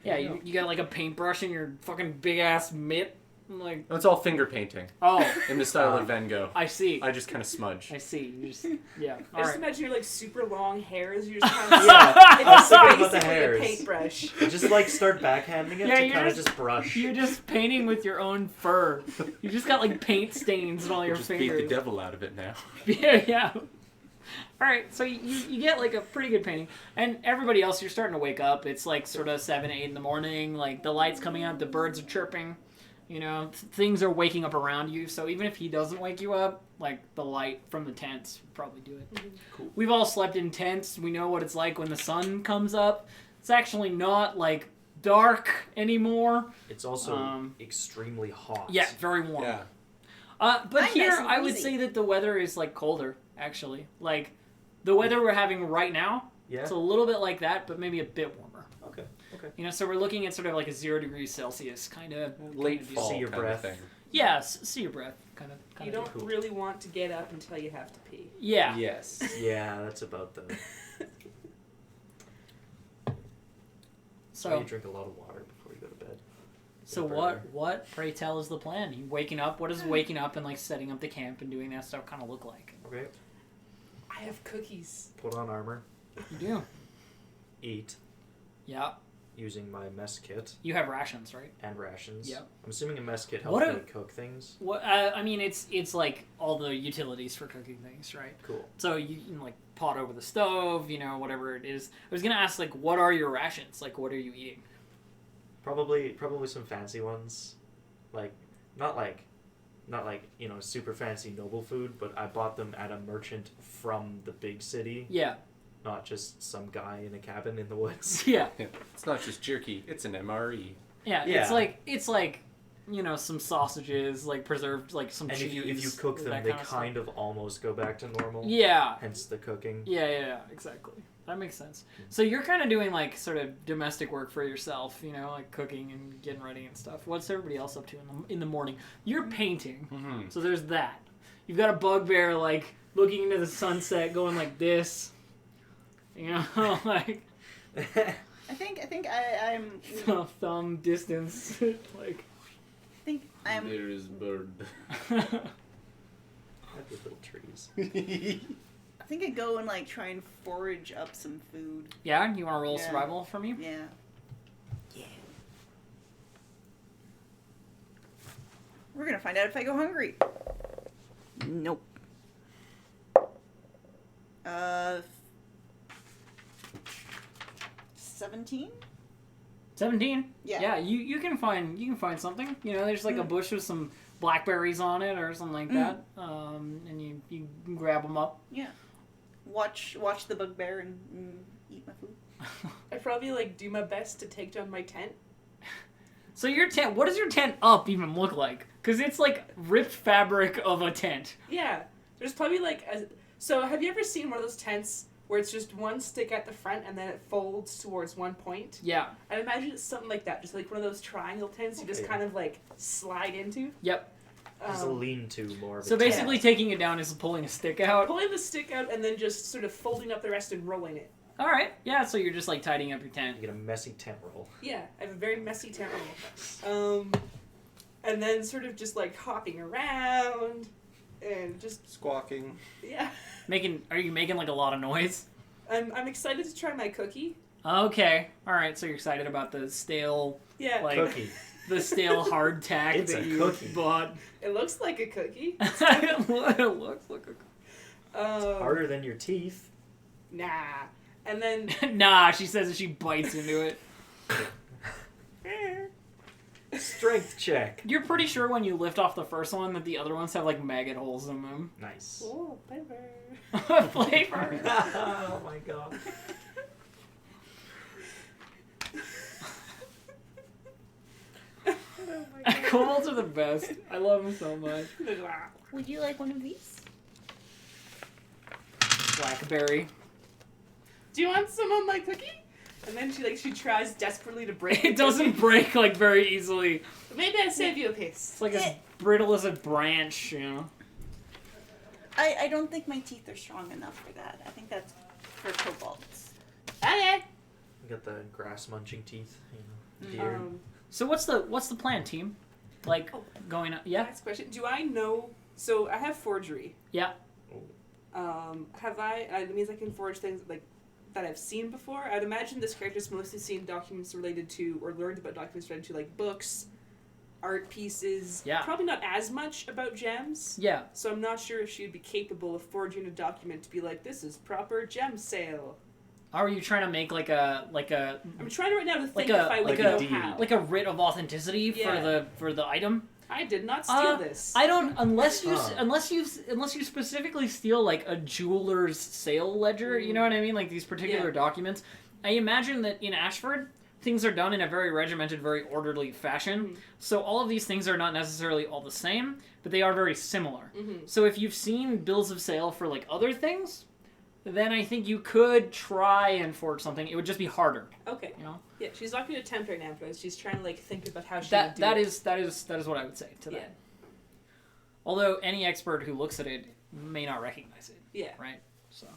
Yeah, you got like a paintbrush in your fucking big ass mitt. I'm like, It's all finger painting oh, in the style of Van Gogh. I see. I just kind of smudge. I see. You just yeah. I All just right. imagine your like super long hairs. You're just kind of Yeah, it's I was thinking about the basically hairs. a paintbrush. Just like start backhanding it Yeah, to you're kind of just- just brush. You're just painting with your own fur. You just got like paint stains on all your Just fingers. beat the devil out of it now. Yeah, yeah. All right, so you get like a pretty good painting, and everybody else, you're starting to wake up. It's like sort of 7, 8 in the morning. Like the light's coming out, the birds are chirping. You know, things are waking up around you. So even if he doesn't wake you up, like the light from the tents would probably do it. Cool. We've all slept in tents. We know what it's like when the sun comes up. It's actually not like dark anymore. It's also Um, extremely hot. Yeah, very warm. Yeah. But I'm here, nice and I would cozy. say that the weather is like colder, actually. Like the weather we're having right now, Yeah. it's a little bit like that, but maybe a bit warmer. Okay. Okay. You know, so we're looking at sort of like a 0 degrees Celsius kind of Late deal. fall See your kind breath. of thing. Yeah, see your breath, kind of. You deal. don't Cool. really want to get up until you have to pee. Yeah. Yes. Yeah, that's about the. So, you drink a lot of water before you go to bed. so what? Pray tell is the plan? You waking up? What does waking up and like setting up the camp and doing that stuff kind of look like? Okay. I have cookies. Put on armor. You do. Eat Yeah. using my mess kit You have rations, right? and rations. Yep. I'm assuming a mess kit What helps a- me cook things. What? I mean, it's like all the utilities for cooking things, right? Cool. So you can like pot over the stove, you know, whatever it is. I was gonna ask like, what are your rations? Like, what are you eating? Probably some fancy ones, like not like super fancy noble food, but I bought them at a merchant from the big city, Yeah, not just some guy in a cabin in the woods. yeah, Yeah. It's not just jerky, it's an MRE. yeah. Yeah. It's like you know, some sausages, like preserved, like some And cheese. if you cook them, that they kinda kind of almost go back to normal. stuff. Yeah, Hence the cooking. yeah, exactly. That makes sense. So you're kind of doing like sort of domestic work for yourself, you know, like cooking and getting ready and stuff. What's everybody else up to in the morning? You're painting. Mm-hmm. So there's that. You've got a bugbear like looking into the sunset, going like this. You know, like I think I'm. thumb distance, like. I think I'm. There is bird. I have the little trees. I think I go and like try and forage up some food. Yeah, you want to roll Yeah. survival for me? Yeah. Yeah. We're gonna find out if I go hungry. Nope. 17? 17. Yeah. Yeah, you can find something. You know, there's like a bush with some blackberries on it or something like that. And you can grab them up. Yeah. Watch the bugbear and eat my food. I probably like do my best to take down my tent. So your tent, what does your tent up even look like? Because it's like ripped fabric of a tent. Yeah, there's probably like a. So have you ever seen one of those tents where it's just one stick at the front and then it folds towards one point. Yeah. I imagine it's something like that, just like one of those triangle tents you just Okay. kind of like slide into. Yep. Just a lean-to more of a So tent. basically, taking it down is pulling a stick out. Pulling the stick out and then just sort of folding up the rest and rolling it. All right. Yeah. So you're just like tidying up your tent. You get a messy tent roll. Yeah, I have a very messy tent roll. And then sort of just like hopping around and just Squawking. yeah. Are you making like a lot of noise? I'm excited to try my cookie. Okay. All right. So you're excited about the stale, Yeah, like Cookie. the stale hardtack It's that a you cookie. bought. it looks like a cookie. It looks like Harder than your teeth. Nah. And then a. Nah, she says as she bites into it. Strength check. You're pretty sure when you lift off the first one that the other ones have like maggot holes in them. Nice. oh, flavor. Flavor. Oh my god. Kobolds are the best. I love them so much. Would you like one of these? Blackberry. Do you want some of my cookie? And then she tries desperately to break It doesn't break like very easily. Maybe I save you a piece. It's like as brittle as a branch, you know. I don't think my teeth are strong enough for that. I think that's for kobolds. Okay. You got the grass munching teeth. You know, deer. So what's the plan, team? Like going up? Yeah. Next question. Do I know? So I have forgery. Yeah. Have I? It means I can forge things like that I've seen before. I'd imagine this character's mostly seen documents related to, or learned about documents related to, like books, art pieces. Yeah. Probably not as much about gems. Yeah. So I'm not sure if she'd be capable of forging a document to be like, this is proper gem sale. Are you trying to make like a I'm trying right now to think Like a- if I would like know a- how. like a writ of authenticity Yeah. for the item? I did not steal this. I don't unless you Huh. unless you specifically steal like a jeweler's sale ledger. You know what I mean? Like these particular Yeah. documents. I imagine that in Ashford things are done in a very regimented, very orderly fashion. Mhm. So all of these things are not necessarily all the same, but they are very similar. Mhm. So if you've seen bills of sale for like other things, then I think you could try and forge something. It would just be harder, Okay. you know. Yeah, she's not going to attempt right now because she's trying to like think about how she would That do that it. is what I would say to Yeah. that. Although any expert who looks at it may not recognize it, Yeah. right? So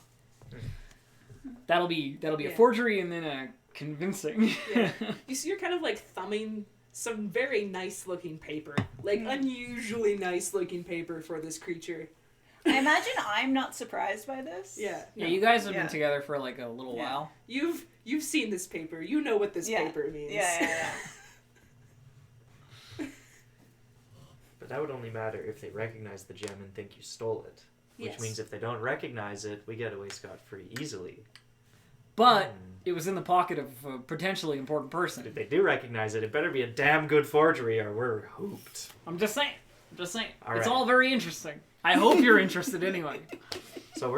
that'll be a Yeah. forgery and then a convincing. Yeah. You see, you're kind of like thumbing some very nice looking paper, like unusually nice looking paper for this creature. I imagine I'm not surprised by this. Yeah. Yeah, you guys have Yeah. been together for like a little Yeah. while. You've seen this paper. You know what this Yeah. paper means. Yeah. But that would only matter if they recognize the gem and think you stole it. Which Yes. means if they don't recognize it, we get away scot-free easily. But it was in the pocket of a potentially important But person. if they do recognize it, it better be a damn good forgery or we're hooped. I'm just saying. All All it's right. all very interesting. I hope you're interested anyway. So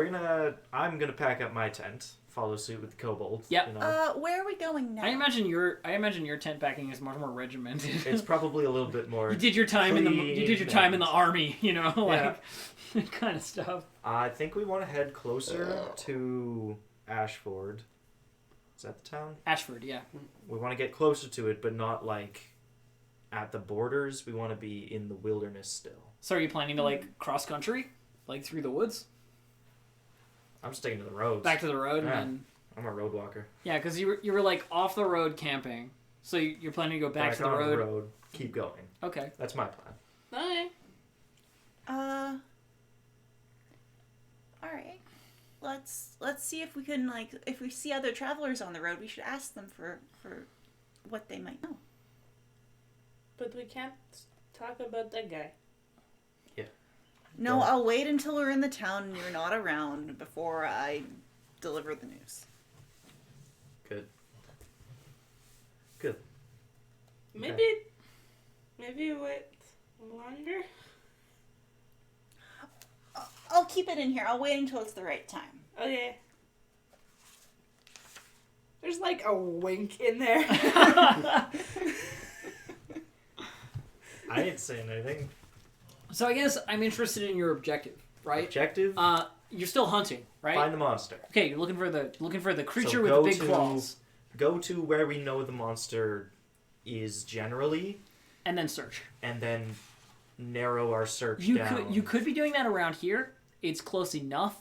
I'm gonna pack up my tent, follow suit with the kobolds. Yep. You know. Where are we going now? I imagine your tent packing is much more regimented. It's probably a little bit more. You did your time in the clean army, you know, like kind of stuff. I think we want to head closer to Ashford. Is that the town? Ashford, yeah. We want to get closer to it, but not like at the borders. We want to be in the wilderness still. So are you planning to like cross country, like through the woods, I'm sticking to the roads. back to the road, Yeah. and then I'm a road walker. yeah, because you were like off the road camping, so you're planning to go back to the on road. keep going. Okay. That's my plan. Okay. All right. Let's see if we can if we see other travelers on the road, we should ask them for what they might know. But we can't talk about that guy. No, Don't. I'll wait until we're in the town and you're not around before I deliver the news. Good. Maybe wait longer. I'll keep it in here. I'll wait until it's the right time. Okay. There's like a wink in there. I didn't say anything. So I guess I'm interested in your objective, right? Objective? you're still hunting, right? Find the monster. Okay, you're looking for the creature So with go the big to- claws, Go to where we know the monster is generally, and then search. and then narrow our search You down. could be doing that around here. It's close enough,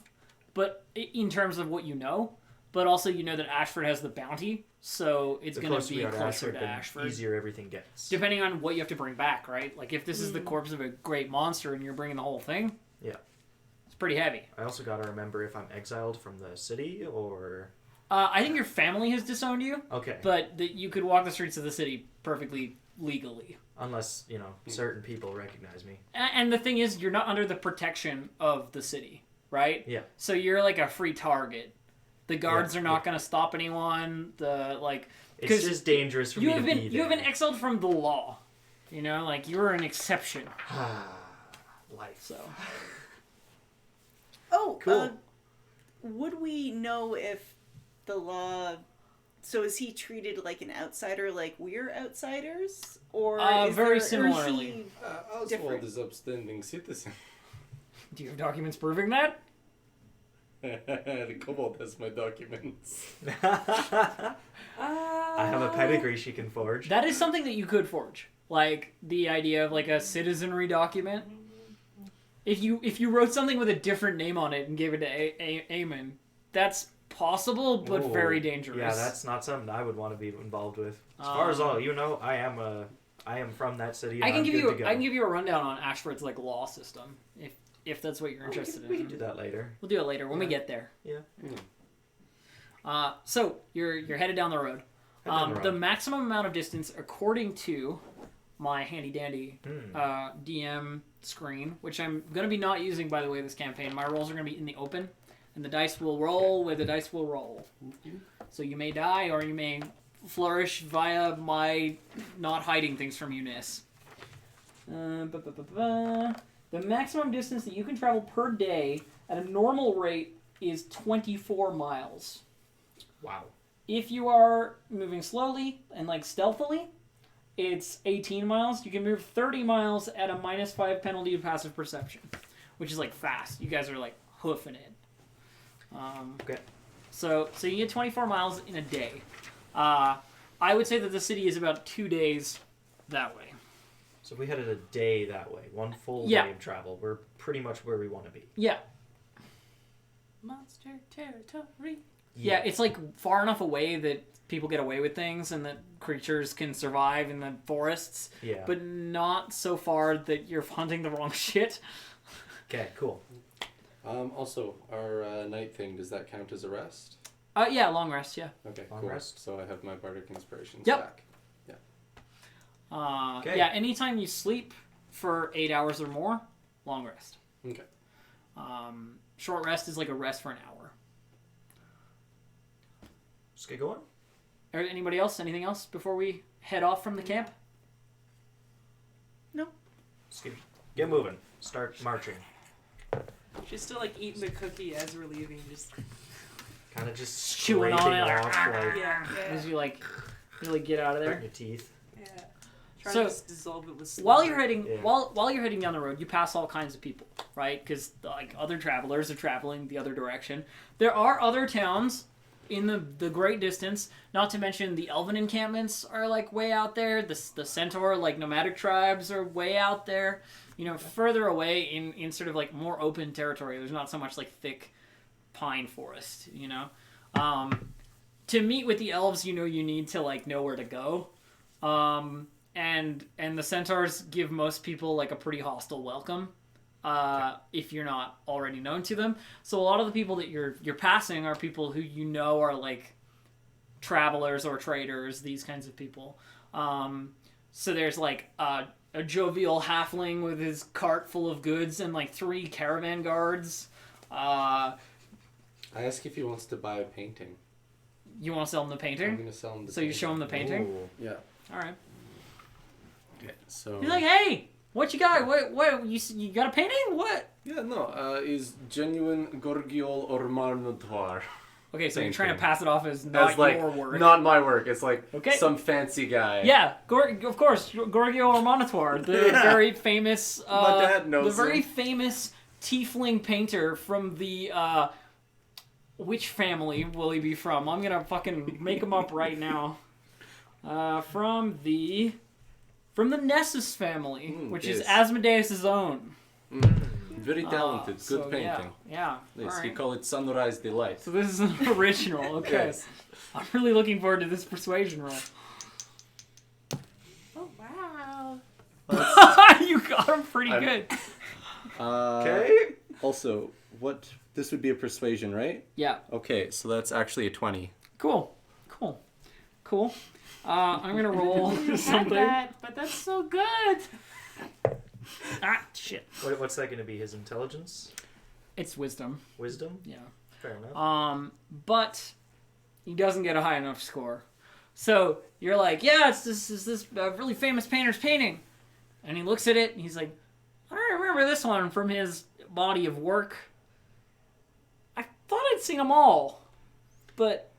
but in terms of what you know, but also you know that Ashford has the bounty, so it's The going closer to we be are closer to to Ashford. easier everything gets. Depending on what you have to bring back, right? Like if this is the corpse of a great monster and you're bringing the whole thing, Yeah. it's pretty heavy. I also got to remember if I'm exiled from the city or... I think your family has disowned you, Okay. but you could walk the streets of the city perfectly legally. Unless, certain people recognize me. And the thing is, you're not under the protection of the city, right? Yeah. So you're like a free target. The guards Yeah, are not yeah. going to stop anyone. It's 'cause just dangerous for me to be there. you have been exiled from the law. Like you're an exception. Life. So Oh, Cool. would we know if the law? So is he treated like an outsider, like we're outsiders, or is very there, or similarly. Is he Oswald different? is upstanding citizen. do you have documents proving that? The kobold has my documents. I have a pedigree she can forge. That is something that you could forge. Like the idea of like a citizenry document. If you wrote something with a different name on it and gave it to Eamon, that's possible but Ooh. very dangerous. Yeah, that's not something I would want to be involved with. As far as all you know, I am from that city. And I can I'm give good you to go. I can give you a rundown on Ashford's like law system if that's what you're interested We in. can do that later. We'll do it later when we Yeah. get there. Yeah. So you're headed down the road. Head down the The road. maximum amount of distance, according to my handy dandy DM screen, which I'm gonna be not using by the way this campaign. My rolls are gonna be in the open, and the dice will roll where the dice will roll. So you may die or you may flourish via my not hiding things from you-ness. The maximum distance that you can travel per day at a normal rate is 24 miles. Wow. If you are moving slowly and like stealthily, it's 18 miles. You can move 30 miles at a -5 penalty to passive perception, which is like fast. You guys are like hoofing it. Okay. So you get 24 miles in a day. I would say that the city is about 2 days that way. So if we headed a day that way, one full Yeah. day of travel, we're pretty much where we want to be. Yeah. Monster territory. Yeah, it's like far enough away that people get away with things and that creatures can survive in the forests, Yeah. but not so far that you're hunting the wrong shit. Okay, cool. Also, our night thing, does that count as a rest? Yeah, long rest, yeah. Okay, Long cool. rest? So I have my bardic inspirations Yep. back. Okay. Yeah, anytime you sleep for 8 hours or more, long rest. Okay. Short rest is like a rest for an hour. Just get going. Anybody else? Anything else before we head off from the camp? Just get moving. Start marching. She's still like eating the cookie as we're leaving. Just Kind of just Chewing scraping on it, like, off, like, yeah, As you like really get out of there. hurting your teeth. yeah. Trying So, to just dissolve it with. While slumber. you're heading Yeah. while you're heading down the road, you pass all kinds of people, right? Because like other travelers are traveling the other direction. There are other towns in the great distance. Not to mention the elven encampments are like way out there. The centaur like nomadic tribes are way out there. Further away in sort of like more open territory. There's not so much like thick pine forest. To meet with the elves, you need to like know where to go. And the centaurs give most people like a pretty hostile welcome if you're not already known to them. So a lot of the people that you're passing are people who are like travelers or traders, these kinds of people. So there's like a jovial halfling with his cart full of goods and like 3 caravan guards. I ask if he wants to buy a painting. You want to sell him the I'm painting? going to sell him the So you painting. show him the painting? Ooh. Yeah. All right. Okay, so... He's like, hey, what you got? What you got a painting? What? Yeah, no, is genuine Gorgiol or Marnotoir. Okay, so Same you're trying to thing. pass it off as not That's like, your work. not my work. It's like Okay. some fancy guy. Yeah, of course, Gorgio or Monitor, the very famous, My dad knows the very him. famous tiefling painter from the which family will he be from? I'm gonna fucking make him up right now. From the Nessus family, which is yes. Asmodeus' own. Very talented. So, Good painting. Yeah. Yes, all we right. call it Sunrise Delight. So this is an original. Okay. Yes. I'm really looking forward to this persuasion roll. Oh wow. You got him pretty I'm- good. Okay. Also, this would be a persuasion, right? Yeah. Okay, so that's actually a 20. Cool. I'm gonna roll You had something. that, but that's so good. Ah, shit. What's that going to be? His intelligence? It's wisdom. Wisdom? Yeah. Fair enough. But he doesn't get a high enough score. So you're like, yeah, it's this really famous painter's painting, and he looks at it and he's like, I don't remember this one from his body of work. I thought I'd seen them all, but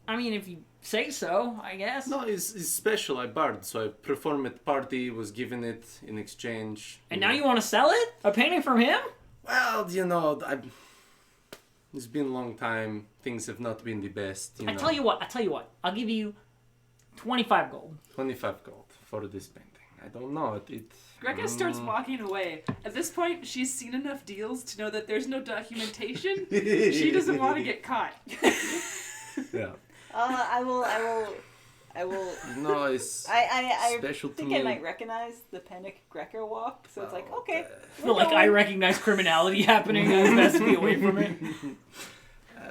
I mean, if you say so, I guess. No, it's special. I bard, so I perform at party, was given it in exchange. And now you want to sell it? A painting from him? Well, it's been a long time. Things have not been the best. I tell you what. I'll give you 25 gold. 25 gold for this painting. I don't know. Gregga starts walking away. At this point, she's seen enough deals to know that there's no documentation. She doesn't want to get caught. Yeah. I will. No, it's I special to think me. I might recognize the panic Greco walk, so it's like, okay. I feel like I recognize criminality happening. I best be away from it.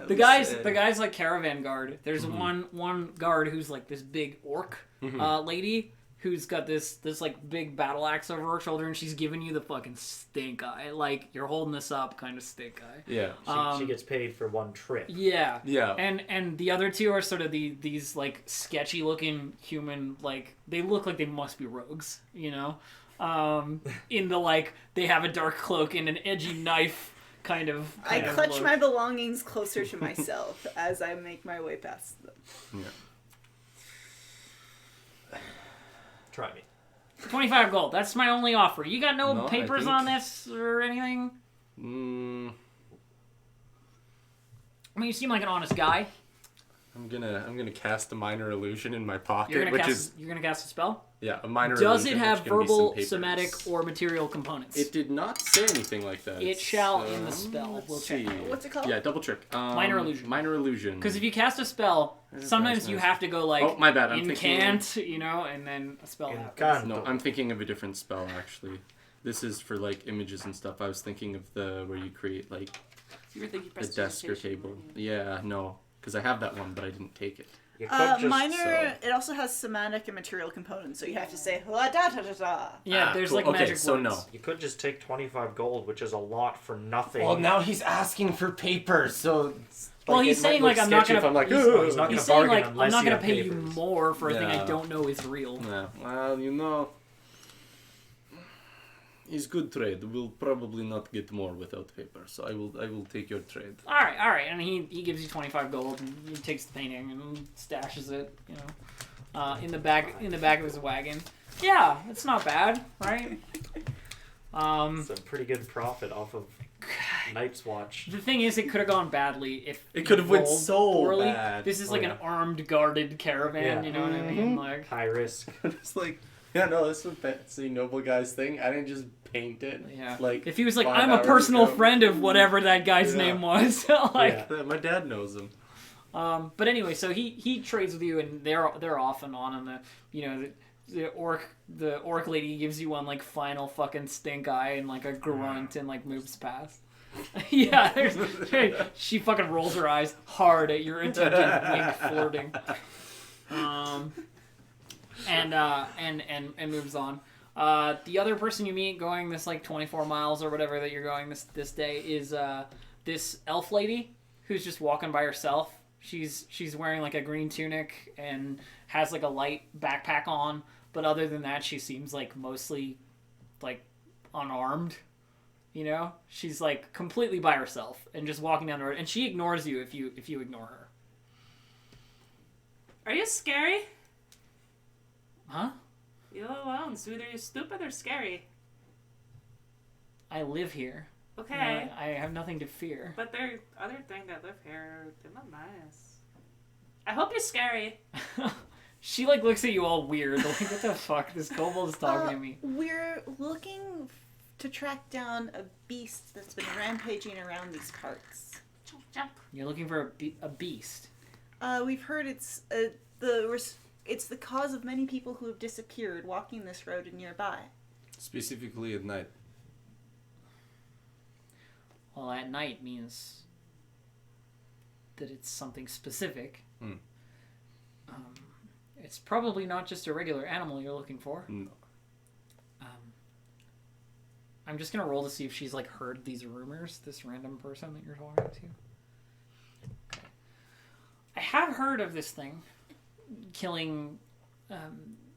The guys like caravan guard. There's one guard who's like this big orc lady who's got this like big battle axe over her shoulder, and she's giving you the fucking stink eye. Like, you're holding this up kind of stink eye. Yeah. She gets paid for one trip. Yeah. Yeah. And the other two are sort of these like sketchy looking human, like they look like they must be rogues, you know? In the like they have a dark cloak and an edgy knife kind of I clutch look. my belongings closer to myself as I make my way past them. Yeah. Try me. 25 gold. That's my only offer. You got no No, I papers think- on this or anything? I mean, you seem like an honest guy. I'm gonna cast a minor illusion in my pocket, You're gonna which cast a spell? yeah, a minor Does illusion. it have which can be some verbal, papers. somatic, or material components? It did not say anything like that. It shall in the spell. let's We'll check. see. What's it called? Yeah, double check. Minor illusion. Minor illusion. Because if you cast a spell, sometimes you nice. have to go like Oh, my bad. I'm thinking. incant, you know, and then a spell happens. Incanto. No, I'm thinking of a different spell actually. This is for like images and stuff. I was thinking of the where you create like You were thinking a desk or table. Yeah, no, because I have that one, but I didn't take it. You could just Minor, so- it also has somatic and material components, so you have to say la da da da da. Yeah, there's cool. like Okay, magic so words. no. You could just take 25 gold, which is a lot for nothing. Well, now he's asking for papers, so. Well, he's saying like I'm not gonna. I'm like, he's not gonna He's saying bargain like I'm unless not you gonna have pay you papers. more for a thing I Yeah. don't know is real. Yeah, well, you know, it's good trade. We'll probably not get more without paper, so I will take your trade. All right, and he gives you 25 gold, and he takes the painting and stashes it, you know, in the back of his wagon. Yeah, it's not bad, right? It's a pretty good profit off of Night's Watch. The thing is, it could have gone badly if It could have went rolled so poorly. bad. This is Oh, like yeah. an armed, guarded caravan. Yeah. You know what I mean? Like, High risk. It's like, yeah, no, this is a fancy noble guy's thing. I didn't just paint it. yeah. Like If he was like, 5 I'm a hours personal ago. friend of whatever that guy's Yeah. name was, like. Yeah. My dad knows him. But anyway, so he trades with you, and they're off and on, and the orc lady gives you one like final fucking stink eye and like a grunt and like moves past. Yeah, she fucking rolls her eyes hard at your attempted wing flirting. And moves on. The other person you meet going this like 24 miles or whatever that you're going this day is this elf lady who's just walking by herself. She's wearing like a green tunic and has like a light backpack on, but other than that, she seems like mostly like unarmed. You know, she's like completely by herself and just walking down the road, and she ignores you if you ignore her. Are you scary? Huh? You live alone, so either you're stupid or scary. I live here. Okay. I have nothing to fear. But there are other things that live here. They're not nice. I hope you're scary. She like looks at you all weird. Like, what the fuck? This kobold is talking to me. We're looking to track down a beast that's been rampaging around these parts. You're looking for a beast. We've heard it's the cause of many people who have disappeared walking this road and nearby. Specifically at night. Well, at night means that it's something specific. It's probably not just a regular animal you're looking for. No. I'm just gonna roll to see if she's like heard these rumors. This random person that you're talking to. Okay. I have heard of this thing killing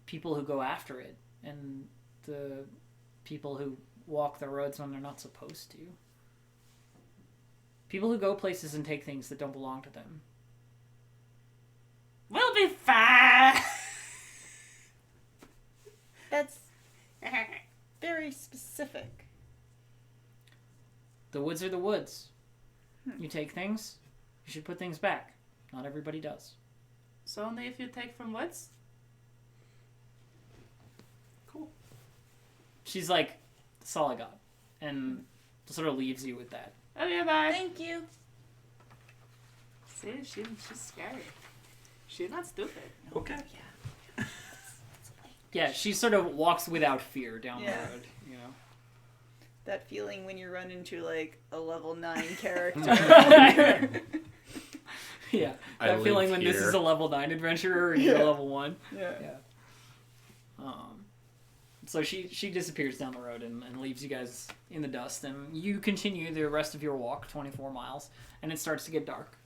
people who go after it, and the people who walk the roads when they're not supposed to. People who go places and take things that don't belong to them. We'll be fine. That's very specific. The woods are the woods. You take things, you should put things back. Not everybody does. So only if you take from woods? Cool. She's like, that's all I got. And sort of leaves you with that. Okay, bye. Thank you. See, she's scary. She's not stupid. Okay. Yeah, she sort of walks without fear down Yeah. the road, you know. That feeling when you run into like a level 9 character. Yeah, I that live feeling when this here. is a level 9 adventurer and you're Yeah. level 1. Yeah. Yeah. So she disappears down the road and leaves you guys in the dust, and you continue the rest of your walk, 24 miles, and it starts to get dark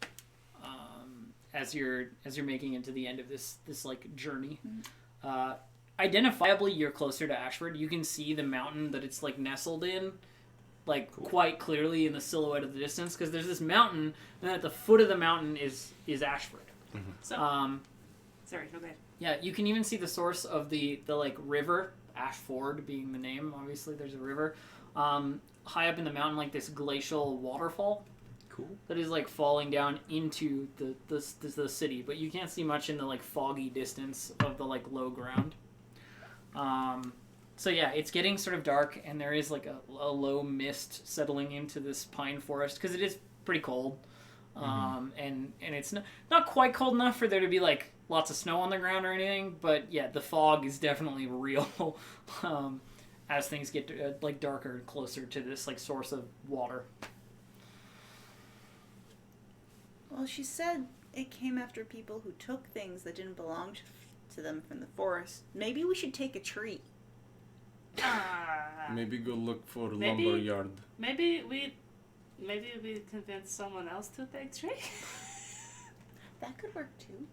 as you're making it to the end of this like journey. Identifiably, you're closer to Ashford. You can see the mountain that it's like nestled in, like quite clearly in the silhouette of the distance, because there's this mountain, and at the foot of the mountain is Ashford. So, sorry, go ahead. Yeah, you can even see the source of the like river, Ashford being the name. Obviously, there's a river high up in the mountain, like this glacial waterfall. Cool. That is like falling down into the city, but you can't see much in the like foggy distance of the like low ground. So yeah, it's getting sort of dark, and there is like a low mist settling into this pine forest because it is pretty cold. And it's not quite cold enough for there to be like lots of snow on the ground or anything, but yeah, the fog is definitely real as things get like darker and closer to this like source of water. Well, she said it came after people who took things that didn't belong to them from the forest. Maybe we should take a tree. Maybe go look for Maybe- lumber yard. Maybe we convince someone else to take tree. That could work too.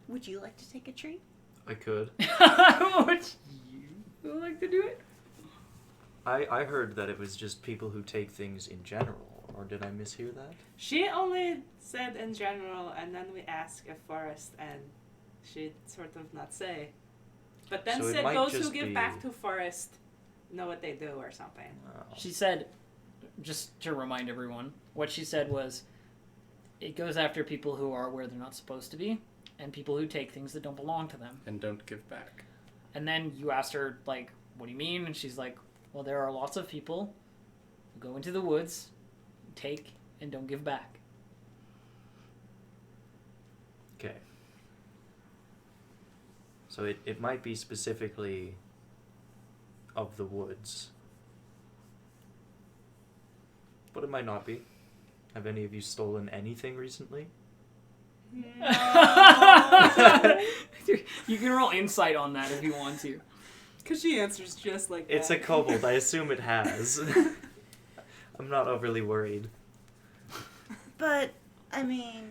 Would you like to take a tree? I could. Would you like to do it? I heard that it was just people who take things in general, or did I mishear that? She only said in general, and then we asked a forest, and she'd sort of not say. But then So it said might those who just give be- back to forest know what they do or something. Oh. She said, just to remind everyone, what she said was, it goes after people who are where they're not supposed to be, and people who take things that don't belong to them. And don't give back. And then you asked her, like, what do you mean? And she's like, well, there are lots of people who go into the woods, take, and don't give back. Okay. So it might be specifically of the woods. But it might not be. Have any of you stolen anything recently? You can roll insight on that if you want to. Because she answers just like that. It's a kobold. I assume it has. I'm not overly worried. But, I mean,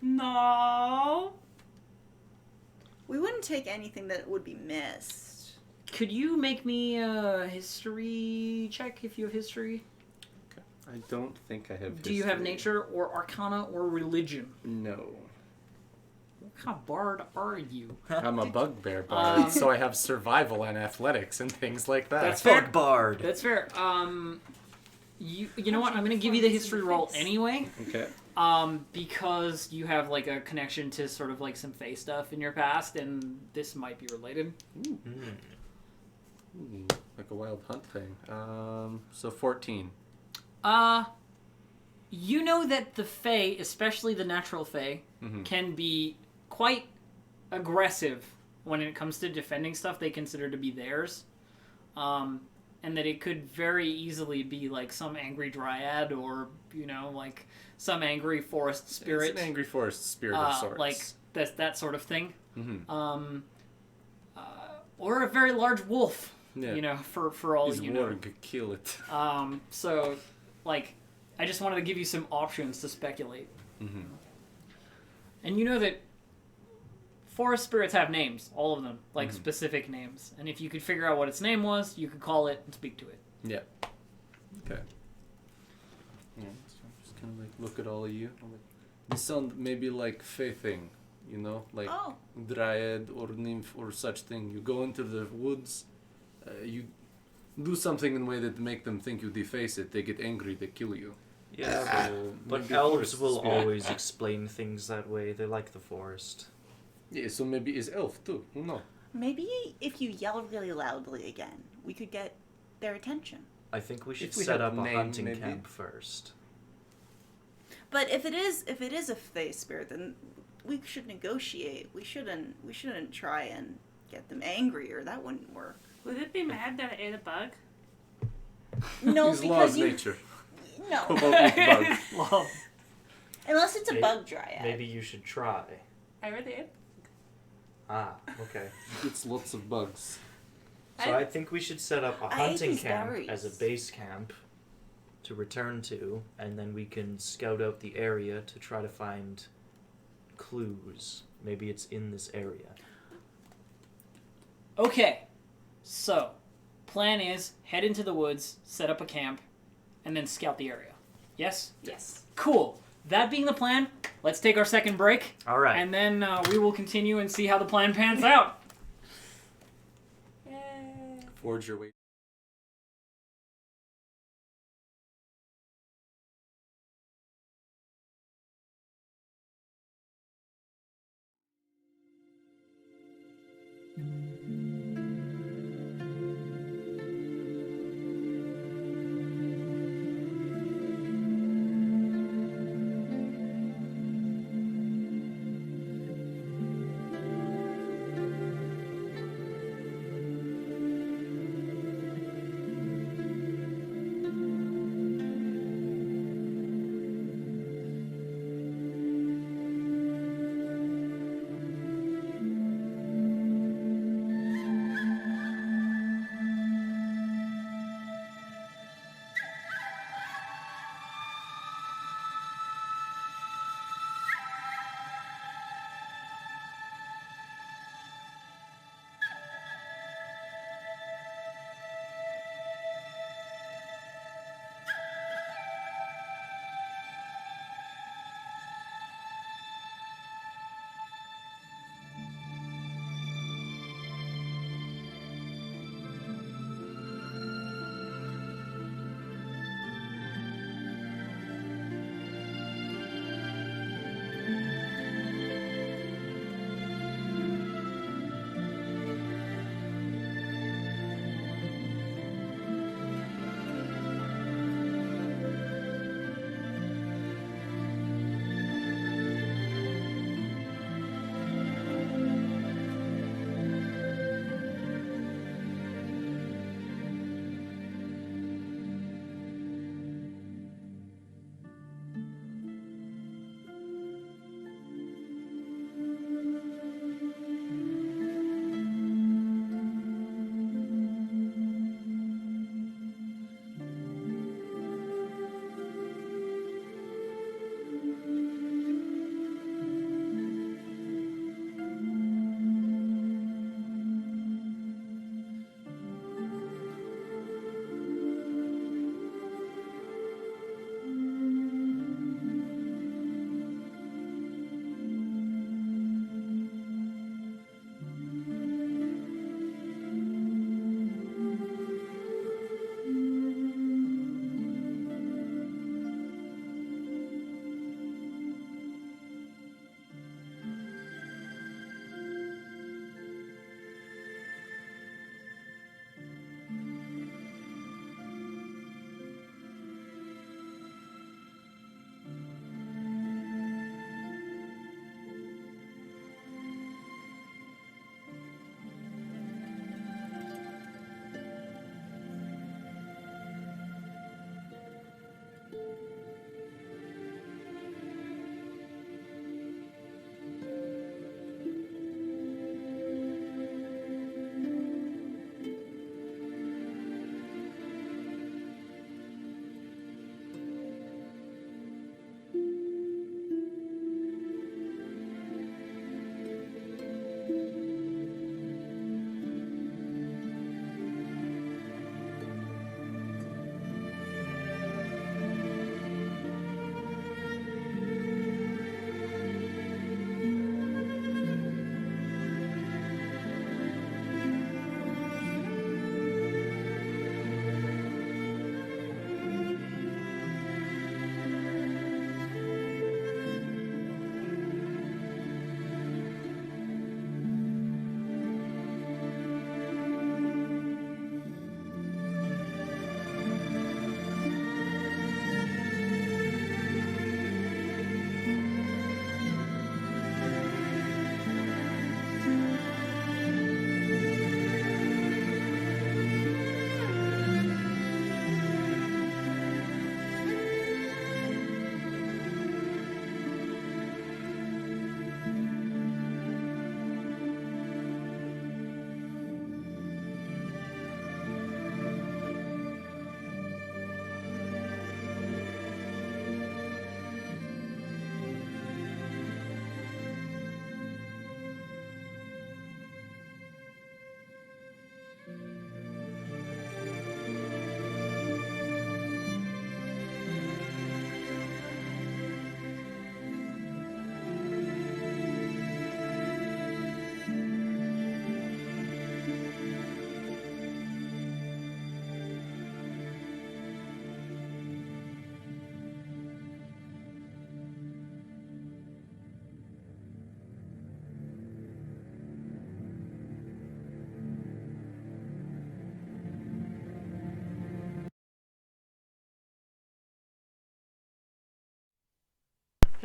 No. we wouldn't take anything that would be missed. Could you make me a history check if you have history? I don't think I have Do you have history. nature or arcana or religion? No. What kind of bard are you? I'm a bugbear bard, Um, so I have survival and athletics and things like that. That's fair. Bug bard. That's fair. You know what? I'm gonna give you the history roll anyway. Okay. Because you have like a connection to sort of like some Fae stuff in your past, and this might be related. Like a wild hunt thing. So 14. You know that the Fae, especially the natural Fae, can be quite aggressive when it comes to defending stuff they consider to be theirs. And that it could very easily be like some angry dryad or, you know, like some angry forest spirit. It's an angry forest spirit of sorts. Like that sort of thing. Or a very large wolf, you know, for all His you know. warg, kill it. So, like, I just wanted to give you some options to speculate. And you know that forest spirits have names, all of them, like specific names. And if you could figure out what its name was, you could call it and speak to it. Yeah. Okay. Yeah, so I'm just kind of like look at all of you. I'm like, this sound maybe like Fae thing, you know, like dryad or nymph or such thing. You go into the woods, you do something in a way that make them think you deface it. They get angry, they kill you. Yeah, So but maybe elves forest will spirit. always explain things that way. They like the forest. Yeah, so maybe it's elf too. Who knows? Maybe if you yell really loudly again, we could get their attention. I think we should If we set have up a name, hunting maybe. camp first. But if it is a Fae spirit, then we should negotiate. We shouldn't try and get them angrier. That wouldn't work. Would it be mad that I ate a bug? No, His law because of you nature. no. Kobold eat bugs. Well, Unless it's a Maybe- bug dryad. Maybe you should try. I already ate. Ah, okay. It's lots of bugs. So I think we should set up a I ate hunting these camp berries. as a base camp to return to, and then we can scout out the area to try to find clues. Maybe it's in this area. okay. So, plan is head into the woods, set up a camp, and then scout the area. Yes? Yes. Cool. That being the plan, let's take our second break, All right. and then we will continue and see how the plan pans out. Yay. Forge your way.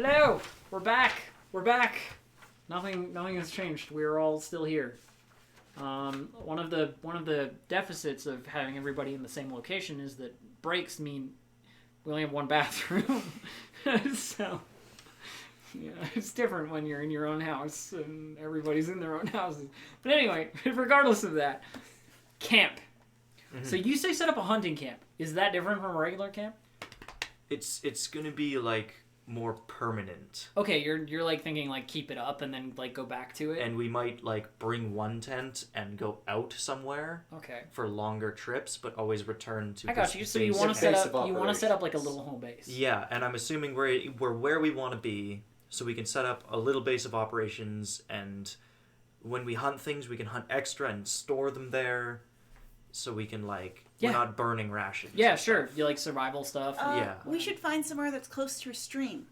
Hello, we're back. We're back. Nothing has changed. We're all still here. One of the deficits of having everybody in the same location is that breaks mean we only have one bathroom. So yeah, it's different when you're in your own house and everybody's in their own houses. But anyway, regardless of that, camp. Mm-hmm. So you say set up a hunting camp. Is that different from a regular camp? It's gonna be like more permanent. Okay, you're like thinking like keep it up and then like go back to it. And we might like bring one tent and go out somewhere. Okay. For longer trips, but always return to. I got you. So you want to set up like a little home base. Yeah, and I'm assuming we're where we want to be, so we can set up a little base of operations, and when we hunt things, we can hunt extra and store them there, so we can like we're not burning rations. Yeah, sure. You like survival stuff. Yeah. We should find somewhere that's close to a stream.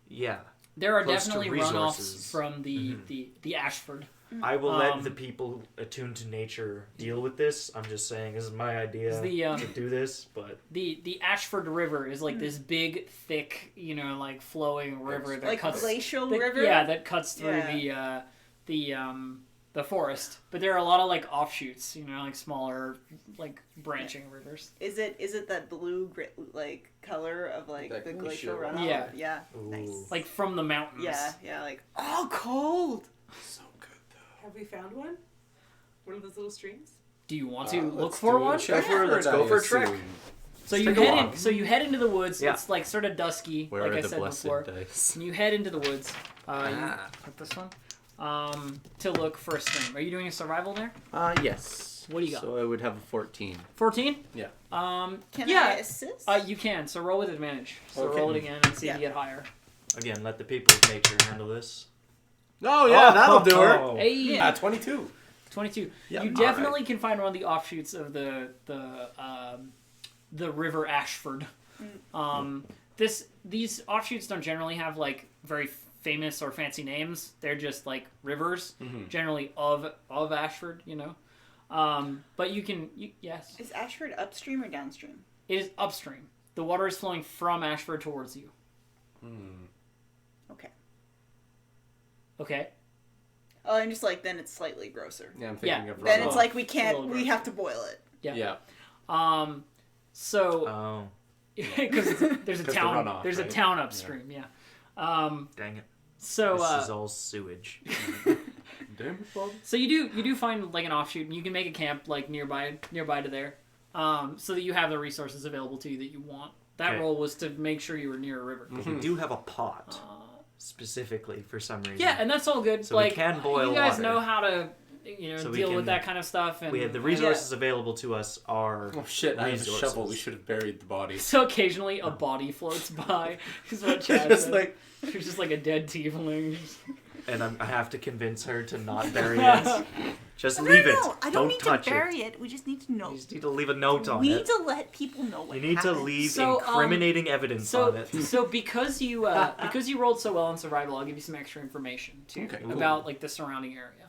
Yeah. There are Close definitely to runoffs resources. from the Ashford. I will let the people attuned to nature deal with this. I'm just saying this is my idea to do this, but the Ashford River is like this big, thick, like flowing river that like cuts glacial river. Yeah, that cuts through the forest. But there are a lot of like offshoots, like smaller, like branching rivers. Is it that blue like color of like That the glacial glacier runoff? Yeah. Yeah. Ooh. Nice. Like from the mountains. Yeah, like cold. So good though. Have we found one? One of those little streams? Do you want to look Let's for do one? a shepherd, Let's go I for a trek. assume. So you take a head walk. in. So you head into the woods. Yeah. It's like sort of dusky, Where like are I the said blessed before. dice? And you head into the woods. With this one. To look for a stream. Are you doing a survival there? Yes. What do you got? So I would have a 14. 14? Yeah. Can yeah. I assist? You can. So roll with advantage. So Okay. roll it again and see if Yeah. you get higher. again, let the people of nature handle this. Oh yeah, that'll do her. Oh. Hey, Yeah. 22. 22. Yeah, You definitely can find one of the offshoots of the River Ashford. These offshoots don't generally have like very famous or fancy names. They're just like rivers, generally of Ashford, But you can yes. Is Ashford upstream or downstream? It is upstream. The water is flowing from Ashford towards you. Okay. Okay. Oh, I'm just like, then it's slightly grosser. Yeah, I'm thinking of Then runoff. it's like we a can't, little we gross. have to boil it. Yeah. Yeah. So Oh, because there's a 'Cause the town runoff, there's a right? town upstream, yeah. dang it. So This is all sewage. Damn it, Bob. so you do find like an offshoot, and you can make a camp like nearby to there, so that you have the resources available to you that you want. That Okay. role was to make sure you were near a river. But we do have a pot, specifically, for some reason. Yeah, and that's all good. So we like can boil you guys water. know how to So we deal can- with that kind of stuff. And We had the resources available to us are Oh shit, I have a resources. shovel. We should have buried the body. So occasionally a body floats by. Is what Chad Just said. like There's just like a dead tiefling. And I have to convince her to not bury it. Just leave it. I don't need touch to bury it. We just need to know. You just need to leave a note on We it. need to let people know what You need to happened. leave So, incriminating evidence on it. So because you rolled so well in survival, I'll give you some extra information too Okay, cool. about like the surrounding area.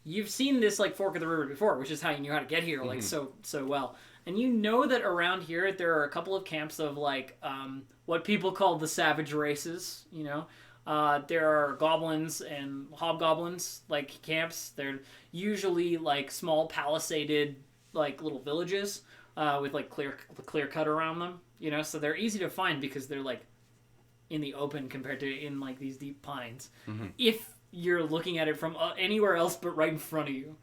You've seen this like fork of the river before, which is how you knew how to get here like so well. And you know that around here there are a couple of camps of like what people call the savage races. There are goblins and hobgoblins like camps. They're usually like small palisaded like little villages with like clear cut around them. So they're easy to find because they're like in the open compared to in like these deep pines. If you're looking at it from anywhere else but right in front of you,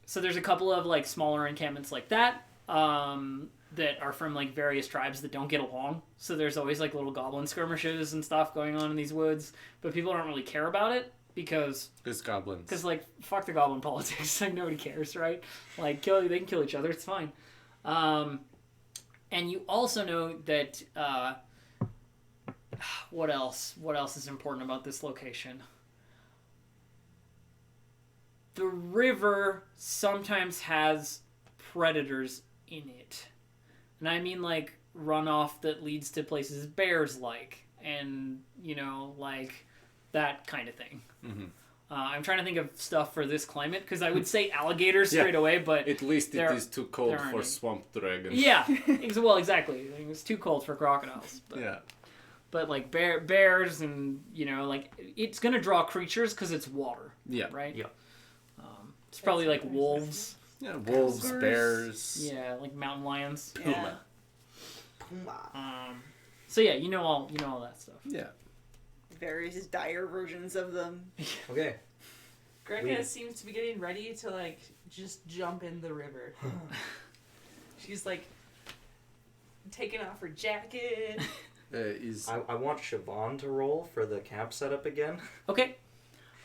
So there's a couple of like smaller encampments like that. That are from like various tribes that don't get along. So there's always like little goblin skirmishes and stuff going on in these woods, but people don't really care about it because goblins. like fuck the goblin politics. Like nobody cares, right? Like they can kill each other. It's fine. And you also know that what else is important about this location? The river sometimes has predators in it. And I mean like runoff that leads to places bears like, and like that kind of thing. I'm trying to think of stuff for this climate because I would say alligators straight away, but At least it is too cold there aren't for any. swamp dragons. yeah, well exactly. It's too cold for crocodiles. But, Yeah. but like bears and like it's gonna draw creatures because it's water. Yeah. Right. Yeah. It's probably like wolves. Yeah, wolves, Cougars. bears. Yeah, like mountain lions. Puma. So yeah, you know all that stuff. Yeah. Various dire versions of them. Okay. Greca seems to be getting ready to like just jump in the river. She's like taking off her jacket. I want Siobhan to roll for the camp setup again. Okay.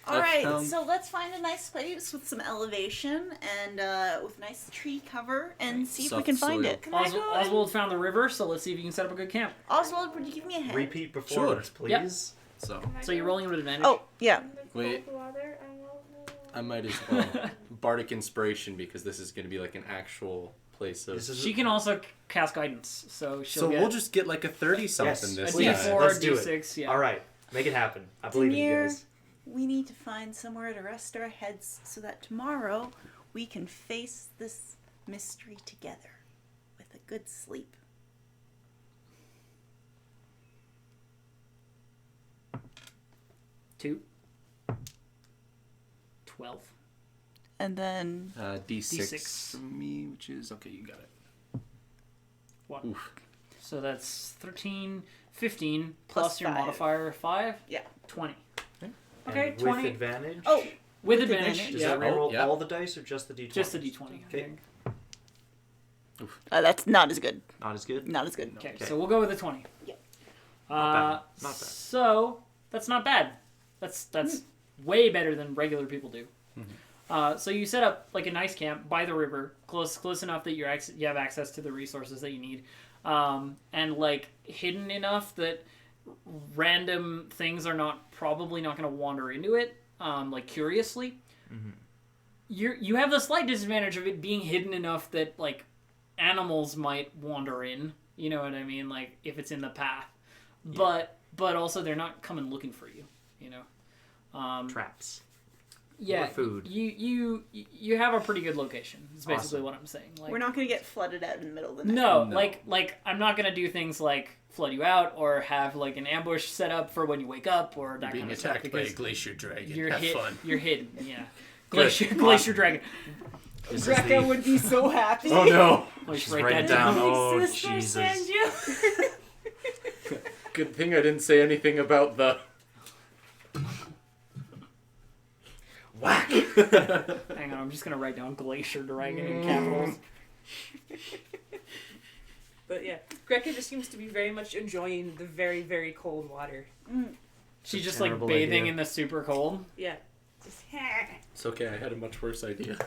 All right, so let's find a nice place with some elevation and with nice tree cover and see if we can find it. Can I go Oswald found the river, so let's see if you can set up a good camp. Oswald, would you give me a hand? Repeat performance, please. So So you're rolling with advantage. Oh, yeah. Wait. I might as well. Bardic inspiration, because this is going to be like an actual place of. She can also cast guidance, so she'll So get we'll just get like a 30 something Yes, this a please. time. D4, Let's do it. D6. Yeah. All right, make it happen. I believe in you Demir, guys. we need to find somewhere to rest our heads so that tomorrow we can face this mystery together with a good sleep. Two. 12. And then D6, D6. from me, which is okay. You got it. What? Oof. So that's 13, 15 plus your 5. modifier 5. Yeah. 20. And Okay, with 20. advantage. Oh, With With advantage. advantage. Does Yeah. that roll Yeah. all the dice or just the d20? Just the D20. I Okay. think. that's not as good. Not as good. Not as good. Okay, Okay. so we'll go with the 20. Yeah. Not bad. Not bad. So that's not bad. That's way better than regular people do. So you set up like a nice camp by the river, close enough that you have access to the resources that you need, and like hidden enough that random things are probably not going to wander into it, like curiously. Mm-hmm. You have the slight disadvantage of it being hidden enough that like animals might wander in. You know what I mean? Like if it's in the path, but also they're not coming looking for you. You know. Traps. Yeah, Or food. You have a pretty good location. Is basically Awesome. what I'm saying. Like, We're not going to get flooded out in the middle of the night. no, No. like I'm not gonna do things like flood you out or have like an ambush set up for when you wake up or that Being kind of stuff. attacked by a Because glacier dragon. you're Have hit. fun. You're hidden. Yeah. Good. Glacier dragon. This is Greca the- would be so happy. Oh no! Let's She's write writing that down. down. Oh Sister Jesus! send you. Good thing I didn't say anything about the. Whack! Hang on, I'm just gonna write down glacier dragon in capitals. But yeah, Greca just seems to be very much enjoying the very, very cold water. She's just terrible like bathing idea. in the super cold. Yeah. Just It's okay. I had a much worse idea.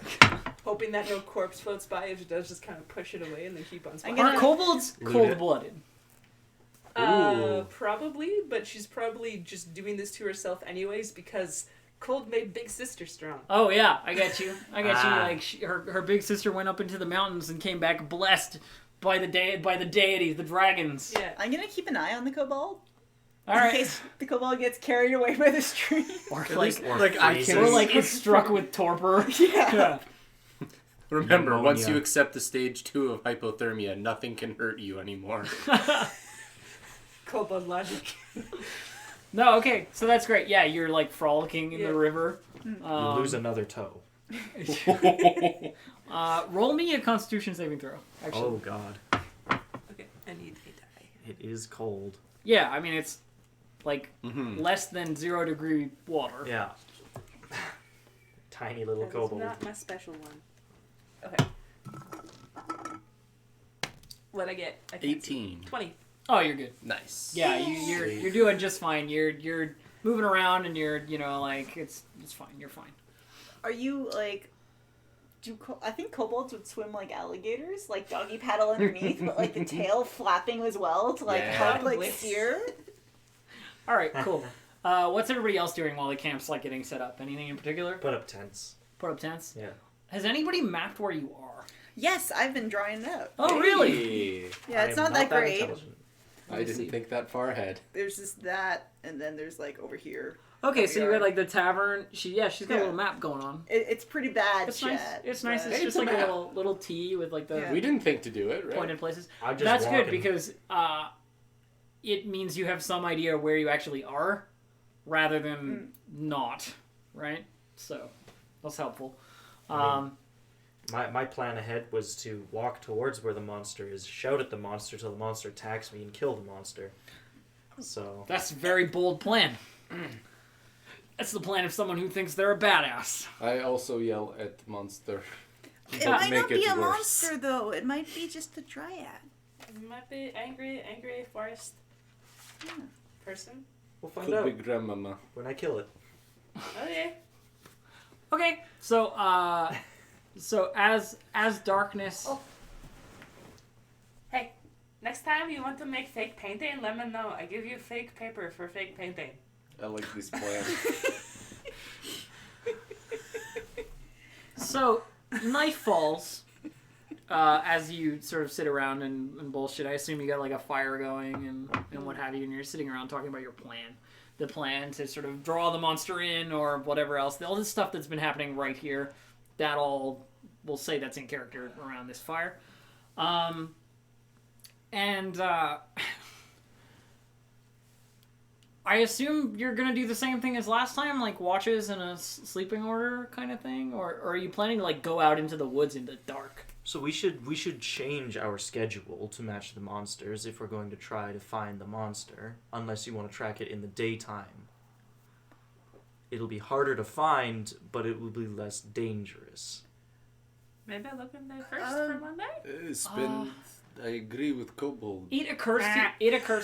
hoping that no corpse floats by. If it does, just kind of push it away and then keep on I'm spotting. gonna- Are kobolds Loot cold it. blooded? Ooh. Probably, but she's probably just doing this to herself anyways because cold made Big Sister strong. Oh yeah, I get you. I get you. Ah. Like her big sister went up into the mountains and came back blessed by the deities, the dragons. Yeah. I'm going to keep an eye on the kobold. All In right. case the kobold gets carried away by the stream. Or At like, least, or like I freezes. can. or like it's struck with torpor. Yeah. Remember, once Pneumonia. you accept the stage 2 of hypothermia, nothing can hurt you anymore. Kobold logic. No, okay, so that's great. Yeah, you're like frolicking in Yeah. the river. You lose another toe. Roll me a Constitution saving throw. Actually, Oh God! Okay, I need a die. It is cold. yeah. I mean, it's like Mhm. less than 0 degree water. Yeah. Tiny little That is kobold. not my special one. Okay. What'd I get? I can't see. 18. 20. Oh, you're good. Nice. Yeah, you're doing just fine. You're moving around and you're like it's fine. You're fine. Are you like? I think kobolds would swim like alligators, like doggy paddle underneath, but like the tail flapping as well to like Yeah. help like Probably. steer. All right, cool. What's everybody else doing while the camp's like getting set up? Anything in particular? Put up tents. Put up tents. Yeah. Has anybody mapped where you are? Yes, I've been drawing it out. Oh, really? Hey. Yeah, it's I am not that great. intelligent. I didn't see. think that far ahead. There's just that, and then there's like over here. Okay, so you are. got like the tavern. She's got Yeah. a little map going on. It's pretty bad. It's nice. chat, It's nice. but- It's just a like a map. little T with like the Yeah. We didn't think to do it, right? pointed places. I'm just That's good walking. because it means you have some idea where you actually are, rather than not, right? So that's helpful. My plan ahead was to walk towards where the monster is, shout at the monster till the monster attacks me, and kill the monster. So That's a very bold plan. That's the plan of someone who thinks they're a badass. I also yell at monster. It might Make not be it a worse. monster, though. It might be just a dryad. It might be angry forest person. we'll find Could out be grandmama. when I kill it. Okay. Okay, so as darkness. Oh. Hey, next time you want to make fake painting, let me know. I give you fake paper for fake painting. I like this plan. So night falls. As you sort of sit around and bullshit. I assume you got like a fire going and what have you, and you're sitting around talking about your plan. The plan to sort of draw the monster in or whatever else. All this stuff that's been happening right here, that all, we'll say that's in character around this fire. I assume you're going to do the same thing as last time, like watches in a sleeping order kind of thing? Or are you planning to like go out into the woods in the dark? So we should change our schedule to match the monsters if we're going to try to find the monster, unless you want to track it in the daytime. It'll be harder to find, but it will be less dangerous. Maybe I look in there first for one day? I agree with Kobold. It occurs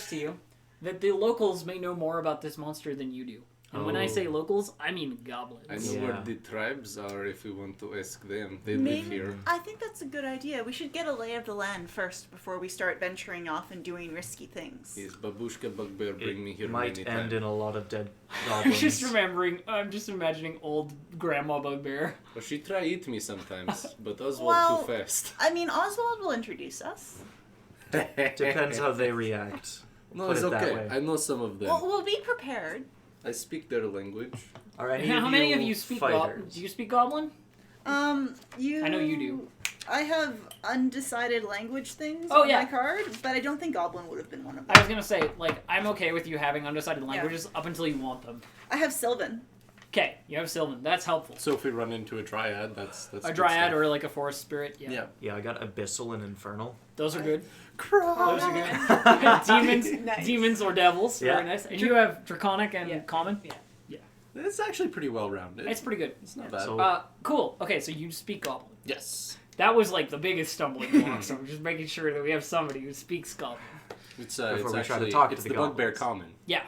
to you that the locals may know more about this monster than you do. And when I say locals, I mean goblins. I know where the tribes are if we want to ask them. They live Maybe. here. I think that's a good idea. We should get a lay of the land first before we start venturing off and doing risky things. Yes, Babushka Bugbear bring me here Might many end times. in a lot of dead I'm goblins. I'm just imagining old Grandma Bugbear. Well, she try eat me sometimes, but Oswald Well, too fast. I mean, Oswald will introduce us. Depends how they react. No, put it's it that okay. way. I know some of them. Well, we'll be prepared. I speak their language. Are any How of many you of you speak fighters? Do you speak Goblin? You. I know you do. I have undecided language things Oh, on yeah. my card, but I don't think Goblin would have been one of them. I was gonna say, like, I'm okay with you having undecided languages up until you want them. I have Sylvan. Okay, you have Sylvan. That's helpful. So if we run into a dryad, that's A good dryad stuff. or like a forest spirit. Yeah. Yeah. Yeah, I got Abyssal and Infernal. Those are good. Crow. Those are good. demons, Nice. demons or devils. Yeah. Very nice. And you have draconic and Yeah. common. Yeah. It's actually pretty well rounded. It's pretty good. It's not bad. So- Cool. Okay, so you speak Goblin. Yes. That was like the biggest stumbling block. So I'm just making sure that we have somebody who speaks Goblin. It's Before it's we try to actually talk to it's the the bugbear goblins. common. Yeah.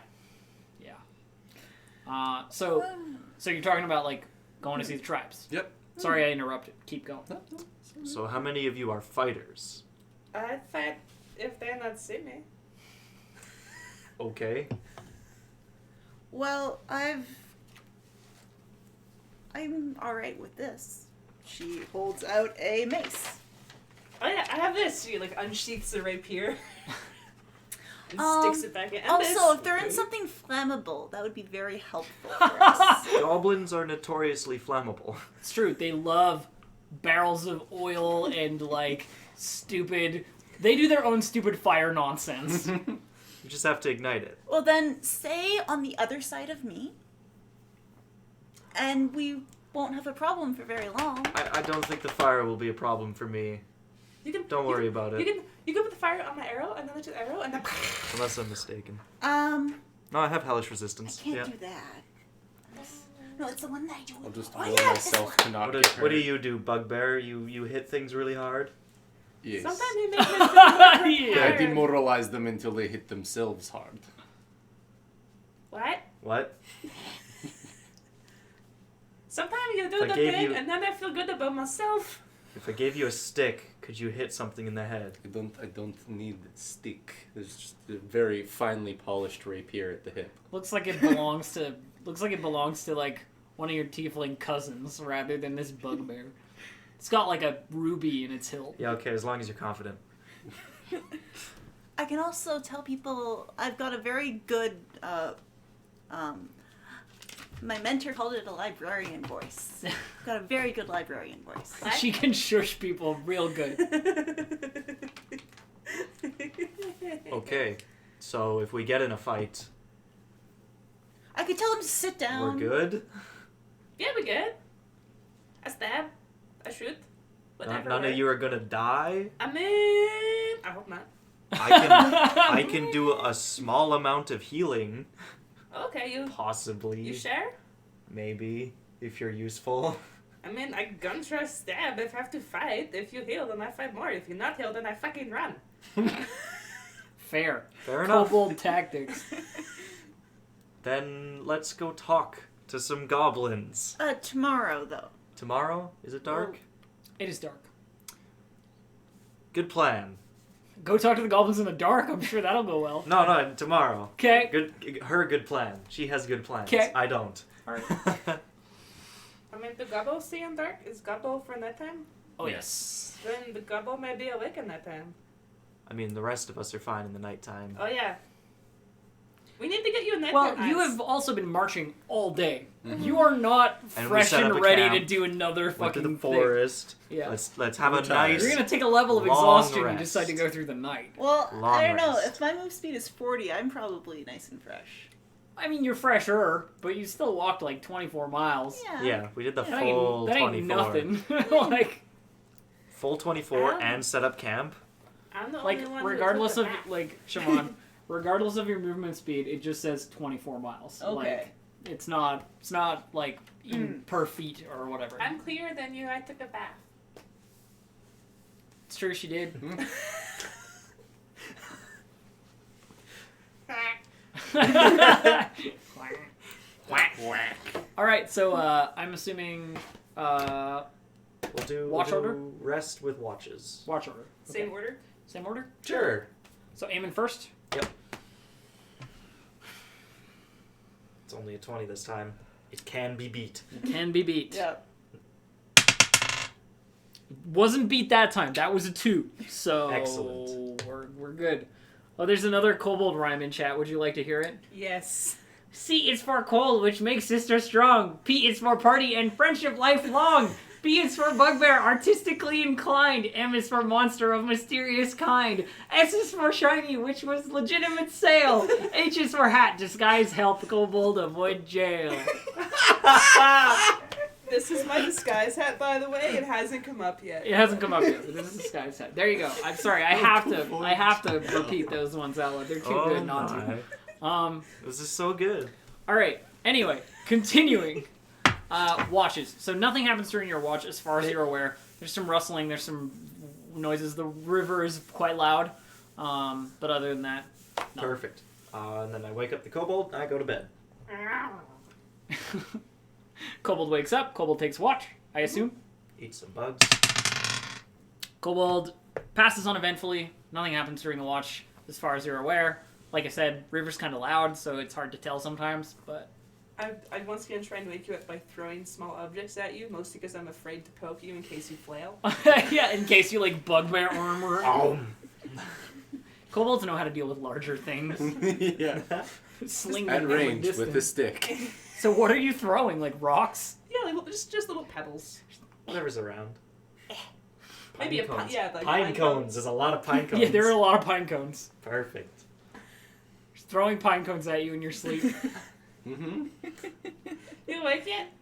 So you're talking about like going to see the tribes. Yep. Sorry, I interrupted. Keep going. So how many of you are fighters? I'd fight if they're not see me. Okay. Well, I'm alright with this. She holds out a mace. Oh yeah, I have this. She like unsheaths the rapier. And Um, sticks it back in. And Also, this. if they're in something flammable, that would be very helpful for us. Goblins are notoriously flammable. It's true. They love barrels of oil and like stupid. They do their own stupid fire nonsense. You just have to ignite it. Well, then stay on the other side of me, and we won't have a problem for very long. I don't think the fire will be a problem for me. You can, Don't worry about it. You can put the fire on my arrow and then let the arrow and then. Unless I'm mistaken. No, No, I have hellish I resistance. can't Yeah. do that. No, it's the one that I do. I'll just Oh, will yeah, this myself one. to not What do, get hurt. what do you do, Bugbear? You hit things really hard? Yes. Sometimes you make it Yeah. I demoralize them until they hit themselves hard. What? What? Sometimes you do If I the gave thing you- and then I feel good about myself. If I gave you a stick, could you hit something in the head? I don't need stick. There's just a very finely polished rapier at the hip. Looks like it belongs to like one of your tiefling cousins rather than this bugbear. It's got like a ruby in its hilt. Yeah, okay, as long as you're confident. I can also tell people I've got a very good, my mentor called it a librarian voice. I've got a very good librarian voice. She can shush people real good. Okay. So if we get in a fight, I could tell him to sit down. we're good. Yeah, we good. I stab. I shoot. Whatever. None of you are gonna die. I mean, I hope not. I can do a small amount of healing, Okay, you possibly, share? maybe, if you're useful. I mean, I gun thrust stab if I have to fight. If you heal, then I fight more. If you're not healed, then I fucking run. Fair. Fair enough. Kobold tactics. Then let's go talk to some goblins. Tomorrow, though. Tomorrow? Is it dark? It is dark. Good plan. Go talk to the goblins in the dark. I'm sure that'll go well. No, tomorrow. Okay. Good plan. She has good plans. 'Kay. I don't. All right. I mean, the gobble see in dark? Is gobble for nighttime? Oh yes. Then the gobble may be awake in nighttime. I mean, the rest of us are fine in the nighttime. Oh, yeah. We need to get you a nighttime Well, you eyes. have also been marching all day. You are not And we fresh set and up a ready camp. to do another Went to fucking the thing. forest. Yeah. Let's have a We're tired. nice. You're gonna take a level of Long exhaustion and rest. decide to go through the night. Well, Long I don't know. rest. If my move speed is 40, I'm probably nice and fresh. I mean, you're fresher, but you still walked like 24 miles. Yeah. Yeah, we did the That full ain't 24. nothing. Like, Full 24 Wow. and set up camp. I'm the like only one regardless who of took a bath. like Siobhan, regardless of your movement speed, it just says 24 miles. Okay. Like, it's not like in per feet or whatever. I'm clearer than you. I took a bath. It's true, she did. All right, so I'm assuming We'll do Watch order? rest with watches. watch order. Same Okay. order? Same order. Sure. So Eamon first. It's only a 20 this time. It can be beat. Can be beat. Yeah. Wasn't beat that time. That was a 2. So Excellent. We're good. Oh, there's another kobold rhyme in chat. Would you like to hear it? Yes. C is for cold, which makes sister strong. P is for party and friendship lifelong. B is for bugbear, artistically inclined. M is for monster of mysterious kind. S is for shiny, which was legitimate sale. H is for hat, disguise help kobold avoid jail. This is my disguise hat, by the way. It hasn't come up yet. It hasn't come up yet, but this is this guy's hat. There you go. I'm sorry, I have to repeat those ones out loud. They're too good not to. This is so good. All right. Anyway, continuing. Watches. So nothing happens during your watch, as far as you're aware. There's some rustling. There's some noises. The river is quite loud. But other than that, no. Perfect. And then I wake up the kobold and I go to bed. Kobold wakes up. Kobold takes watch, I assume. Eat some bugs. Kobold passes uneventfully. Nothing happens during the watch, as far as you're aware. Like I said, river's kind of loud, so it's hard to tell sometimes. But I'd once again try and wake you up by throwing small objects at you, mostly because I'm afraid to poke you in case you flail. yeah, in case you like bugbear armor. Kobolds know how to deal with larger things. Yeah. Sling At them from a range with a distance. stick. So what are you throwing? Like rocks? Yeah, like, just little pebbles. Whatever's around. Maybe Pine cones. like Pine cones. There's a lot of pine cones. Yeah, there are a lot of pine cones. Perfect. Just throwing pine cones at you in your sleep. Mm-hmm. You awake yet?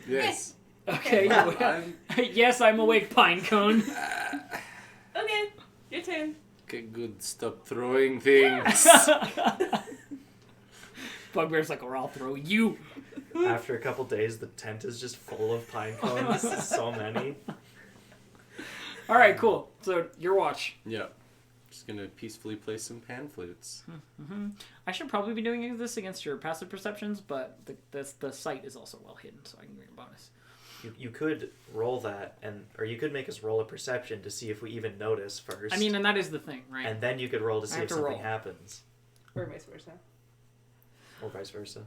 Yes. Okay. I'm- Yes, I'm awake, pine cone. Okay, your turn. Okay, good. Stop throwing things. Bugbear's like, or I'll throw you. After a couple days, the tent is just full of pine cones. So many. All right, cool. So your watch. Yeah. Just gonna peacefully play some pan flutes. I should probably be doing this against your passive perceptions, but the sight is also well hidden, so I can give you a bonus. You could roll that, or you could make us roll a perception to see if we even notice first. I mean, and that is the thing, right? and then you could roll to see have if to something roll. happens, Or vice versa. or vice versa.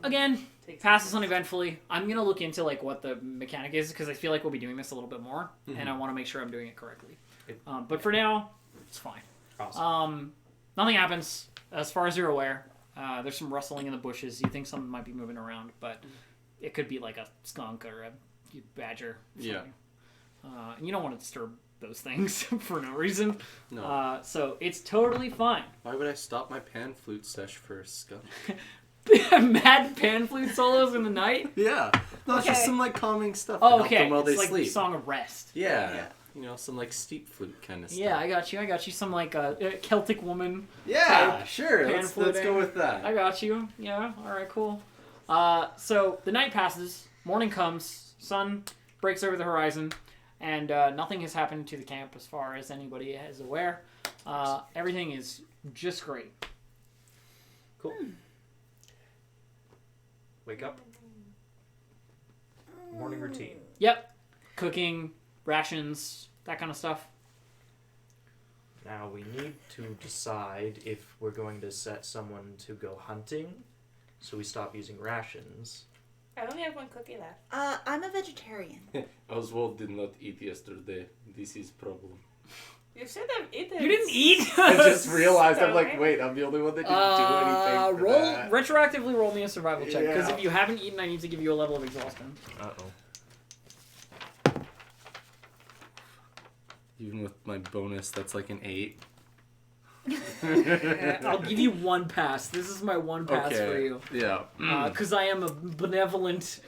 Again, Takes passes seconds. uneventfully. I'm gonna look into like what the mechanic is because I feel like we'll be doing this a little bit more, and I want to make sure I'm doing it correctly. But for now, it's fine. Awesome. Nothing happens as far as you're aware. There's some rustling in the bushes. You think something might be moving around, but it could be like a skunk or a badger. Or Yeah. and you don't want to disturb those things for no reason. No. So it's totally fine. Why would I stop my pan flute sesh for a skunk? Mad pan flute solos in the night? Yeah. No, it's just Okay. some like calming stuff to Oh, help okay. them while It's they like sleep. the song of rest. Yeah. Yeah. You know, some like steep flute kind of stuff. Yeah, I got you. Some like Celtic woman. Yeah, type sure. pan Let's fluting. go with that. I got you. Yeah, alright, cool. So the night passes, morning comes, sun breaks over the horizon, and nothing has happened to the camp as far as anybody is aware. Everything is just great. Cool. Wake up. Morning routine. Yep. Cooking, rations, that kind of stuff. Now we need to decide if we're going to set someone to go hunting, so we stop using rations. I only have one cookie left. I'm a vegetarian. Oswald did not eat yesterday. This is problem. You said I've eaten. You didn't eat? I just realized, I'm like, Sorry. wait, I'm the only one that didn't do anything for roll that. retroactively roll me a survival check, because Yeah. if you haven't eaten, I need to give you a level of exhaustion. Uh-oh. Even with my bonus, that's like an 8. I'll give you one pass. This is my one pass for you. Yeah. Because I am a benevolent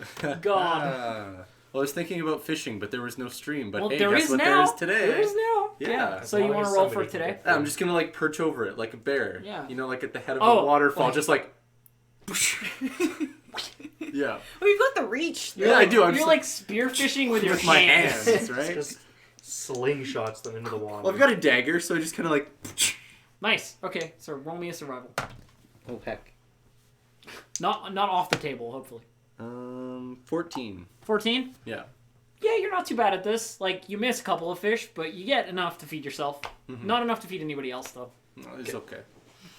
god. Well, I was thinking about fishing, but there was no stream. But Well, hey, there guess is what now. there is today? There is now. Yeah. So you long want to as roll for somebody can today? get Yeah, I'm just gonna like perch over it like a bear. Yeah. You know, like at the head of Oh, a waterfall, like- just like. Yeah. Well, you've got the reach. Yeah, I do. I'm You're just like spearfishing with your with my hands. hands, right? Just slingshots them into the water. Well, I've got a dagger, so I just kind of like. Nice. Okay, so roll me a survival. Oh heck. Not off the table, hopefully. 14. 14? Yeah. Yeah, you're not too bad at this. Like, you miss a couple of fish, but you get enough to feed yourself. Mhm. Not enough to feed anybody else, though. No, it's okay.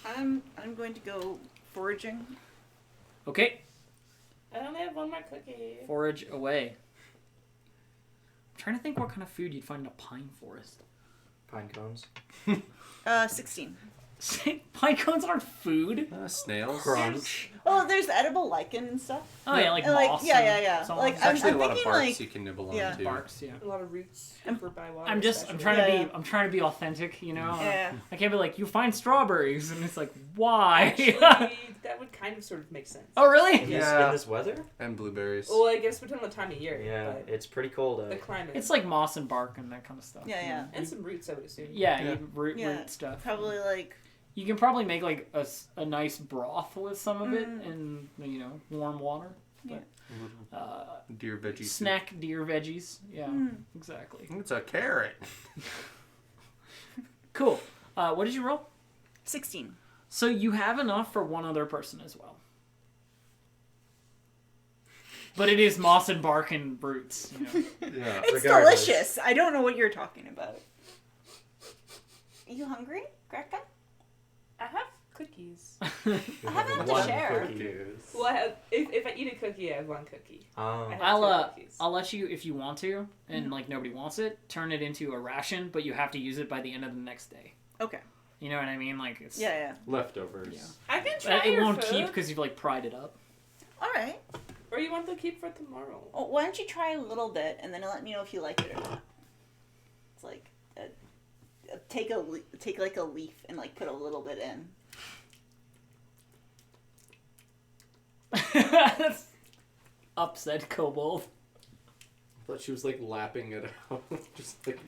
I'm going to go foraging. Okay, I only have one more cookie. forage away. I'm trying to think what kind of food you'd find in a pine forest. Pine cones. 16. Pine cones aren't food. Snails. Crunch. Oh, there's edible lichen and stuff. Oh, yeah, like And, moss. yeah. and so on. Like, There's actually I'm a lot of thinking, barks like- you can nibble yeah. on too. Barks, yeah. A lot of roots for by water. I'm especially. trying Yeah, to yeah. be, I'm trying to be authentic, you know. Yeah. I can't be like, you find strawberries, and it's like, why? Actually, that would kind of sort of make sense. Oh, really? In this weather? And blueberries. Well, I guess depending on the time of year. Yeah, But it's pretty cold the out. climate. It's like moss and bark and that kind of stuff. Yeah. and some roots, I would assume. Yeah, Yeah. you root Yeah. stuff. Probably like. You can probably make like a nice broth with some of it Mm. in, you know, warm water. Yeah. Deer veggie soup. Snack deer veggies. Yeah, Mm. exactly. It's a carrot. Cool. What did you roll? 16. So you have enough for one other person as well. But it is moss and bark and roots. You know. Yeah. It's Regardless. delicious. I don't know what you're talking about. Are you hungry, Greca? I have cookies. I haven't had to One share. cookie. Well, I have, if I eat a cookie, I have one cookie. I have I'll two cookies. I'll let you, if you want to, and like nobody wants it, turn it into a ration, but you have to use it by the end of the next day. Okay. You know what I mean? Like it's Yeah. Leftovers. Yeah. I can try it your won't food. keep because you've like pried it up. All right. Or you want to keep for tomorrow? Well, why don't you try a little bit and then let me know if you like it or not. It's like take like a leaf and like put a little bit in. Upset kobold. I thought she was like lapping it out. Just like.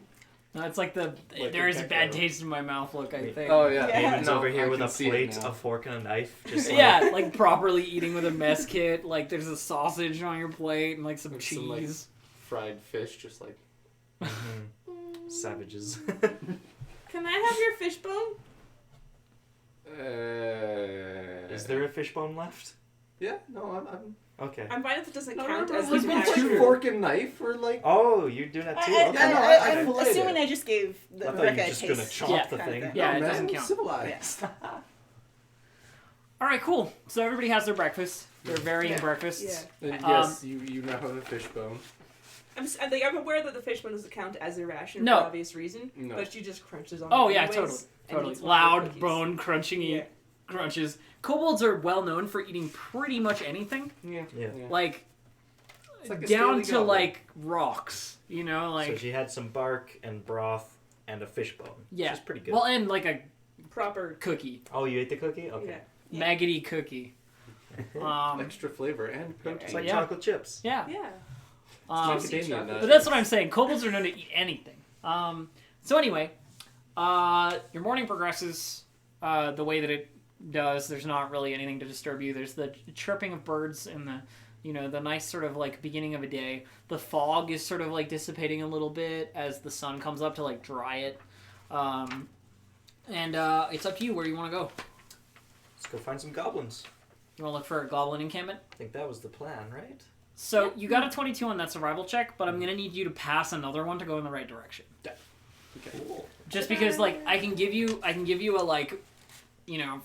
No, it's like the Like there a is a gecko. bad taste in my mouth look, I think. Oh yeah. Yeah. Eamon's over here I with can a see it plate, now. a fork, and a knife. Just like, Yeah, like properly eating with a mess kit. Like there's a sausage on your plate and like some Like cheese. some, like, fried fish, just like. Mhm. Savages. Can I have your fishbone? Is there a fishbone left? Yeah. No, I'm. Okay. I'm fine if it doesn't No, count no, as no, the like actual. two fork and knife, or like. Oh, you do that too? I, Okay. I know, I am filleted assuming it. I just gave the I thought you Rebecca were a just taste. gonna chop Yeah. the thing. Yeah, it man, doesn't count. Civilized. All right, cool. So everybody has their breakfast. Their varying Yeah. breakfasts. Yeah. And yes, you now have a fishbone. I'm aware that the fishbone doesn't count as a ration No. for obvious reason, No. but she just crunches on Oh it yeah, anyways, totally, and totally. eats one of the Loud cookies. bone crunching Yeah. crunches. Kobolds are well known for eating pretty much anything. Yeah. Yeah. Like, It's like a down scaly to goblin. like rocks. You know, like So she had some bark and broth and a fishbone. yeah, Which is pretty good. well, and like a Proper. cookie, Oh, you ate the cookie? Okay. Yeah. maggoty cookie. Extra flavor and It's protein. like Yeah. chocolate chips. Yeah. Yeah. Macadamia nut. But that's what I'm saying. Kobolds are known to eat anything. So anyway, your morning progresses the way that it does. There's not really anything to disturb you. There's the chirping of birds and the nice sort of like beginning of a day. The fog is sort of like dissipating a little bit as the sun comes up to like dry it. And it's up to you where you want to go. Let's go find some goblins. You want to look for a goblin encampment? I think that was the plan, right? So you got a 22 on that survival check, but I'm going to need you to pass another one to go in the right direction. Cool. Just because, like, I can give you a, like,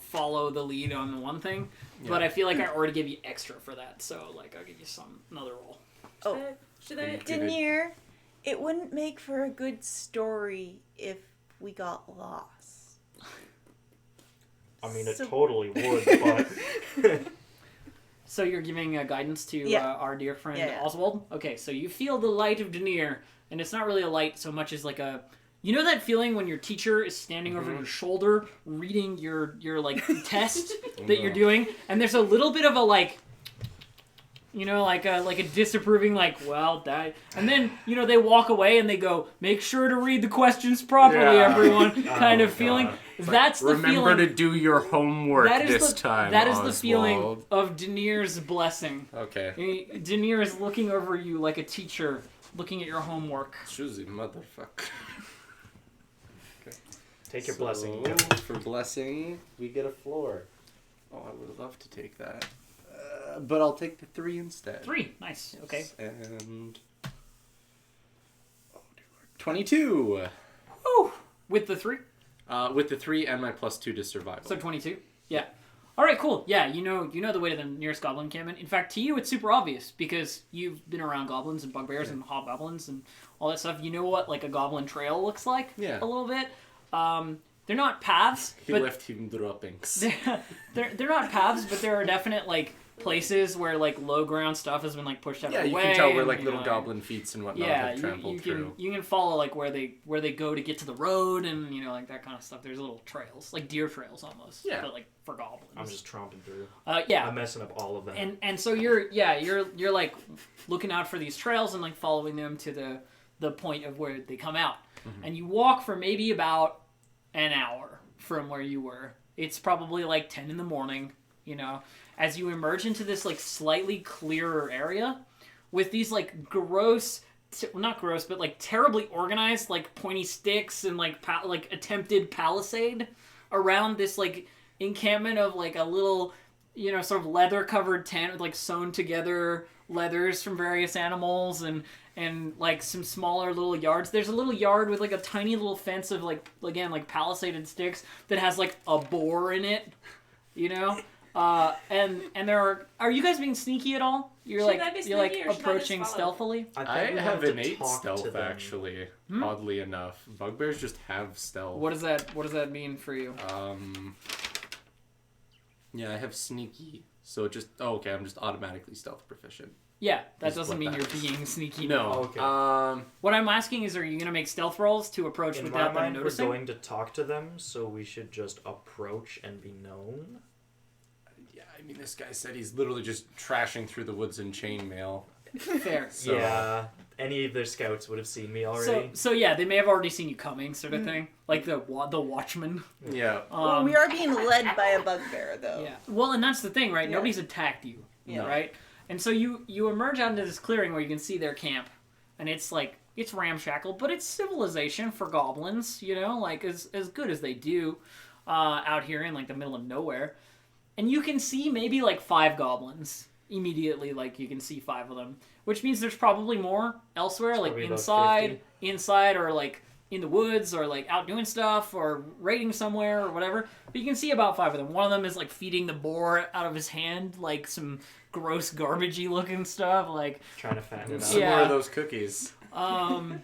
follow the lead on the one thing, but I feel like I already gave you extra for that, so, like, I'll give you another roll. Oh, Should I? Denier, it wouldn't make for a good story if we got lost. I mean, it So- totally would, but... So you're giving guidance to Yeah. our dear friend Yeah. Oswald? Okay, so you feel the light of Denier, and it's not really a light so much as, like, a... You know that feeling when your teacher is standing over your shoulder reading your like, test that you're doing, and there's a little bit of a, like... like a disapproving, like, well, that... And then, they walk away and they go, make sure to read the questions properly, Yeah. everyone, kind of God. feeling. That's the Remember feeling... to do your homework That is this the, time, That is Oswald. the feeling of Denier's blessing. Okay. Denier is looking over you like a teacher looking at your homework. Choosy motherfucker. Take your blessing. So, for blessing, we get a floor. Oh, I would love to take that. But I'll take the 3 instead. 3. Nice. Okay. And... Oh, dear Lord. 22! Woo! With the 3? With the 3 and my +2 to survival. So 22? Yeah. Alright, cool. Yeah, you know the way to the nearest goblin encampment. In fact, to you it's super obvious because you've been around goblins and bugbears and hobgoblins and all that stuff. You know what like a goblin trail looks like? Yeah. A little bit. They're not paths, He but left him droppings. they're not paths, but there are definite like places where like low ground stuff has been like pushed out Yeah, of the you way. can tell where and, like you little know, goblin feet and whatnot yeah, have trampled you through. can follow like where they go to get to the road and like that kind of stuff. There's little trails, like deer trails almost. Yeah. But like for goblins. I'm just tromping through. Yeah. I'm messing up all of that. And so you're like looking out for these trails and like following them to the point of where they come out. Mm-hmm. And you walk for maybe about an hour from where you were. It's probably like 10 in the morning, as you emerge into this like slightly clearer area with these like gross, not gross, but like terribly organized like pointy sticks and like attempted palisade around this like encampment of like a little, sort of leather covered tent with like sewn together leathers from various animals and like some smaller little yards. There's a little yard with like a tiny little fence of like, again, like palisaded sticks that has like a boar in it, and there are you guys being sneaky at all? You're Should like I be you're like sneaky or should I just approaching follow? stealthily. I I think we have to an 8 talk to stealth them. actually, oddly enough. Bugbears just have stealth. What does that mean for you? Yeah, I have sneaky. So okay, I'm just automatically stealth proficient. Yeah, that Is doesn't what mean that you're is. being sneaky. No. Okay. What I'm asking is, are you gonna make stealth rolls to approach In my without them mind, we're noticing? going to talk to them, so we should just approach and be known. Yeah, I mean, this guy said he's literally just trashing through the woods in chainmail. Fair. So, Yeah, any of their scouts would have seen me already. So yeah, they may have already seen you coming, sort of thing, like the watchman. Yeah. Well, we are being led by a bugbear, though. Yeah. Well, and that's the thing, right? Yeah. Nobody's attacked you, Yeah. right? And so you emerge out into this clearing where you can see their camp, and it's like it's ramshackle, but it's civilization for goblins, like as good as they do out here in like the middle of nowhere. And you can see maybe like 5 goblins immediately, like you can see 5 of them, which means there's probably more elsewhere, like probably about inside or like in the woods or like out doing stuff or raiding somewhere or whatever. But you can see about 5 of them. One of them is like feeding the boar out of his hand, like some gross garbagey looking stuff, like Trying to fatten it Some out. Yeah. more of those cookies. and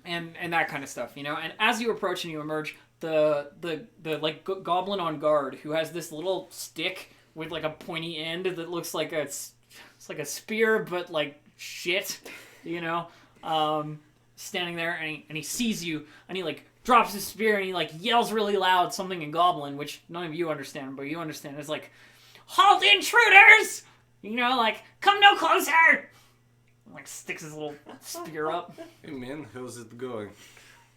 that kind of stuff, And as you approach and you emerge, the like goblin on guard who has this little stick with like a pointy end that looks like it's like a spear, but like shit, you know, standing there, and he sees you, and he like drops his spear, and he like yells really loud something in Goblin, which none of you understand, but you understand. It's like, "Halt, intruders!" You know, like, "Come no closer!" Like sticks his little spear up. Hey man, how's it going?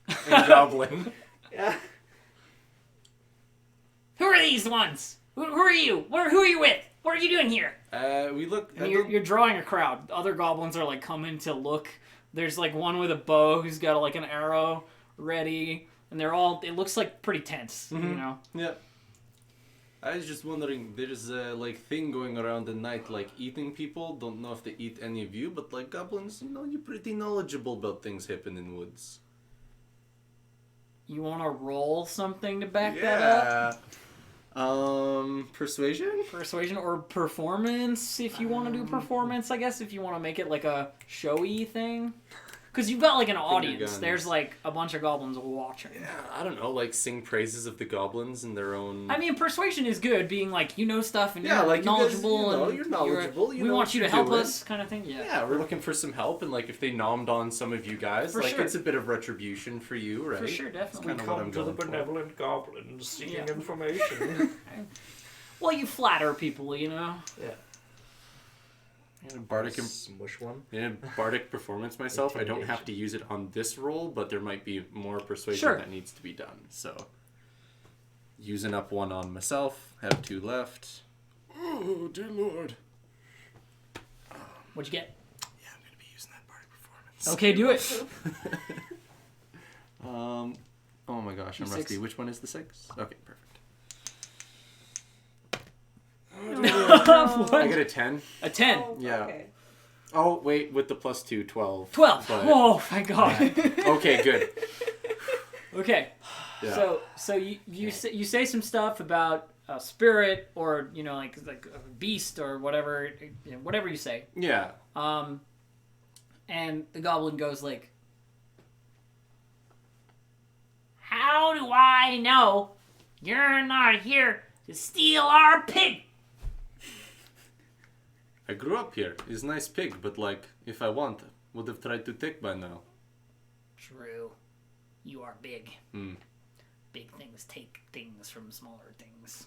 And Goblin. Yeah. Who are these ones? Who are you? Who are you with? What are you doing here? We look. And you're drawing a crowd. Other goblins are like coming to look. There's like one with a bow who's got like an arrow ready, and they're all. It looks like pretty tense, you know. Yeah. I was just wondering, there's a like thing going around at night, like eating people. Don't know if they eat any of you, but like goblins, you know, you're pretty knowledgeable about things happen in woods. You want to roll something to back that up? Persuasion? Persuasion or performance, if you want to do performance, I guess, if you want to make it like a showy thing. Because you've got like an audience. guns. There's like a bunch of goblins watching. Yeah, I don't know, like sing praises of the goblins in their own... I mean, persuasion is good, being like, you know stuff and Yeah, you're like, you guys, knowledgeable. you're knowledgeable, we you know want what you to you're help doing. us, kind of thing. Yeah. Yeah, we're looking for some help, and like if they nommed on some of you guys, For like sure. it's a bit of retribution for you, right? For sure, definitely. Kinda what I'm Come to the going for. benevolent goblins seeking Yeah. information. Well, you flatter people, you know. Yeah. In a bardic, Smush one. in a bardic performance myself, I don't have to use it on this roll, but there might be more persuasion Sure. that needs to be done. So, using up one on myself, have 2 left. Oh, dear lord. What'd you get? Yeah, I'm gonna be using that bardic performance. Okay, do it. Oh my gosh, I'm D6. rusty. Which one is the 6? Okay, perfect. What? I get a 10. A 10. Oh, Yeah. Okay. Oh, wait, with the plus 2, 12. 12. But- Oh, my God. Okay, good. Okay. Yeah. So you say some stuff about a spirit or, you know, like a beast or whatever, you know, whatever you say. Yeah. And the goblin goes like, "How do I know you're not here to steal our pig?" I grew up here. He's a nice pig, but like, if I want, would have tried to take by now. True. You are big. Hmm. Big things take things from smaller things.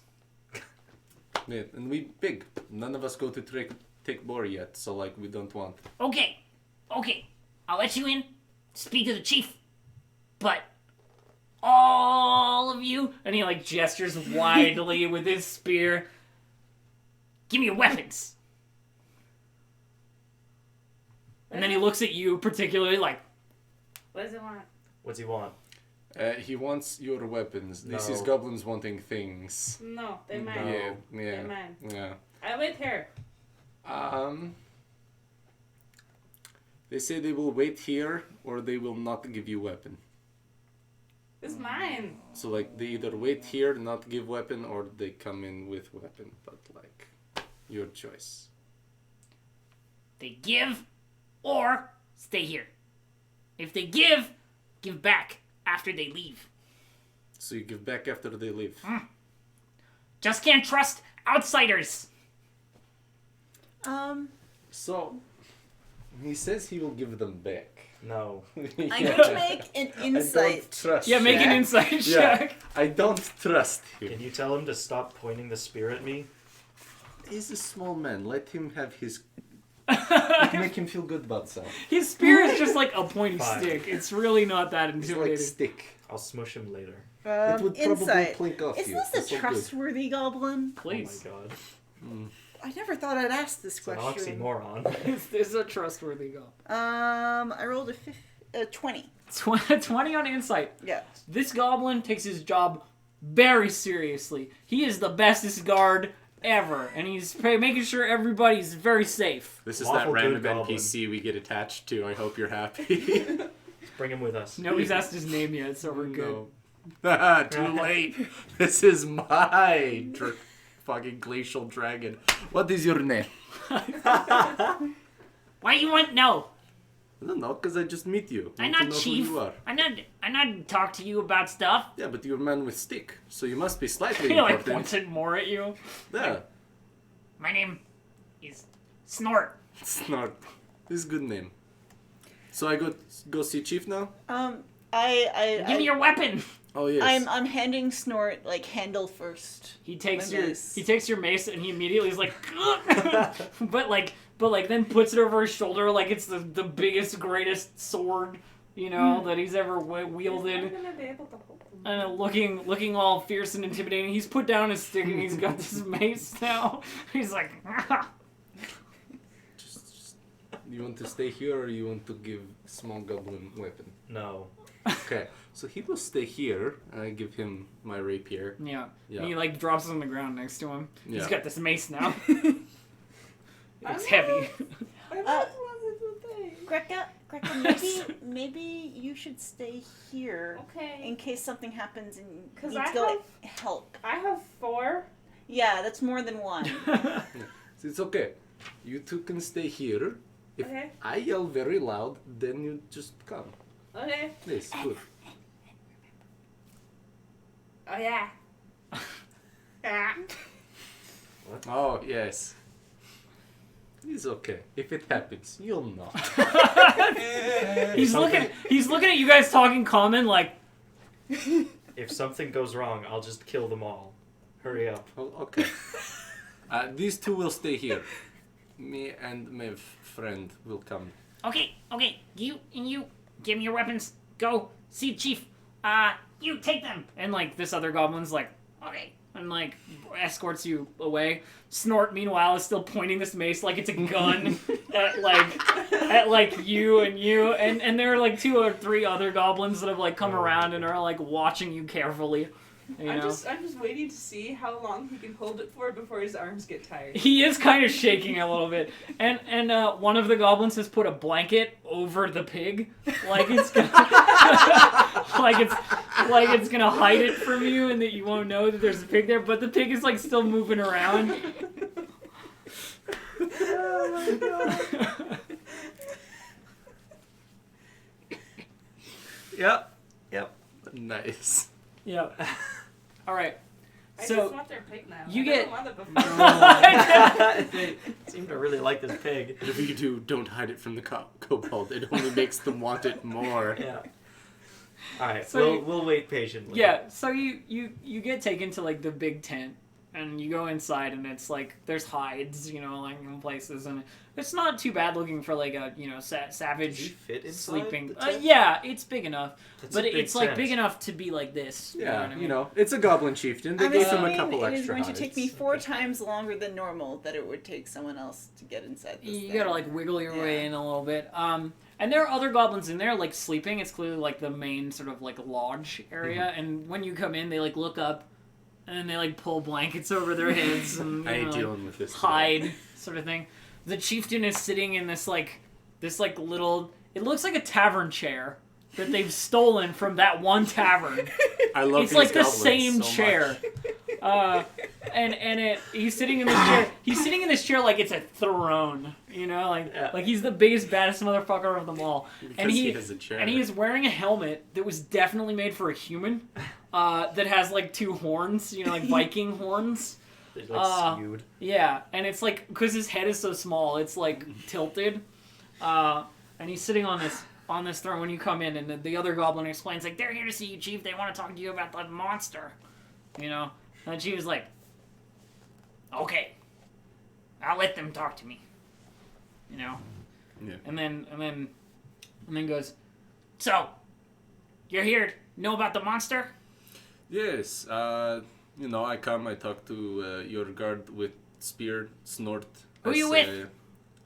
Yeah, and we big. None of us go to take boar yet, so like, we don't want. Okay. I'll let you in. Speak to the chief. But all of you, and he like gestures widely with his spear. Give me your weapons. And then he looks at you particularly like, What does it want? What's he want? He wants your weapons. This is No. goblins wanting things. No, they're mine. No. Yeah, They're yeah, mine. yeah. I wait here. They say they will wait here, or they will not give you weapon. It's mine. So like, they either wait here, not give weapon, or they come in with weapon. But like, your choice. they give or stay here. If they give back after they leave. So you give back after they leave. Just can't trust outsiders. So, he says he will give them back. No. I'm going to make an I don't insight. trust Yeah, make him. an insight Yeah. check. I don't trust Can him. you tell him to stop pointing the spear at me? He's a small man. Let him have his... make him feel good about himself. His spear is just like a pointy Fine. stick. It's really not that It's intimidating. like stick. I'll smush him later. It would probably Insight. plink off Is you. this That's a so good. trustworthy goblin? Please. Oh my god. I never thought I'd ask this It's an question. oxymoron. It's a trustworthy goal. I rolled a 20. 20 on insight. Yeah. This goblin takes his job very seriously. He is the bestest guard ever, and he's making sure everybody's very safe. This is Lawful that good random goblin. NPC we get attached to. I hope you're happy. Bring him with us. Nobody's asked his name yet, so we're good. No. Too late. This is my fucking glacial dragon. What is your name? Why you want no? I don't know, because I just meet you. I I'm want to not know chief. Who you are. I'm not talk to you about stuff. Yeah, but you're a man with stick, so you must be slightly He like important. points it more at you. Yeah. My name is Snort. Snort. This is a good name. So I go see Chief now? Give me your weapon. Oh yes. I'm handing Snort like handle first. He takes My your mace. he takes your mace and he immediately is like, but then puts it over his shoulder like it's the biggest, greatest sword, that he's ever wielded. He's not gonna be able to hold them. And looking all fierce and intimidating. He's put down his stick and he's got this mace now. He's like, Just, you want to stay here or you want to give small goblin weapon? No. Okay, so he will stay here. And I give him my rapier. yeah. Yeah. And he like drops it on the ground next to him. Yeah. He's got this mace now. I It's love- heavy. I love the thing. Greca, maybe you should stay here Okay. in case something happens and you 'Cause need I to go have- help. I have 4. Yeah, that's more than one. So it's okay. You two can stay here. If Okay. I yell very loud, then you just come. Okay. Yes, good. Oh yeah. Yeah. Oh, yes. It's okay. If it happens, you'll know. He's looking at you guys talking common like, If something goes wrong, I'll just kill them all. Hurry up. Oh, okay. These two will stay here. Me and my friend will come. okay, you give me your weapons. Go see Chief. You take them. And like this other goblin's like, okay, and like escorts you away. Snort meanwhile is still pointing this mace like it's a gun at you and there are like 2 or 3 other goblins that have like come around and are like watching you carefully. I'm just waiting to see how long he can hold it for before his arms get tired. He is kind of shaking a little bit, and one of the goblins has put a blanket over the pig, like it's gonna, like it's gonna hide it from you, and that you won't know that there's a pig there. But the pig is like still moving around. Oh my god. Yep. Nice. Yeah. All right. I So just want their pig now. you I get- didn't want it before. They seem to really like this pig. Whatever you do, don't hide it from the kobold. It only makes them want it more. Yeah. All right. So we'll wait patiently. Yeah, so you get taken to like the big tent, and you go inside, and it's like there's hides, like in places, and it's not too bad looking for like a Does he savage fit inside sleeping. the tent? Yeah, it's big enough, That's but a big it's like tent. big enough to be like this. Yeah, what I mean? it's a goblin chieftain. They I'm gave him a assuming couple it is extra going to take me hides. 4 times longer than normal that it would take someone else to get inside this You thing. gotta like wiggle your way Yeah. in a little bit. And there are other goblins in there like sleeping. It's clearly like the main sort of like lodge area. And when you come in, they like look up, and then they like pull blankets over their heads and I ain't like, dealing with this. today. hide sort of thing. The chieftain is sitting in this little. It looks like a tavern chair that they've stolen from that one tavern. I love It's these like the goblins same so chair. much. He's sitting in this chair. He's sitting in this chair like it's a throne, Yeah. like he's the biggest, baddest motherfucker of them all. Because And he has a chair. and he is wearing a helmet that was definitely made for a human, that has like 2 horns, like Viking horns. They're like skewed. Yeah, and it's like because his head is so small, it's like tilted, and he's sitting on this throne when you come in, and the other goblin explains like they're here to see you, Chief. They want to talk to you about the monster, And she was like, "Okay, I'll let them talk to me," Yeah. and then goes, "So, you're here? Know about the monster?" Yes. I come. I talk to your guard with spear, snort. Who I you say, with?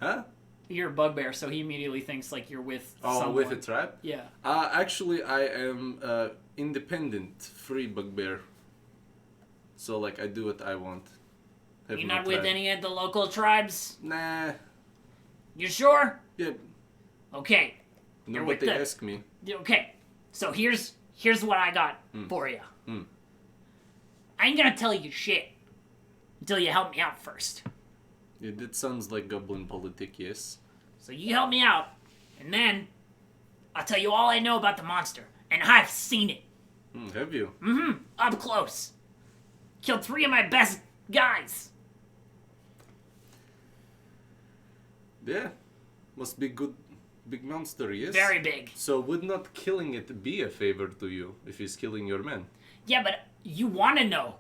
Huh? You're a bugbear, so he immediately thinks like you're with Oh, someone. with a tribe? Yeah. Actually, I am independent, free bugbear. So, like, I do what I want. Have You're no not with tribe. any of the local tribes? Nah. You sure? Yeah. Okay. No, You're but with they the- ask me. Okay. So here's what I got for you. Hmm. I ain't gonna tell you shit until you help me out first. Yeah, that sounds like goblin politic, yes. So you help me out, and then I'll tell you all I know about the monster, and I've seen it. Have you? Up close. Killed 3 of my best guys. Yeah. Must be good, big monster, yes? Very big. So would not killing it be a favor to you if he's killing your men? Yeah, but you want to know.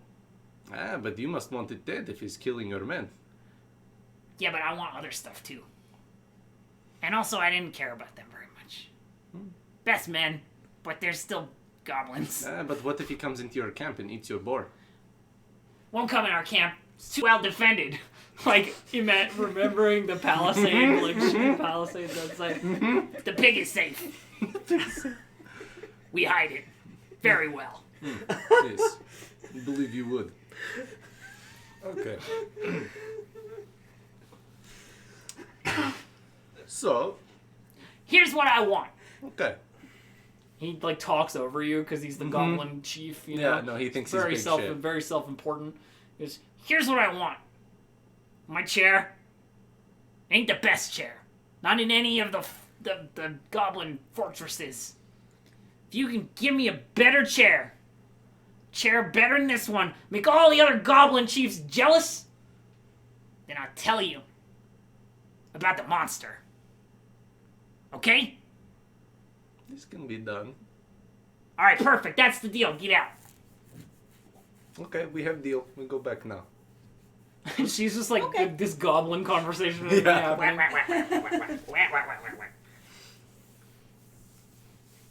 Ah, but you must want it dead if he's killing your men. Yeah, but I want other stuff too. And also, I didn't care about them very much. Best men, but they're still goblins. Ah, but what if he comes into your camp and eats your boar? Won't come in our camp. It's too well defended. Like, you meant remembering the palisade, like shooting palisades outside. The pig is safe. We hide it very well. Yes, I believe you would. Okay. So, Here's what I want. okay. He like talks over you because he's the goblin chief. You know? Yeah, no, he thinks he's very big shit. very self-important. He goes, here's what I want. My chair ain't the best chair. Not in any of the goblin fortresses. If you can give me a better chair better than this one, make all the other goblin chiefs jealous, then I'll tell you about the monster. Okay? This can be done. Alright, perfect. That's the deal. Get out. Okay, we have deal. We go back now. She's just like, Okay. this goblin conversation has been happening.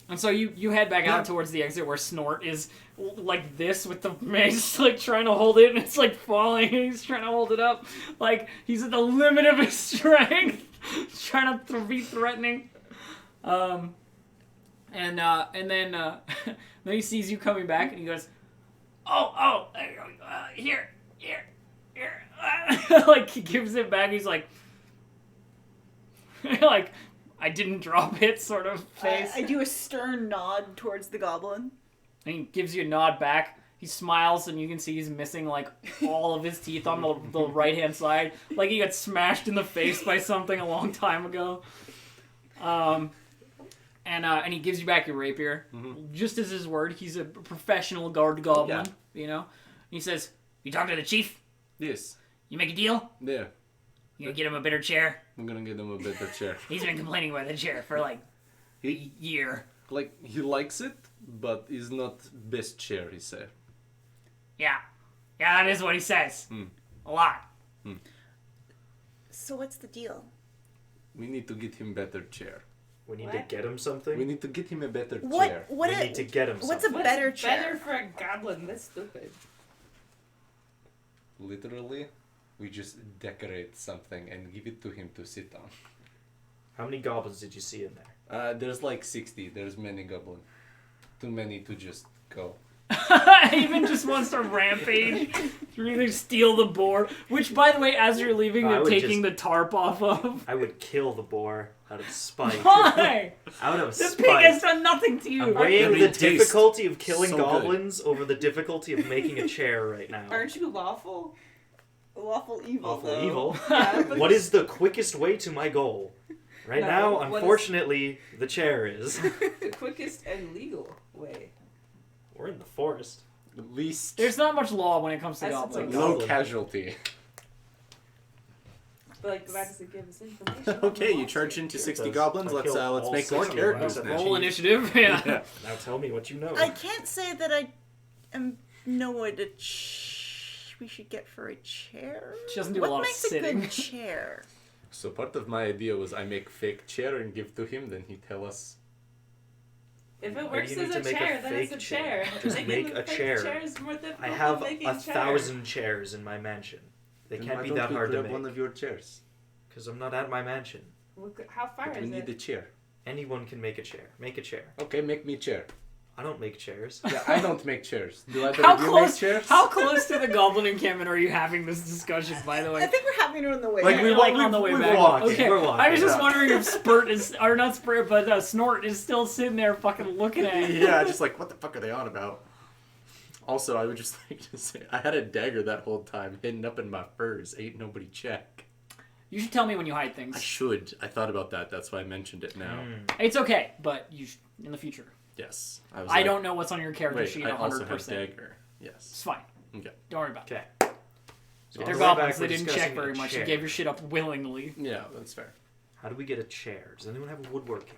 And so you head back out towards the exit where Snort is like this with the mace, like trying to hold it, and it's like falling, and he's trying to hold it up. Like, he's at the limit of his strength, trying to be threatening. And then then he sees you coming back, and he goes, here. Like, he gives it back, he's like, like, I didn't drop it sort of face. I do a stern nod towards the goblin. And he gives you a nod back. He smiles, and you can see he's missing, like, all of his teeth on the right-hand side. Like, he got smashed in the face by something a long time ago. And he gives you back your rapier. Mm-hmm. Just as his word, he's a professional guard goblin, you know? And he says, you talk to the chief? Yes. You make a deal? Yeah. You gonna get him a better chair? I'm gonna get him a better chair. He's been complaining about the chair for, like, a year. Like, he likes it, but it's not best chair, he said. Yeah. Yeah, that is what he says. A lot. So what's the deal? We need to get him better chair. We need What? to get him something. We need to get him a better What? chair. What? We need to get him What's something. a better chair? Better for a goblin. That's stupid. Literally, we just decorate something and give it to him to sit on. How many goblins did you see in there? There's like 60. There's many goblin. Too many to just go. Even just wants to rampage, really steal the boar. Which, by the way, as you're leaving, I they're would taking just- the tarp off of. I would kill the boar out of spite. Why? Out of The spite. pig has done nothing to you. I'm weighing They the taste difficulty of killing so good. goblins over the difficulty of making a chair right now. Aren't you lawful? Lawful evil. Awful though. evil. Yeah, but What is the quickest way to my goal? Right No, now, what is- unfortunately, the chair is. the quickest and legal way? We're in the forest. At least There's not much law when it comes to That's goblins. like- low Goblin. casualty. But like that doesn't give us information. Okay, you charge into Sure 60 does. goblins. I Let's killed let's all make more 60 characters of them. now. Roll initiative. Yeah. Yeah. Now tell me what you know. I can't say that I know what we should get for a chair. She doesn't do a what lot of makes sitting. a good chair? So part of my idea was I make fake chair and give to him. Then he tell us. If it Why works do you as need a to make a chair, then it's a fake chair. chair? Just Making make the a fake chair. chair is more difficult I than have making 1,000 chairs in my mansion. They Then can't why be don't that we hard to grab one make. of your chairs. Because I'm not at my mansion. Look, how far But we is need it? a chair. Anyone can make a chair. Make a chair. Okay, make me chair. I don't make chairs. Yeah, I don't make chairs. Do either How of you close? make chairs? How close to the goblin encampment are you having this discussion? By the way, I think we're having it on the way. Like, back. we like wa- on the way we're back. walking, Okay, we're walking, I was just yeah. wondering if Spurt is, or not Spurt, but Snort is still sitting there fucking looking at you. Yeah, just like, what the fuck are they on about? Also, I would just like to say, I had a dagger that whole time hidden up in my furs. Ain't nobody check. You should tell me when you hide I things. should. I thought about that. That's why I mentioned it now. It's okay, but you in the future. Yes. was I like, don't know what's on your character Wait, sheet I also 100%. have dagger. It's Yes. fine. Okay. Don't worry about it. Okay. So They're on the way goblins. back, They we're didn't check discussing very a much. You chair. gave your shit up willingly. Yeah, that's fair. How do we get a chair? Does anyone have a woodworking?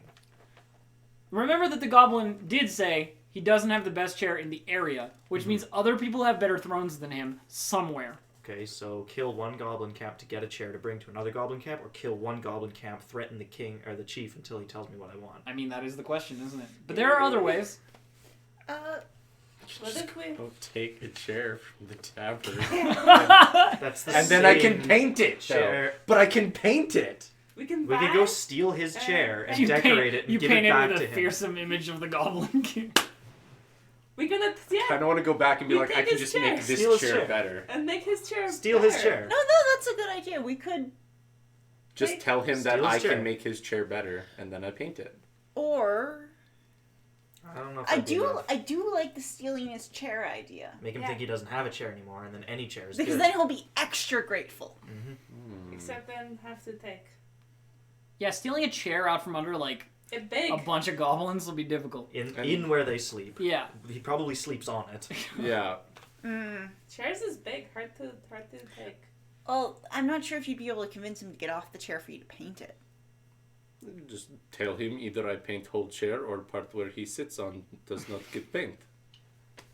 Remember that the goblin did say he doesn't have the best chair in the area, which means other people have better thrones than him somewhere. Okay, so kill one goblin camp to get a chair to bring to another goblin camp, or kill one goblin camp, threaten the king or the chief until he tells me what I want. I mean, that is the question, isn't it? But there are other ways. What if we? Go take a chair from the tavern. That's the And then I can same paint it, chair. though. But I can paint it. We can We buy. could go steal his chair and You decorate paint, it and you give paint it back with to a him. fearsome image of the goblin king. We're gonna I don't want to go back and be We like, take I can his just chair. make this Steal his chair chair. better. and make his chair. Steal his better. chair. No, that's a good idea. We could, Just Like, tell him that steal his I chair. can make his chair better, and then I paint it. or I don't know if I that'd be enough. do like the stealing his chair idea Make him Yeah. think he doesn't have a chair anymore, and then any chair is because good. then he'll be extra grateful. Except then have to take Yeah, stealing a chair out from under, like, a big. a bunch of goblins will be difficult. In where they sleep. Yeah. He probably sleeps on it. Yeah. Chairs is big, hard to take. Well, I'm not sure if you'd be able to convince him to get off the chair for you to paint it. Just tell him either I paint whole chair or part where he sits on does not get paint.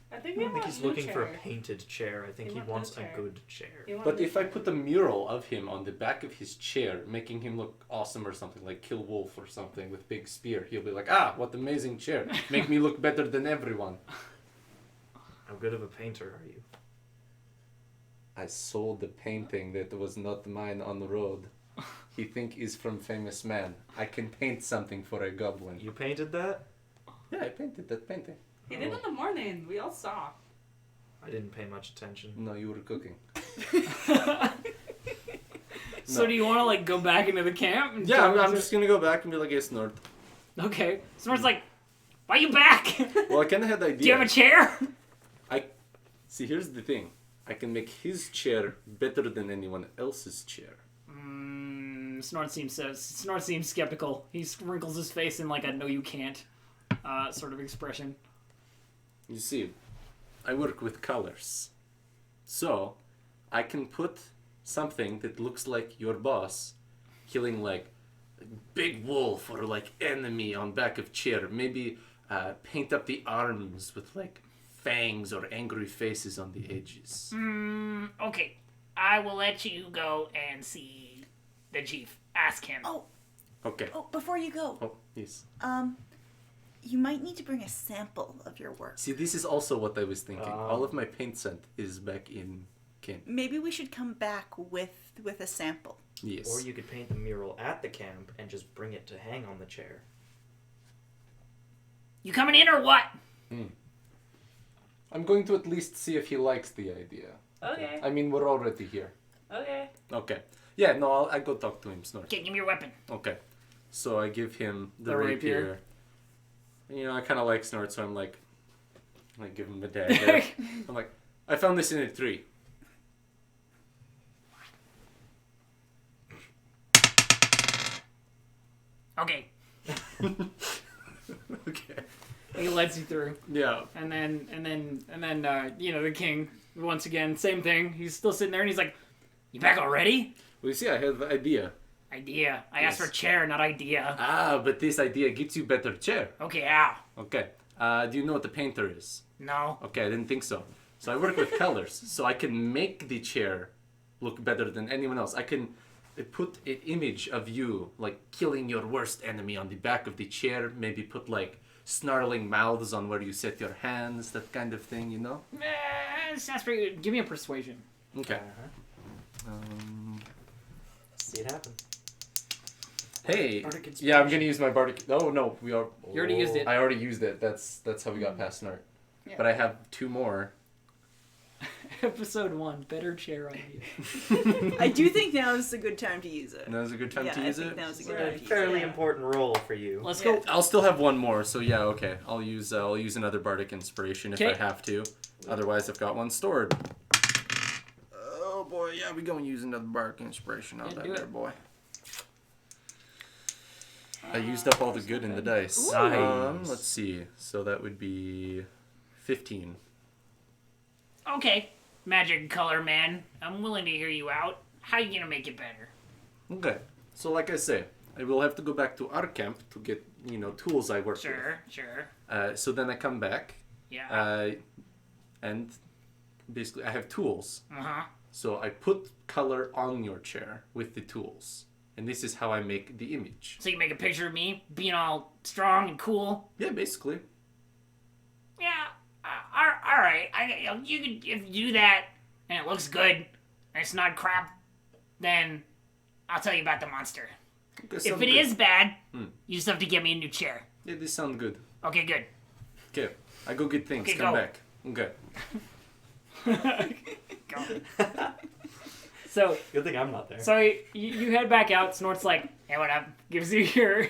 I think I we don't think want he's new looking chair. for a painted chair. I think You he want wants no a chair. good chair. You want But new if I chair. put a mural of him on the back of his chair, making him look awesome or something, like Kill Wolf or something with big spear, he'll be like, ah, what amazing chair. Make me look better than everyone. How good of a painter are you? I sold the painting that was not mine on the road. He think is from famous man. I can paint something for a goblin. You painted that? Yeah, I painted that painting. He did in the morning. We all saw. I didn't pay much attention. No, you were cooking. So No. do you want to, like, go back into the camp? And Yeah, tell I'm him just gonna go back and be like, hey, Snort. Okay. Snort's like, why you back? Well, I kind of had the idea. Do you have a chair? See, here's the thing. I can make his chair better than anyone else's chair. Snort seems skeptical. He wrinkles his face in, like, a no you can't sort of expression. You see, I work with colors. So, I can put something that looks like your boss killing, like, a big wolf or, like, enemy on back of chair. Maybe paint up the arms with, like, fangs or angry faces on the edges. Okay. I will let you go and see the chief. Ask him. Okay. Oh, before you go, Oh, yes. you might need to bring a sample of your work. See, this is also what I was thinking. All of my paint scent is back in Kin. Maybe we should come back with a sample. Yes. Or you could paint the mural at the camp and just bring it to hang on the chair. You coming in or what? I'm going to at least see if he likes the idea. Okay. I mean, we're already here. Okay. Okay. Yeah, no, I'll go talk to him, Snort. Okay, give me your weapon. Okay. So I give him the The rapier. rapier. You know, I kind of like Snort, so I'm like, I give him a dagger. I'm like, I found this in a tree. Okay. Okay. He lets you through. Yeah. And then the king, once again, same thing. He's still sitting there and he's like, you back already? Well, you see, I have an idea. Idea. I asked Yes. for chair, not idea. Ah, but this idea gets you better chair. Okay, ow. Okay. Do you know what the painter is? No. Okay, I didn't think so. So I work with colors, so I can make the chair look better than anyone else. I can put an image of you, like, killing your worst enemy on the back of the chair, maybe put, like, snarling mouths on where you set your hands, that kind of thing, you know? Sounds pretty good. Give me a persuasion. Okay. See it happen. Hey, Bardic yeah, I'm inspiration. gonna use my bardic. Oh no, we are. You already used it. I already used it. That's how we got past Snart. Yeah. But I have 2 more. Episode 1, better chair idea. I do think now is a good time to use it. Now's a good time to I use think it. now's a It's good a time to use fairly it. important role for you. Let's Yeah. go. I'll still have 1 more, so yeah, okay. I'll use another bardic inspiration if I Okay. have to. Otherwise, I've got 1 stored. Oh boy, yeah, we gonna use another bardic inspiration on Yeah, that do there, it. boy. I used up all the good in the dice. Nice. Let's see. So that would be 15. Okay, magic color man. I'm willing to hear you out. How you gonna make it better? Okay. So like I say, I will have to go back to our camp to get, tools I work Sure. with. So then I come back, Yeah. and basically I have tools. Uh-huh. So I put color on your chair with the tools. And this is how I make the image. So you make a picture of me being all strong and cool. Yeah, basically. Yeah. All right. You could if you do that and it looks good and it's not crap, then I'll tell you about the monster. Okay, If it is bad, Hmm. you just have to get me a new chair. Yeah, this sounds good. Okay, good. Okay, I go get things. Okay, Come go. back. Okay. Go. So Good thing I'm not there. So you head back out. Snort's like, "Hey, what up?" Gives you your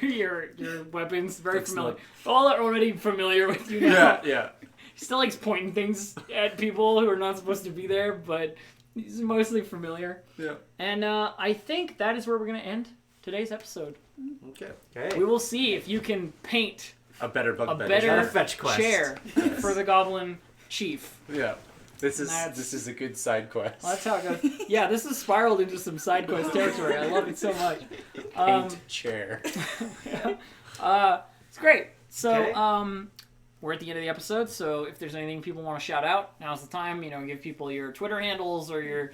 weapons. Very Thanks, familiar. Snort. All are already familiar with you now. Yeah. He still likes pointing things at people who are not supposed to be there, but he's mostly familiar. Yeah. And I think that is where we're gonna end today's episode. Okay. Okay. We will see if you can paint A better bug a better. better Not a fetch quest. chair for the Goblin Chief. Yeah. This That's- is a good side quest. Well, that's how it goes. Yeah, this has spiraled into some side quest territory. I love it so much. Paint chair. It's great. So, Okay. we're at the end of the episode, so if there's anything people want to shout out, now's the time. Give people your Twitter handles or your,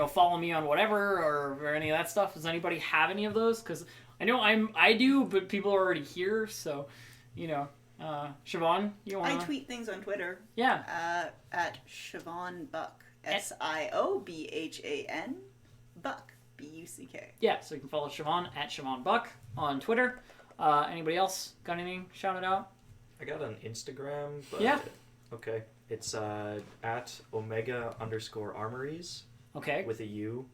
follow me on whatever or any of that stuff. Does anybody have any of those? Because I know I do, but people are already here, so, Siobhan, you want I to... tweet things on Twitter Yeah. at Siobhan Buck. SIOBHAN Buck. BUCK. Yeah, so you can follow Siobhan at Siobhan Buck on Twitter. Anybody else got anything shouted out? I got an Instagram, but Yeah. okay. It's at Omega_Armories Okay. with a U.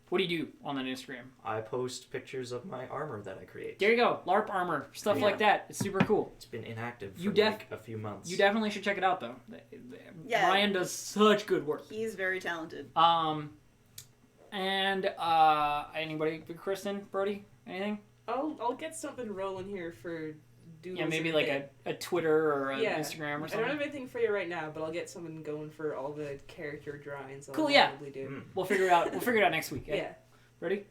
What do you do on that Instagram? I post pictures of my armor that I create. There you go. LARP armor. Stuff Yeah. like that. It's super cool. It's been inactive for You a few months. You definitely should check it out, though. Yeah. Ryan does such good work. He's very talented. And anybody, Kristen, Brody, anything? I'll get something rolling here for doodles. Yeah, maybe in like bit. a Twitter or an Yeah. Instagram or I don't something. have anything for you right now, but I'll get something going for all the character drawings. Cool, yeah. Probably do. Mm. We'll figure it out. We'll figure it out next week. Eh? Yeah. Ready?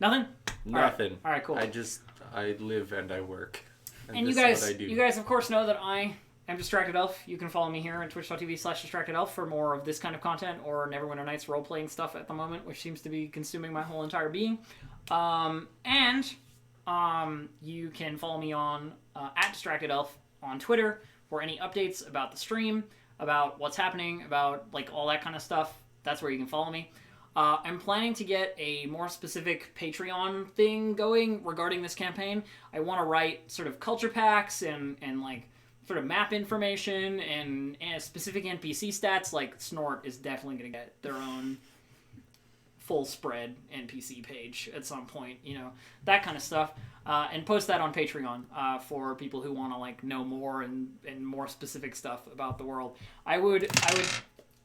Nothing. Nothing. All right, cool. I live and I work. And this you is what guys, I do. you guys, of course, know that I am Distracted Elf. You can follow me here at twitch.tv/DistractedElf for more of this kind of content or Neverwinter Nights role-playing stuff at the moment, which seems to be consuming my whole entire being. You can follow me on at Distracted Elf on Twitter for any updates about the stream, about what's happening, about like all that kind of stuff. That's where you can follow me. I'm planning to get a more specific Patreon thing going regarding this campaign. I want to write sort of culture packs and like sort of map information and specific NPC stats. Like Snort is definitely going to get their own full spread NPC page at some point, that kind of stuff, and post that on Patreon for people who want to like know more and more specific stuff about the world. I would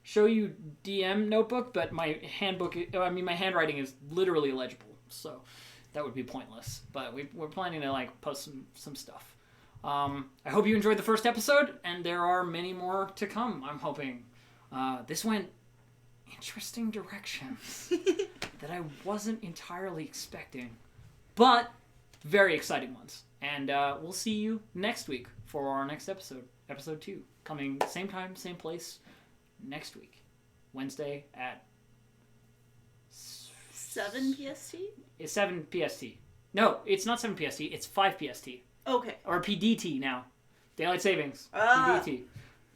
show you DM notebook, but my handwriting is literally illegible, so that would be pointless. But we're planning to like post some stuff. I hope you enjoyed the first episode, and there are many more to come, I'm hoping. This went interesting directions that I wasn't entirely expecting, but very exciting ones. And we'll see you next week for our next episode, episode 2, coming same time, same place next week, Wednesday at 7 PST? It's 7 PST. No, it's not 7 PST. It's 5 PST. Okay. Or PDT now. Daylight Savings. Ah. PDT.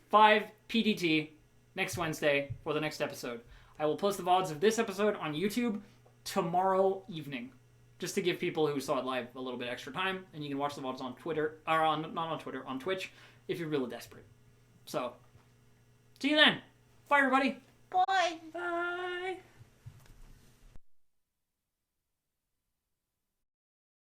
5 PDT next Wednesday for the next episode. I will post the VODs of this episode on YouTube tomorrow evening, just to give people who saw it live a little bit extra time, and you can watch the VODs on Twitter, or not on Twitter, on Twitch, if you're really desperate. So, see you then. Bye, everybody. Bye. Bye.